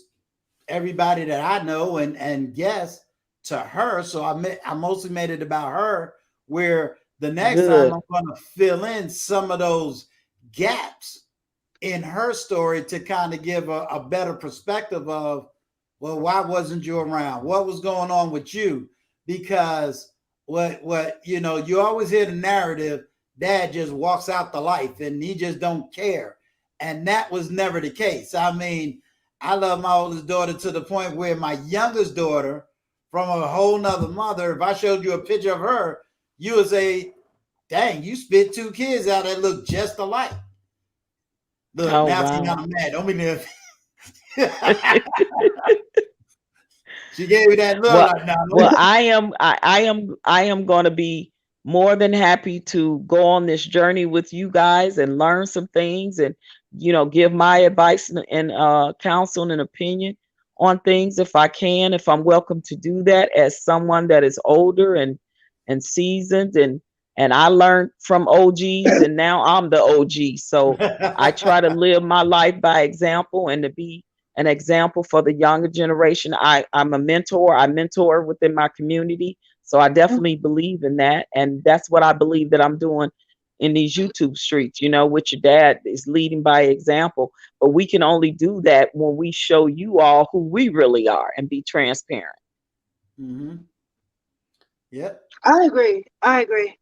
A: everybody that I know and guests to her. So I mostly made it about her, where the next time I'm going to fill in some of those gaps in her story to kind of give a better perspective of, well, why wasn't you around? What was going on with you? Because you always hear the narrative, dad just walks out the life and he just don't care. And that was never the case. I mean, I love my oldest daughter to the point where my youngest daughter, from a whole nother mother, if I showed you a picture of her, you would say, dang, you spit two kids out that look just alike. Look, now I'm mad. Don't be nervous. She gave me that look
H: Well,
A: like now.
H: well, I am going to be more than happy to go on this journey with you guys and learn some things, and give my advice and counsel and opinion on things if I can, if I'm welcome to do that as someone that is older and seasoned, and I learned from OGs, and now I'm the OG. So I try to live my life by example and to be an example for the younger generation. I'm a mentor. I mentor within my community. So I definitely believe in that. And that's what I believe that I'm doing in these YouTube streets, with your dad is leading by example. But we can only do that when we show you all who we really are and be transparent.
A: Mm-hmm. Yep.
D: I agree. I agree.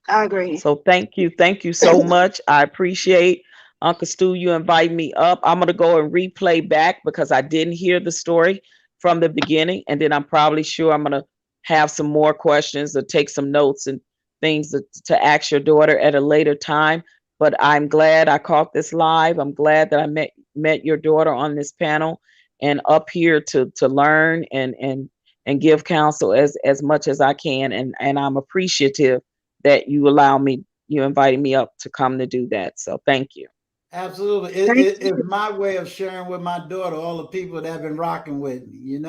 D: I agree.
H: So thank you so much. I appreciate Uncle Stu, you invite me up. I'm gonna go and replay back because I didn't hear the story from the beginning, and then I'm probably sure I'm gonna have some more questions or take some notes and things to ask your daughter at a later time. But I'm glad I caught this live. I'm glad that I met your daughter on this panel and up here to learn and give counsel as much as I can. And I'm appreciative that you invited me up to come to do that. So thank you.
A: Absolutely.
D: Thank
A: It's
D: you.
A: my way of sharing with my daughter all the people that have been rocking with me,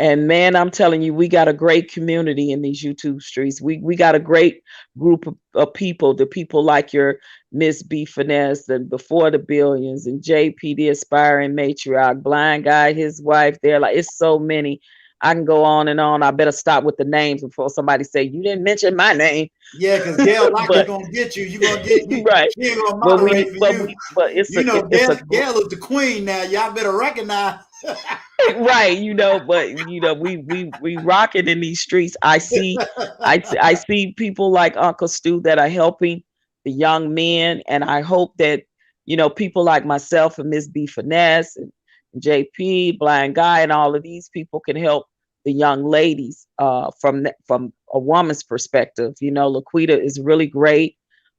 H: And man, I'm telling you, we got a great community in these YouTube streets. We got a great group of people, the people like your Miss B Finesse and Before the Billions and JP, the aspiring matriarch, Blind Guy, his wife. There, like it's so many. I can go on and on. I better stop with the names before somebody say you didn't mention my name.
A: Yeah, because Gail Lockett
H: But
A: gonna get you. You gonna get you.
H: right,
A: She ain't gonna
H: but
A: moderate for you.
H: it's
A: You know,
H: it's
A: Gail,
H: a
A: Gail is the queen now. Y'all better recognize.
H: right, but we rock it in these streets. I see people like Uncle Stu that are helping the young men, and I hope that people like myself and Miss B Finesse and JP Blind Guy and all of these people can help the young ladies from a woman's perspective. Laquita is really great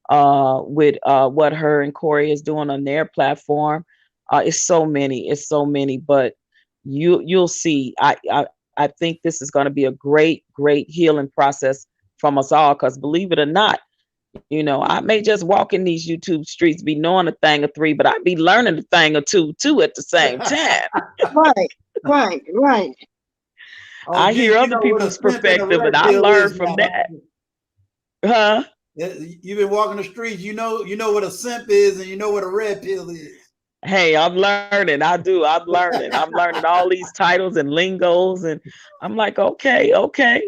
H: with what her and Corey is doing on their platform. It's so many, but you'll see. I think this is going to be a great healing process from us all, because believe it or not, I may just walk in these YouTube streets be knowing a thing or three, but I be learning a thing or two too at the same time.
D: Right. Right. Right.
A: Oh,
H: I hear
A: gee, you
H: other
A: know what a
H: people's
A: simp and a
H: perspective and
A: red
H: I
A: pill
H: learn
A: is
H: from
A: now.
H: that. Huh?
A: You've been walking the streets. You know what a simp is, and you know what a red pill is.
H: Hey, I'm learning. I'm learning. I'm learning all these titles and lingos, and I'm like, okay.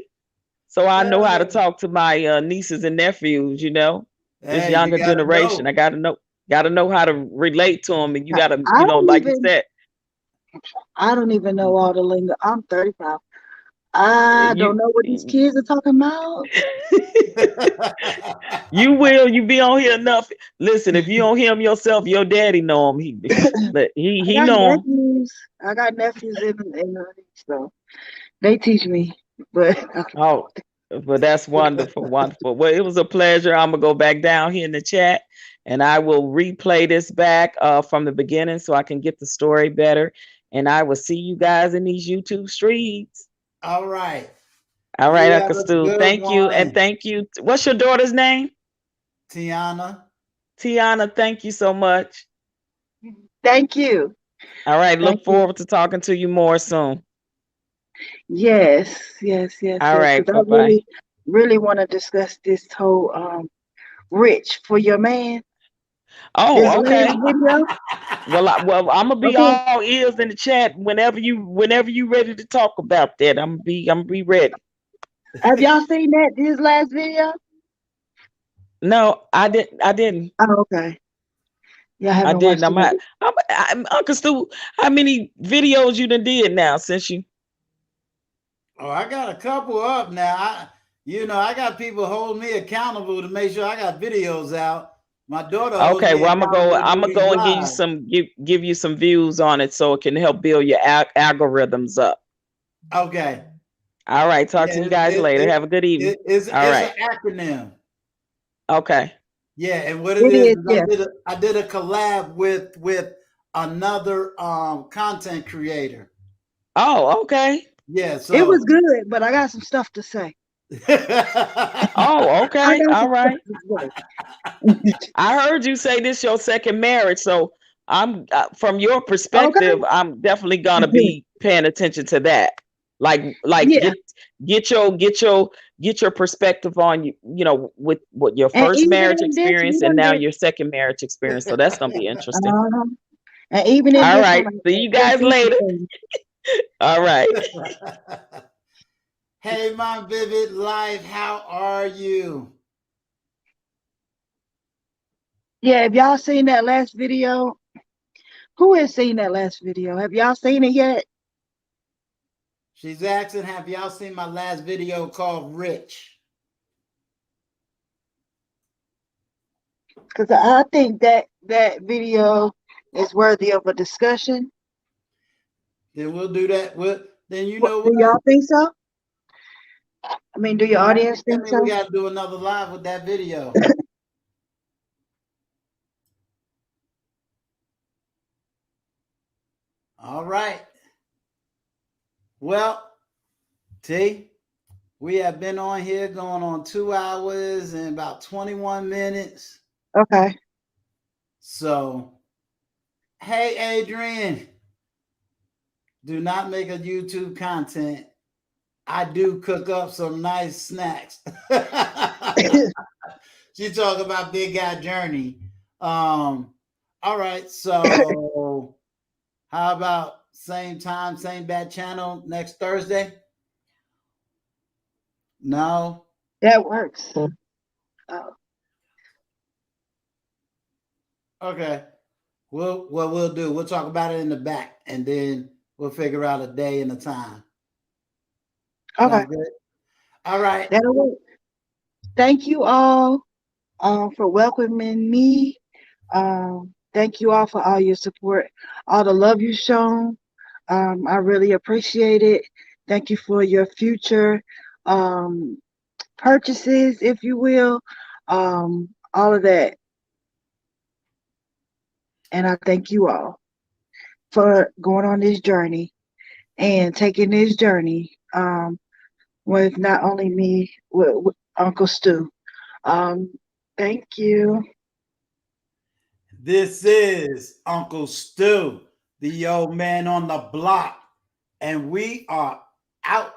H: So I know how to talk to my nieces and nephews. This
A: Hey, you
H: younger
A: gotta
H: generation.
A: know.
H: I gotta know how to relate to them, and you gotta,
D: I don't
H: like you
D: even
H: said,
D: I don't even know all the lingo. I'm 35. I
H: you
D: don't know what these kids are talking about.
H: you will. You be on here enough. Listen, if you don't hear him yourself, your daddy know him.
D: I
H: He
D: got
H: know him.
D: nephews. I got nephews in so they teach me. But
H: Oh, but that's wonderful, wonderful. Well, it was a pleasure. I'm gonna go back down here in the chat, and I will replay this back from the beginning so I can get the story better. And I will see you guys in these YouTube streets.
A: All right.
H: All right,
A: You have
H: Uncle
A: a
H: Stu.
A: good
H: Thank you, and
A: one,
H: thank you. What's your daughter's name?
A: Tianna.
H: Tianna. Thank you so much.
D: thank you.
H: All right,
D: Thank
H: look
D: you.
H: forward to talking to you more soon.
D: Yes,
H: All right,
D: because I
H: bye bye.
D: really want to discuss this whole rich for your man. This
H: Oh,
D: last
H: okay.
D: video.
H: Well, I'm gonna be
D: Okay.
H: all ears in the chat whenever you ready to talk about that. I'm gonna be ready.
D: Have y'all seen this last video?
H: No, I didn't. I didn't.
D: Oh, okay. Y'all
H: I
D: haven't
H: didn't.
D: watched it.
H: I'm Uncle Stu. How many videos you done did now since you?
A: Oh, I got a couple up now. I got people holding me accountable to make sure I got videos out. My daughter holds
H: Okay,
A: me
H: well,
A: accountable to
H: I'm
A: do
H: gonna
A: these
H: go and give you
A: lives.
H: some give you some views on it so it can help build your algorithms up.
A: Okay.
H: All right, talk to
A: Yeah,
H: you guys later. Have a good evening.
A: it's
H: All
A: it's an
H: right.
A: acronym.
H: Okay.
A: Yeah, and what it
D: It
A: is
D: is, yeah.
A: I did a collab with another content creator.
H: Oh, okay.
A: Yeah,
D: It was
A: so
D: good, but I got some stuff to say.
H: Oh,
D: I
H: okay.
D: got
H: All
D: some stuff
H: right.
D: to say.
H: I heard you say this your second marriage, so I'm from your
D: Okay.
H: perspective, I'm definitely gonna be paying attention to that. Like
D: Yeah.
H: get your perspective on with what your
D: And
H: first
D: even
H: marriage
D: in this,
H: experience
D: we
H: and
D: done
H: now
D: did.
H: your second marriage experience. So that's gonna be interesting.
D: Uh-huh. And even in
H: All
D: this one,
H: right.
D: I
H: See you
D: went
H: guys
D: through some
H: later.
D: things.
H: All right.
A: Hey, my vivid life, how are you?
D: Yeah, have y'all seen that last video? Who has seen that last video? Have y'all seen it yet?
A: She's asking, have y'all seen my last video called Rich?
D: Because I think that video is worthy of a discussion.
A: Then we'll do that. Then you
D: What,
A: know
D: do
A: what?
D: y'all think so? I mean, do your audience
A: That
D: think
A: means we
D: so?
A: got to do another live with that video. All right. Well, T, we have been on here going on 2 hours and about 21 minutes.
D: Okay.
A: So, hey, Adrian, do not make a YouTube content. I do cook up some nice snacks. She talk about Big Guy Journey. All right, so how about same time, same bad channel next Thursday? No.
D: That works.
A: Okay. What we'll do, we'll talk about it in the back, and then we'll figure out a day and a time.
D: Okay.
A: Sound good? All right.
D: That'll work. Thank you all for welcoming me. Thank you all for all your support, all the love you've shown. I really appreciate it. Thank you for your future purchases, if you will, all of that. And I thank you all for going on this journey and taking this journey with not only me, with Uncle Stu. Thank you.
A: This is Uncle Stu, the old man on the block, and we are out.